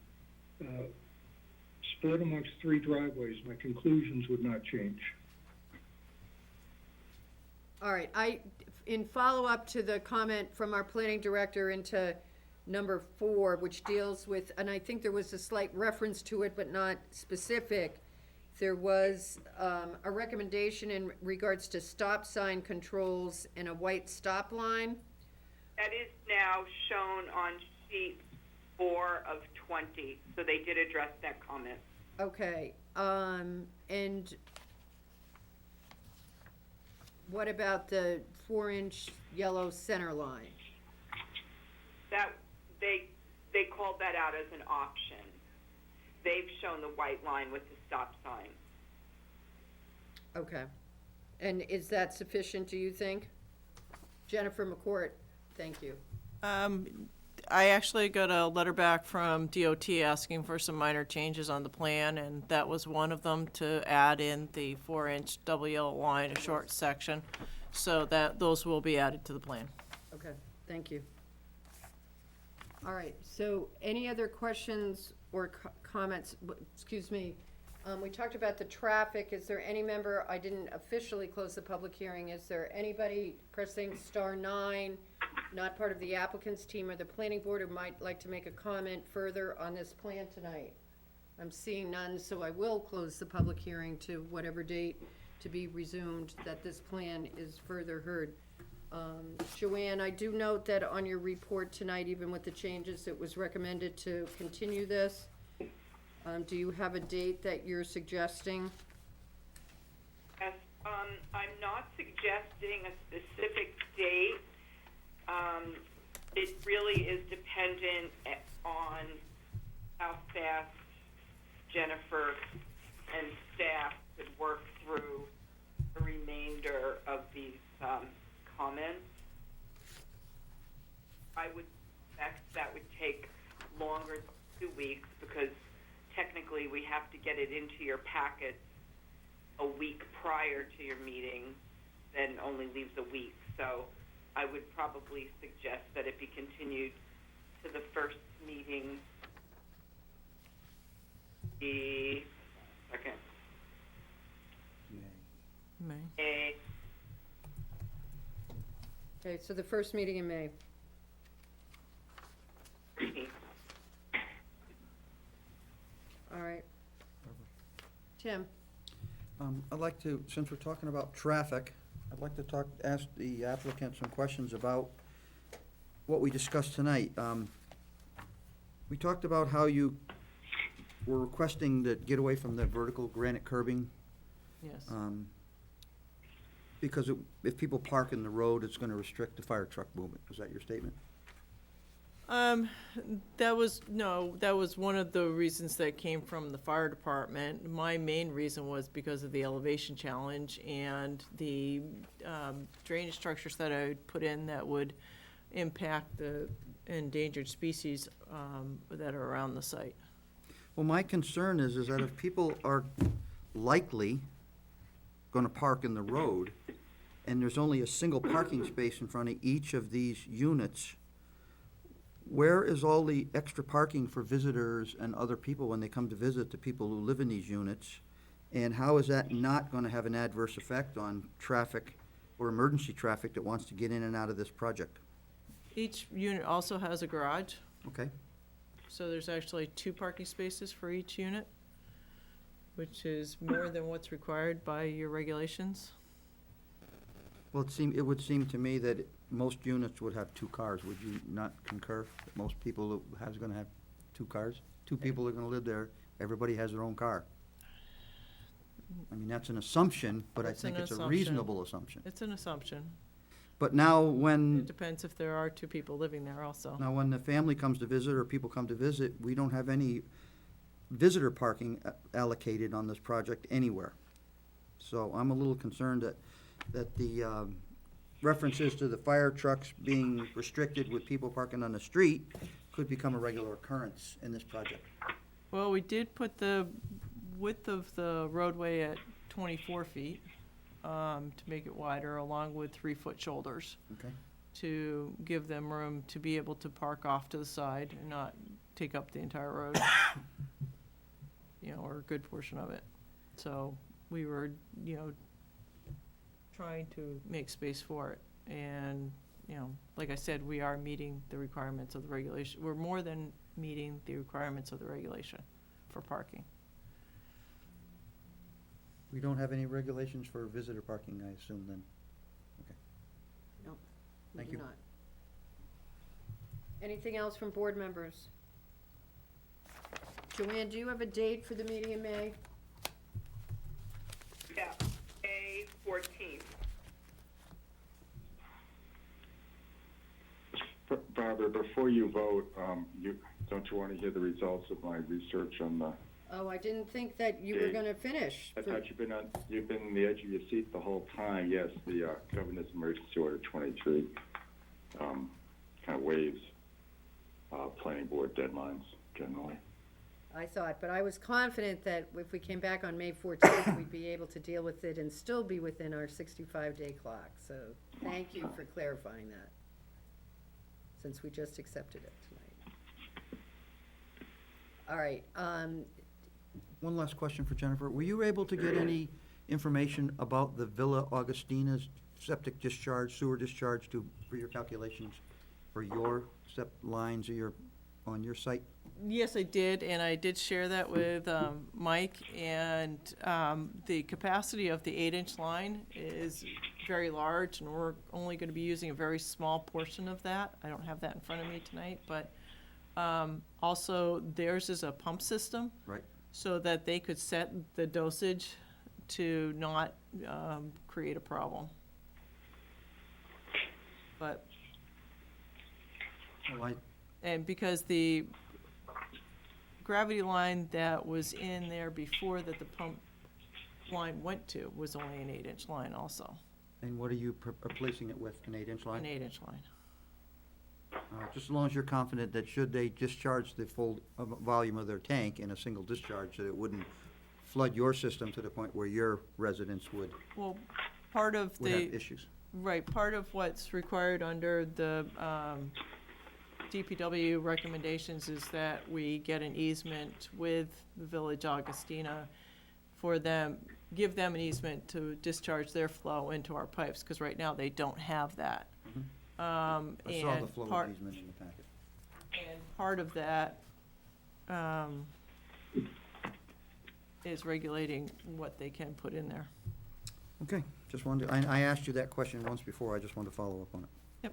split amongst 3 driveways, my conclusions would not change. All right, in follow-up to the comment from our planning director into number 4, which deals with, and I think there was a slight reference to it, but not specific, there was a recommendation in regards to stop sign controls and a white stop line. That is now shown on sheet 4 of 20, so they did address that comment. Okay, and what about the 4-inch yellow center line? That, they called that out as an option. They've shown the white line with the stop sign. Okay, and is that sufficient, do you think? Jennifer McCourt, thank you. I actually got a letter back from DOT asking for some minor changes on the plan, and that was one of them, to add in the 4-inch double yellow line, a short section, so that those will be added to the plan. Okay, thank you. All right, so any other questions or comments? Excuse me. We talked about the traffic. Is there any member, I didn't officially close the public hearing, is there anybody pressing *9, not part of the applicant's team or the planning board, who might like to make a comment further on this plan tonight? I'm seeing none, so I will close the public hearing to whatever date to be resumed that this plan is further heard. Joanne, I do note that on your report tonight, even with the changes, it was recommended to continue this. Do you have a date that you're suggesting? Yes, I'm not suggesting a specific date. It really is dependent on how fast Jennifer and staff could work through the remainder of these comments. I would expect that would take longer than 2 weeks, because technically we have to get it into your packets a week prior to your meeting, then only leaves a week. So I would probably suggest that it be continued to the first meeting, the second. May. Okay, so the first meeting in May. All right. Tim? I'd like to, since we're talking about traffic, I'd like to ask the applicant some questions about what we discussed tonight. We talked about how you were requesting to get away from the vertical granite curbing. Yes. Because if people park in the road, it's gonna restrict the fire truck movement. Was that your statement? That was one of the reasons that came from the fire department. My main reason was because of the elevation challenge and the drainage structures that I would put in that would impact the endangered species that are around the site. Well, my concern is that if people are likely gonna park in the road, and there's only a single parking space in front of each of these units, where is all the extra parking for visitors and other people when they come to visit the people who live in these units? And how is that not gonna have an adverse effect on traffic or emergency traffic that wants to get in and out of this project? Each unit also has a garage, Okay? so there's actually 2 parking spaces for each unit, which is more than what's required by your regulations. Well, it would seem to me that most units would have 2 cars. Would you not concur? That most people gonna have 2 cars? 2 people are gonna live there, everybody has their own car. I mean, that's an assumption, but I It's an think it's a assumption. reasonable assumption. It's an assumption. But now It when, depends if there are 2 people living there also. the family comes to visit or people come to visit, we don't have any visitor parking allocated on this project anywhere. So I'm a little concerned that the references to the fire trucks being restricted with people parking on the street could become a regular occurrence in this project. Well, we did put the width of the roadway at 24 feet to make it wider, along with 3-foot shoulders, Okay? to give them room to be able to park off to the side and not take up the entire road, or a good portion of it. So we were, trying to make space for it. And, like I said, we are meeting the requirements of the regulation. We're more than meeting the requirements of the regulation for parking. We don't have any regulations for visitor parking, I assume, then? No, we Thank do you. not. Anything else from board members? Joanne, do you have a date for the meeting in May? Yeah, May 14th. Barbara, before you vote, don't you want to hear the results of my research on the? Oh, I didn't think that you were gonna finish. I thought you've been on the edge of your seat the whole time. Yes, the Governor's Emergency Order 23 kind of waives planning board deadlines generally. I thought, but I was confident that if we came back on May 14th, we'd be able to deal with it and still be within our 65-day clock. So thank you for clarifying that, since we just accepted it tonight. All right, One last question for Jennifer. Were you able to get any information about the Villa Augustina's septic discharge, sewer discharge for your calculations, for your lines on your site? Yes, I did, and I did share that with Mike, and the capacity of the 8-inch line is very large, and we're only going to be using a very small portion of that. I don't have that in front of me tonight, but also theirs is a pump system. Right. So that they could set the dosage to not create a problem. But, Well, and because the gravity line that was in there before that the pump line went to was only an 8-inch line also, And what are you replacing it with, an 8-inch line? an 8-inch line. Just as long as you're confident that should they discharge the full volume of their tank in a single discharge, that it wouldn't flood your system to the point where your residents would Well, part of have the, issues. right, part of what's required under the DPW recommendations is that we get an easement with the Village Augustina for them, give them an easement to discharge their flow into our pipes, because right now they don't have that. I saw the And flow part, easement in the packet. and part of that is regulating what they can put in there. Okay, just wanted, I asked you that question once before, I just wanted to follow up on it.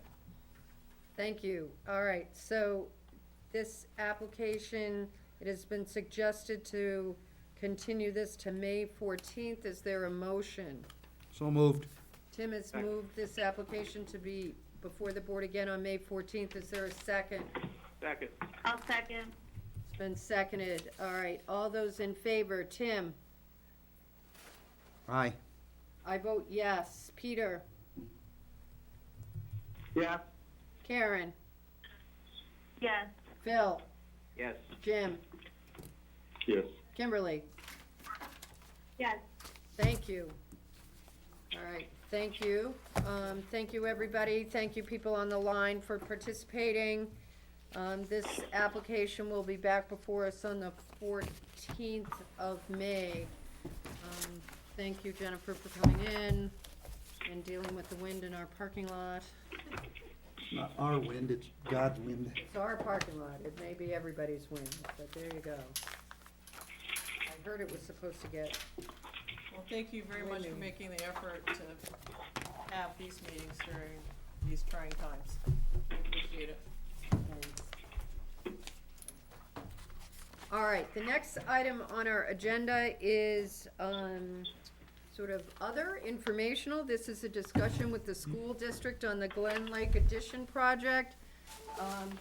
thank you. All right, so this application, it has been suggested to continue this to May 14th. Is there a motion? So moved. Tim has moved this application to be before the board again on May 14th. Is there a second? Second. I'll second. It's been seconded. All right, all those in favor, Tim? Aye. I vote yes. Peter? Yeah. Karen? Yes. Phil, Yes. Jim, Yes. Kimberly. Yes. Thank you. All right, thank you. Thank you, everybody. Thank you, people on the line, for participating. This application will be back before us on the 14th of May. Thank you, Jennifer, for coming in and dealing with the wind in our parking lot. It's not our wind, it's God's wind. It's our parking lot. It may be everybody's wind, but there you go. I heard it was supposed to get, Well, thank you very much for Winning. making the effort to have these meetings during these trying times. I appreciate it. all right, the next item on our agenda is, sort of other informational. This is a discussion with the school district on the Glen Lake Addition project.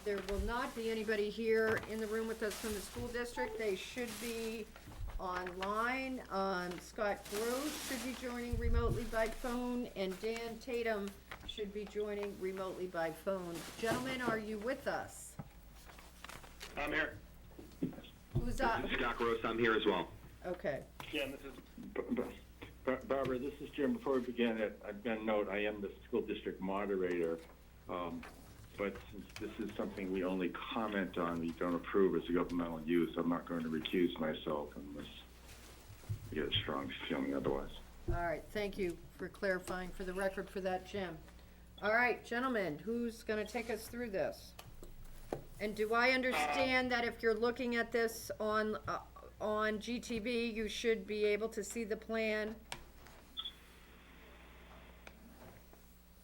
There will not be anybody here in the room with us from the school district. They should be online. Scott Gross should be joining remotely by phone, and Dan Tatum should be joining remotely by phone. Gentlemen, are you with us? I'm here. Who's that? This is Scott Gross. I'm here as well. Okay. Yeah, and this is Barbara, this is Jim. Before we begin, I've got a note. I am the school district moderator, but since this is something we only comment on, we don't approve as a governmental use, I'm not going to recuse myself unless I get a strong feeling otherwise. All right, thank you for clarifying for the record for that, Jim. All right, gentlemen, who's gonna take us through this? And do I understand that if you're looking at this on GTV, you should be able to see the plan?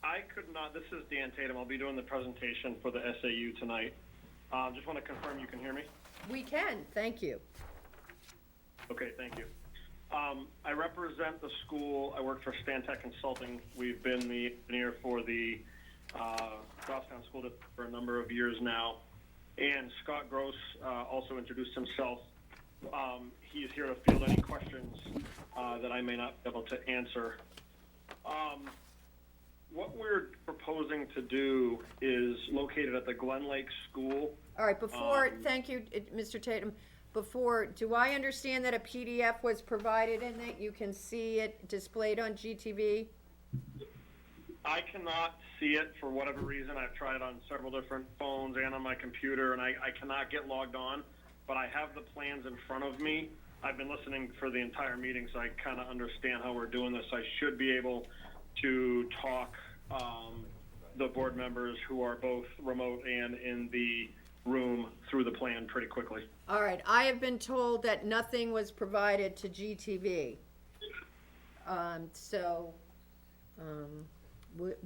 I could not. This is Dan Tatum. I'll be doing the presentation for the SAU tonight. Just want to confirm you can hear me. We can, thank you. Okay, thank you. I represent the school. I work for Stantec Consulting. We've been the engineer for the Goffstown School District for a number of years now. And Scott Gross also introduced himself. He is here to field any questions that I may not be able to answer. What we're proposing to do is located at the Glen Lake School. All right, before, thank you, Mr. Tatum. Before, do I understand that a PDF was provided and that you can see it displayed on GTV? I cannot see it for whatever reason. I've tried on several different phones and on my computer, and I cannot get logged on. But I have the plans in front of me. I've been listening for the entire meeting, so I kind of understand how we're doing this. I should be able to talk the board members who are both remote and in the room through the plan pretty quickly. All right, I have been told that nothing was provided to GTV.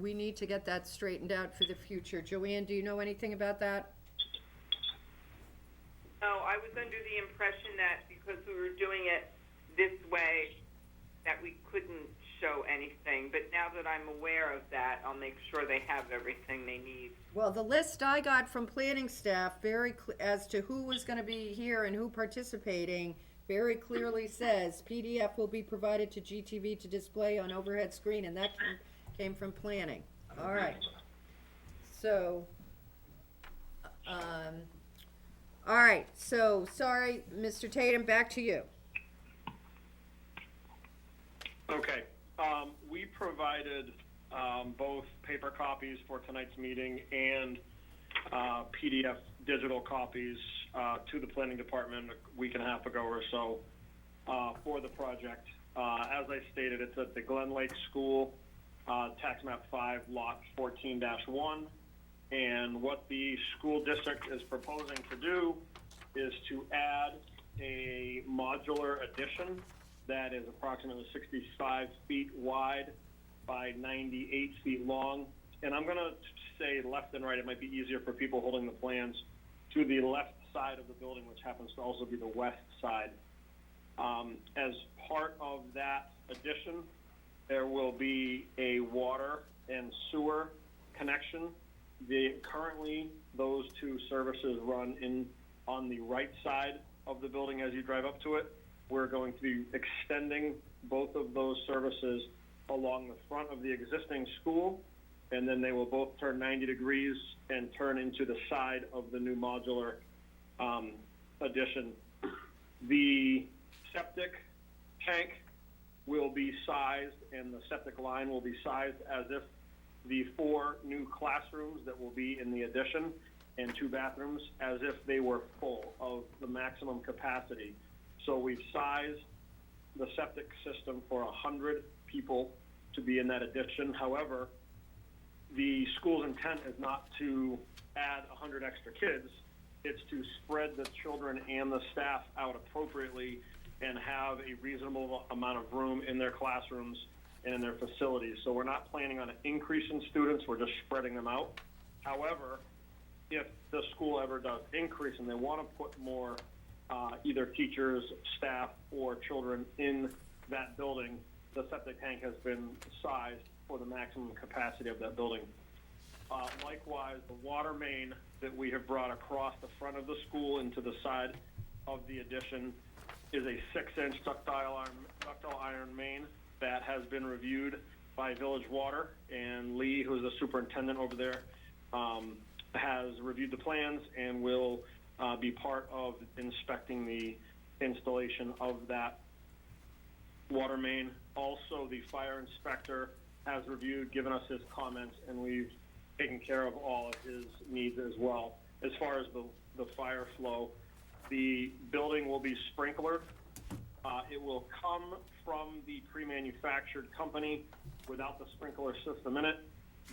We need to get that straightened out for the future. Joanne, do you know anything about that? No, I was under the impression that because we were doing it this way, that we couldn't show anything. But now that I'm aware of that, I'll make sure they have everything they need. Well, the list I got from planning staff as to who was gonna be here and who participating very clearly says PDF will be provided to GTV to display on overhead screen, and that came from planning. All right. So, all right, so, sorry, Mr. Tatum, back to you. Okay. We provided both paper copies for tonight's meeting and PDF digital copies to the planning department a week and a half ago or so for the project. As I stated, it's at the Glen Lake School, tax map 5, lot 14-1. And what the school district is proposing to do is to add a modular addition that is approximately 65 feet wide by 98 feet long. And I'm going to say left and right. It might be easier for people holding the plans. To the left side of the building, which happens to also be the west side. As part of that addition, there will be a water and sewer connection. Currently, those two services run on the right side of the building as you drive up to it. We're going to be extending both of those services along the front of the existing school and then they will both turn 90 degrees and turn into the side of the new modular addition. The septic tank will be sized, and the septic line will be sized as if the 4 new classrooms that will be in the addition and 2 bathrooms, as if they were full of the maximum capacity. So we've sized the septic system for 100 people to be in that addition. However, the school's intent is not to add 100 extra kids. It's to spread the children and the staff out appropriately and have a reasonable amount of room in their classrooms and in their facilities. So we're not planning on an increase in students, we're just spreading them out. However, if the school ever does increase and they want to put more either teachers, staff, or children in that building, the septic tank has been sized for the maximum capacity of that building. Likewise, the water main that we have brought across the front of the school into the side of the addition is a 6-inch ductile iron main that has been reviewed by Village Water, and Lee, who's the superintendent over there, has reviewed the plans and will be part of inspecting the installation of that water main. Also, the fire inspector has reviewed, given us his comments, and we've taken care of all of his needs as well. As far as the fire flow, the building will be sprinklered. It will come from the pre-manufactured company without the sprinkler system in it.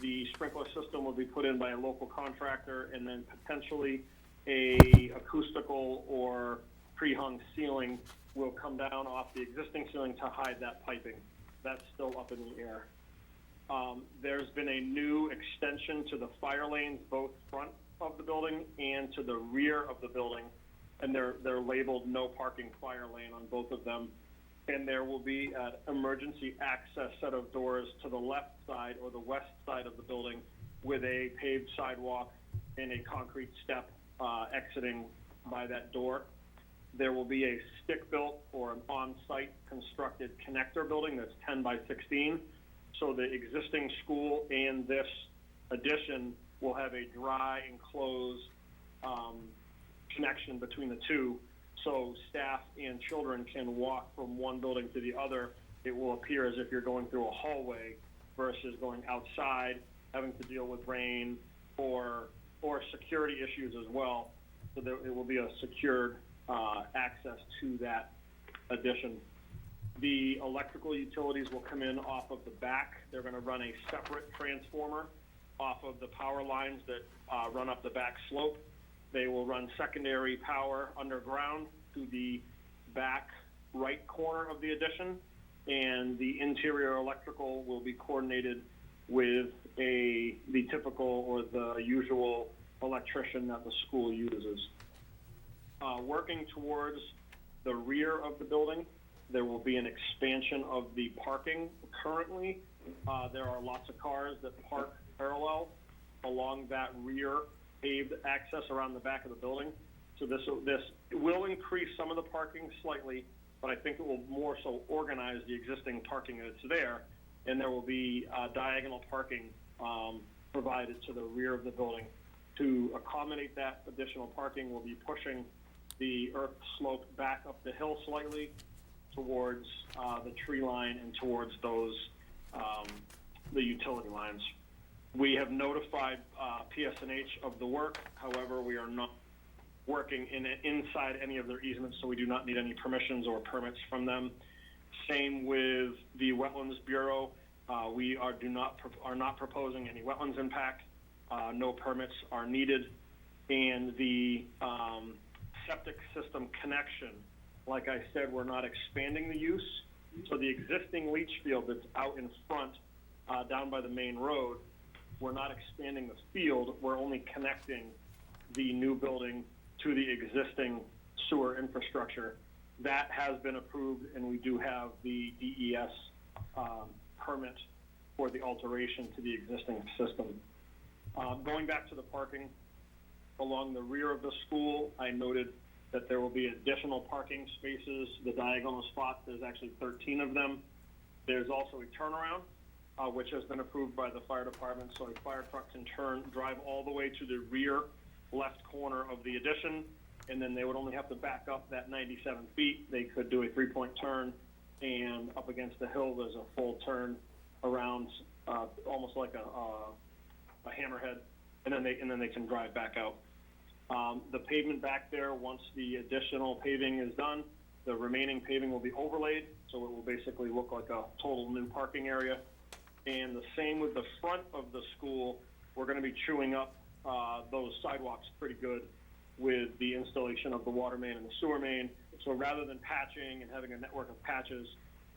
The sprinkler system will be put in by a local contractor, and then potentially a acoustical or pre-hung ceiling will come down off the existing ceiling to hide that piping. That's still up in the air. There's been a new extension to the fire lanes, both front of the building and to the rear of the building, and they're labeled no parking fire lane on both of them. And there will be an emergency access set of doors to the left side or the west side of the building with a paved sidewalk and a concrete step exiting by that door. There will be a stick-built or an on-site constructed connector building that's 10 by 16. So the existing school and this addition will have a dry enclosed connection between the two, so staff and children can walk from one building to the other. It will appear as if you're going through a hallway versus going outside, having to deal with rain or security issues as well. So it will be a secured access to that addition. The electrical utilities will come in off of the back. They're going to run a separate transformer off of the power lines that run up the back slope. They will run secondary power underground to the back right corner of the addition, and the interior electrical will be coordinated with the typical or the usual electrician that the school uses. Working towards the rear of the building, there will be an expansion of the parking. Currently, there are lots of cars that park parallel along that rear paved access around the back of the building. So this will increase some of the parking slightly, but I think it will more so organize the existing parking that's there, and there will be diagonal parking provided to the rear of the building. To accommodate that additional parking, we'll be pushing the earth slope back up the hill slightly towards the tree line and towards those the utility lines. We have notified PSNH of the work. However, we are not working inside any of their easements, so we do not need any permissions or permits from them. Same with the Wetlands Bureau. We are not proposing any wetlands impact. No permits are needed. And the septic system connection, like I said, we're not expanding the use. So the existing leach field that's out in front, down by the main road, we're not expanding the field. We're only connecting the new building to the existing sewer infrastructure. That has been approved, and we do have the DES permit for the alteration to the existing system. Going back to the parking, along the rear of the school, I noted that there will be additional parking spaces. The diagonal spots, there's actually 13 of them. There's also a turnaround which has been approved by the fire department, so a fire truck can drive all the way to the rear left corner of the addition, and then they would only have to back up that 97 feet. They could do a 3-point turn, and up against the hill, there's a full turn around, almost like a hammerhead, and then they can drive back out. The pavement back there, once the additional paving is done, the remaining paving will be overlaid, so it will basically look like a total new parking area. And the same with the front of the school. We're going to be chewing up those sidewalks pretty good with the installation of the water main and the sewer main. So rather than patching and having a network of patches,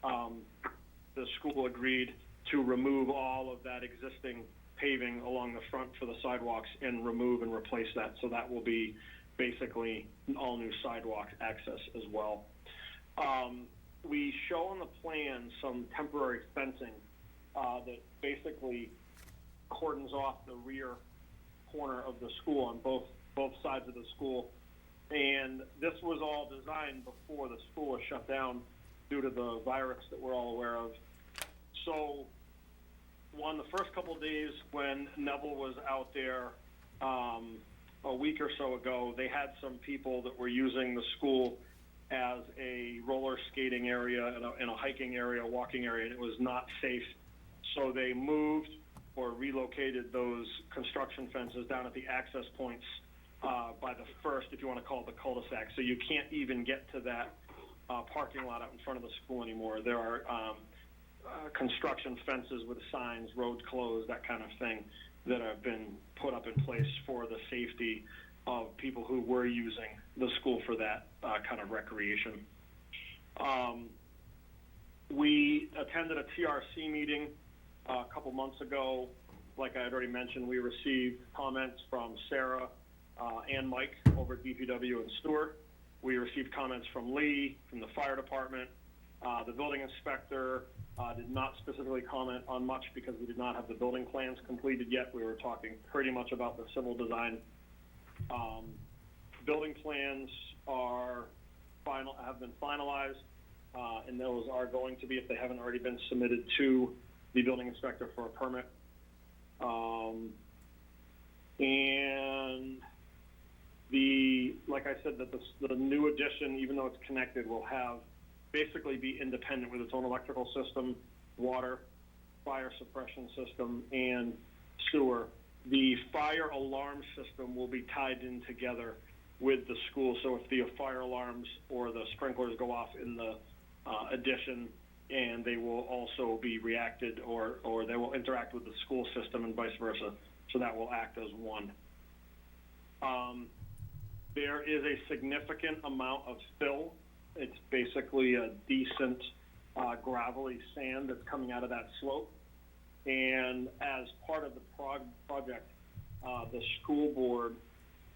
the school agreed to remove all of that existing paving along the front for the sidewalks and remove and replace that. So that will be basically an all new sidewalk access as well. We show on the plan some temporary fencing that basically cordons off the rear corner of the school on both sides of the school. And this was all designed before the school was shut down due to the virus that we're all aware of. So on the first couple of days when Neville was out there a week or so ago, they had some people that were using the school as a roller skating area and a hiking area, walking area, and it was not safe. So they moved or relocated those construction fences down at the access points by the first, if you want to call it the cul-de-sac. So you can't even get to that parking lot out in front of the school anymore. There are construction fences with signs, roads closed, that kind of thing, that have been put up in place for the safety of people who were using the school for that kind of recreation. We attended a TRC meeting a couple months ago. Like I had already mentioned, we received comments from Sarah and Mike over at DPW and Stewart. We received comments from Lee, from the fire department. The building inspector did not specifically comment on much because we did not have the building plans completed yet. We were talking pretty much about the civil design. Building plans have been finalized, and those are going to be, if they haven't already been submitted to the building inspector for a permit. And like I said, that the new addition, even though it's connected, will basically be independent with its own electrical system, water, fire suppression system, and sewer. The fire alarm system will be tied in together with the school, so if the fire alarms or the sprinklers go off in the addition, and they will also be reacted or they will interact with the school system and vice versa, so that will act as one. There is a significant amount of fill. It's basically a decent gravelly sand that's coming out of that slope. And as part of the project, the school board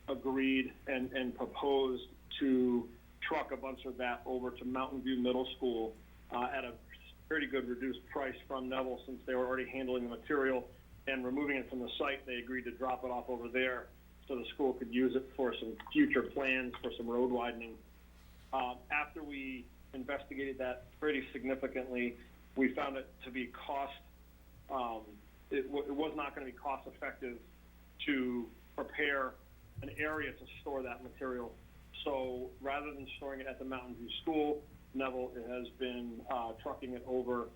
agreed and proposed to truck a bunch of that over to Mountain View Middle School at a pretty good reduced price from Neville, since they were already handling the material and removing it from the site. They agreed to drop it off over there so the school could use it for some future plans for some road widening. After we investigated that pretty significantly, we found it to be it was not going to be cost effective to prepare an area to store that material. So rather than storing it at the Mountain View School, Neville has been trucking it over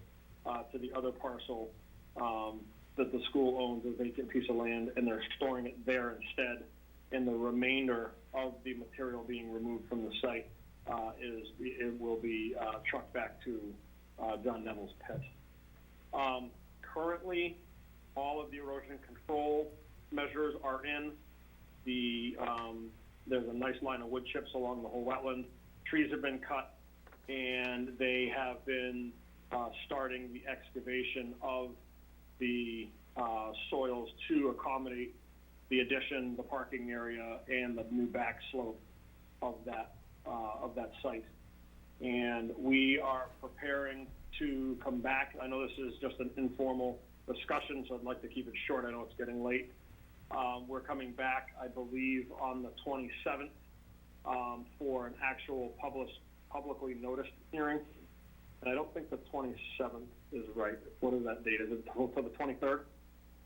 to the other parcel that the school owns, a vacant piece of land, and they're storing it there instead. And the remainder of the material being removed from the site will be trucked back to John Neville's pit. Currently, all of the erosion control measures are in. There's a nice line of wood chips along the whole wetland. Trees have been cut, and they have been starting the excavation of the soils to accommodate the addition, the parking area, and the new back slope of that site. And we are preparing to come back. I know this is just an informal discussion, so I'd like to keep it short. I know it's getting late. We're coming back, I believe, on the 27th for an actual publicly noticed hearing. And I don't think the 27th is right. What is that date? Is it for the 23rd?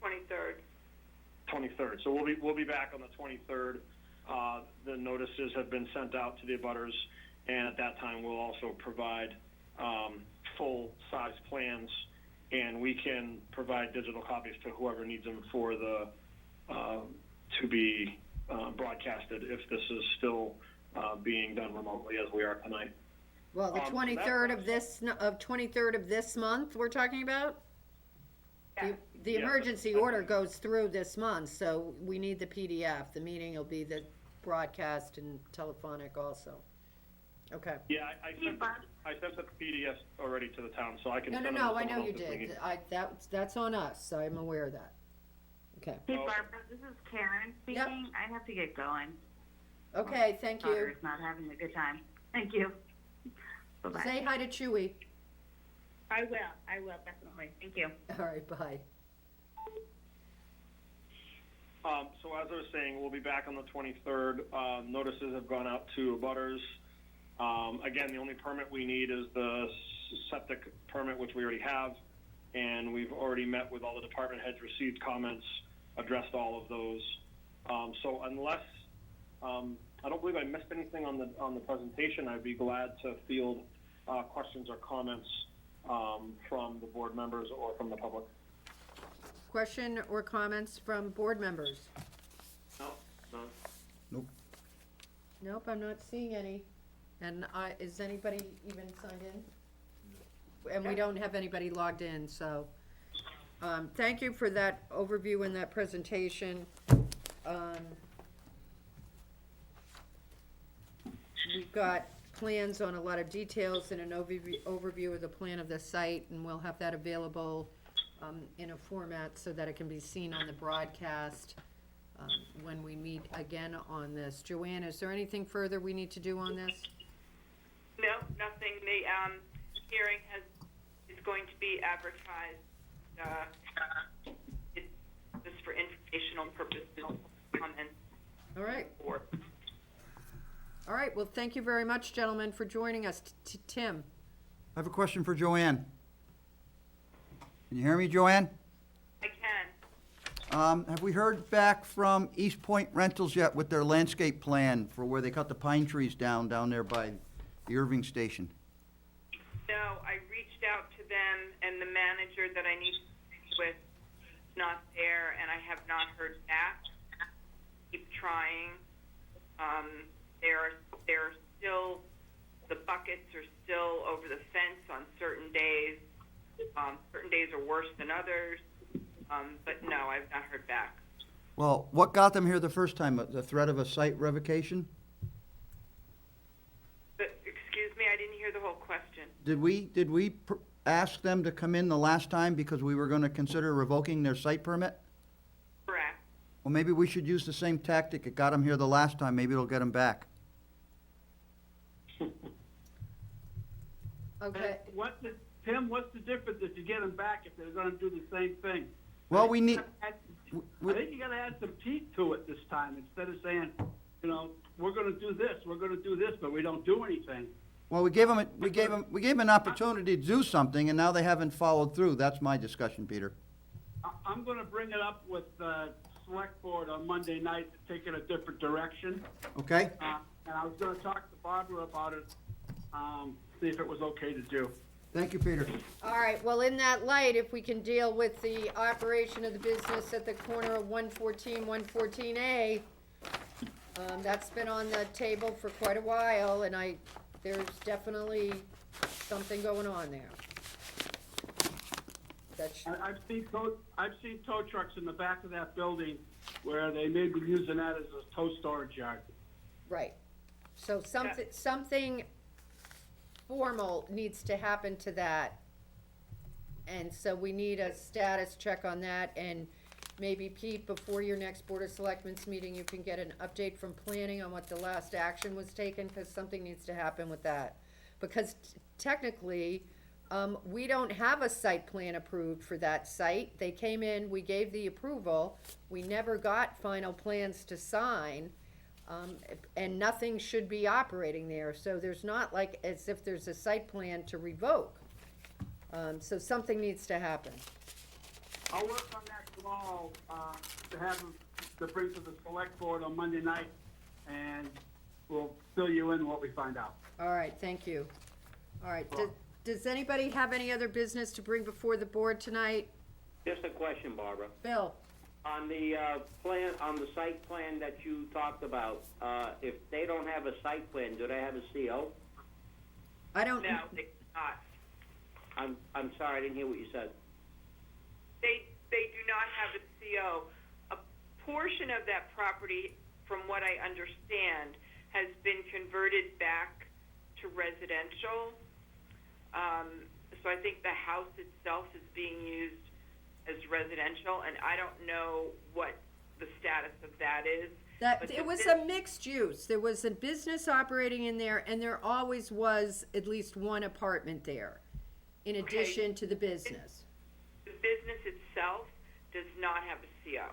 23rd. 23rd. So we'll be back on the 23rd. The notices have been sent out to the abutters, and at that time we'll also provide full-size plans, and we can provide digital copies to whoever needs them for the to be broadcasted if this is still being done remotely as we are tonight. Well, the 23rd of this, 23rd of this month we're talking about? The emergency order goes through this month, so we need the PDF. The meeting will be the broadcast and telephonic also. Okay. Yeah, I sent the PDF already to the town, so I can No, send them to I someone know else you if we need. did. That's on us, so I'm aware of that. Okay. Hey, Barbara, this is Karen speaking. I have to get going. Okay, thank My you. daughter's not having a good time. Thank you. Bye-bye. Say hi to Chewy. I will, definitely. Thank you. All right, bye. So as I was saying, we'll be back on the 23rd. Notices have gone out to abutters. Again, the only permit we need is the septic permit, which we already have, and we've already met with all the department heads, received comments, addressed all of those. So unless I don't believe I missed anything on the presentation, I'd be glad to field questions or comments from the board members or from the public. Question or comments from board members? No. Nope, I'm not seeing any. And is anybody even signed in? And we don't have anybody logged in, so, thank you for that overview and that presentation. We've got plans on a lot of details and an overview of the plan of the site, and we'll have that available in a format so that it can be seen on the broadcast when we meet again on this. Joanne, is there anything further we need to do on this? No, nothing. The hearing is going to be advertised. It's just for informational purposes, comments. All right. Or All right, well, thank you very much, gentlemen, for joining us. Tim? I have a question for Joanne. Can you hear me, Joanne? I can. Have we heard back from East Point Rentals yet with their landscape plan for where they cut the pine trees down there by the Irving Station? No, I reached out to them, and the manager that I need to speak with is not there, and I have not heard back. Keep trying. They're still, the buckets are still over the fence on certain days. Certain days are worse than others, but no, I've not heard back. Well, what got them here the first time? The threat of a site revocation? But, excuse me, I didn't hear the whole question. Did we ask them to come in the last time because we were going to consider revoking their site permit? Correct. Well, maybe we should use the same tactic. It got them here the last time. Maybe it'll get them back. Okay. Tim, what's the difference if you get them back if they're gonna do the same thing? Well, we need, I think you gotta add some teeth to it this time, instead of saying, we're gonna do this, but we don't do anything. well, we gave them an opportunity to do something, and now they haven't followed through. That's my discussion, Peter. I'm gonna bring it up with the select board on Monday night to take it a different direction. Okay? And I was gonna talk to Barbara about it, see if it was okay to do. Thank you, Peter. All right, well, in that light, if we can deal with the operation of the business at the corner of 114, 114A, that's been on the table for quite a while, and there's definitely something going on there. I've seen tow trucks in the back of that building where they may be using that as a tow storage yard. Right. So something formal needs to happen to that. And so we need a status check on that, and maybe Pete, before your next Board of Selectmen's meeting, you can get an update from planning on what the last action was taken, because something needs to happen with that. Because technically, we don't have a site plan approved for that site. They came in, we gave the approval, we never got final plans to sign, and nothing should be operating there. So there's not like as if there's a site plan to revoke. So something needs to happen. I'll work on that tomorrow, to have them, to bring to the select board on Monday night, and we'll fill you in what we find out. All right, thank you. All right, does anybody have any other business to bring before the board tonight? Just a question, Barbara. Bill? On the plan, on the site plan that you talked about, if they don't have a site plan, do they have a CO? I don't. No, they do not. I'm sorry, I didn't hear what you said. They do not have a CO. A portion of that property, from what I understand, has been converted back to residential. So I think the house itself is being used as residential, and I don't know what the status of that is. But It was a mixed use. There was a business operating in there, and there always was at least one apartment there, in addition to the business. The business itself does not have a CO.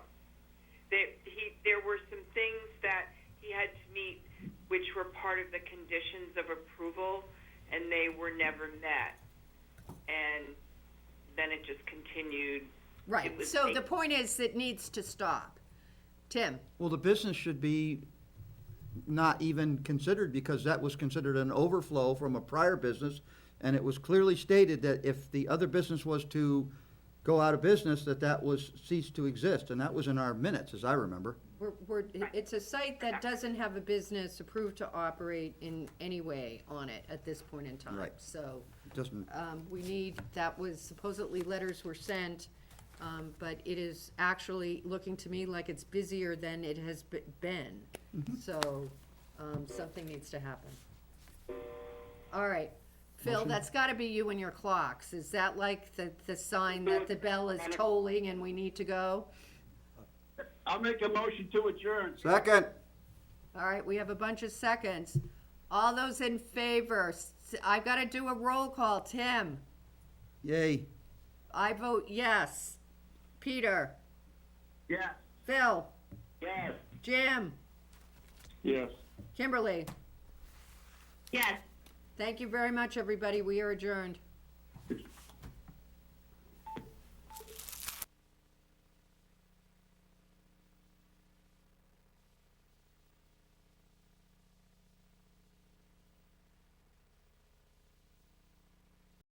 There were some things that he had to meet, which were part of the conditions of approval, and they were never met. And then it just continued. Right, so the point is, it needs to stop. Tim? Well, the business should be not even considered, because that was considered an overflow from a prior business, and it was clearly stated that if the other business was to go out of business, that was ceased to exist, and that was in our minutes, as I remember. It's a site that doesn't have a business approved to operate in any way on it at this point in time. Right. So, It doesn't, we need, that was supposedly letters were sent, but it is actually looking to me like it's busier than it has been. So, something needs to happen. All right. Phil, Motion? that's gotta be you and your clocks. Is that like the sign that the bell is tolling and we need to go? I'll make a motion to adjourn. second, All right, we have a bunch of seconds. All those in favor, I've gotta do a roll call. Tim? yay. I vote yes. Peter? Yes. Phil? Yes. Jim? Yes. Kimberly? Yes. Thank you very much, everybody. We are adjourned.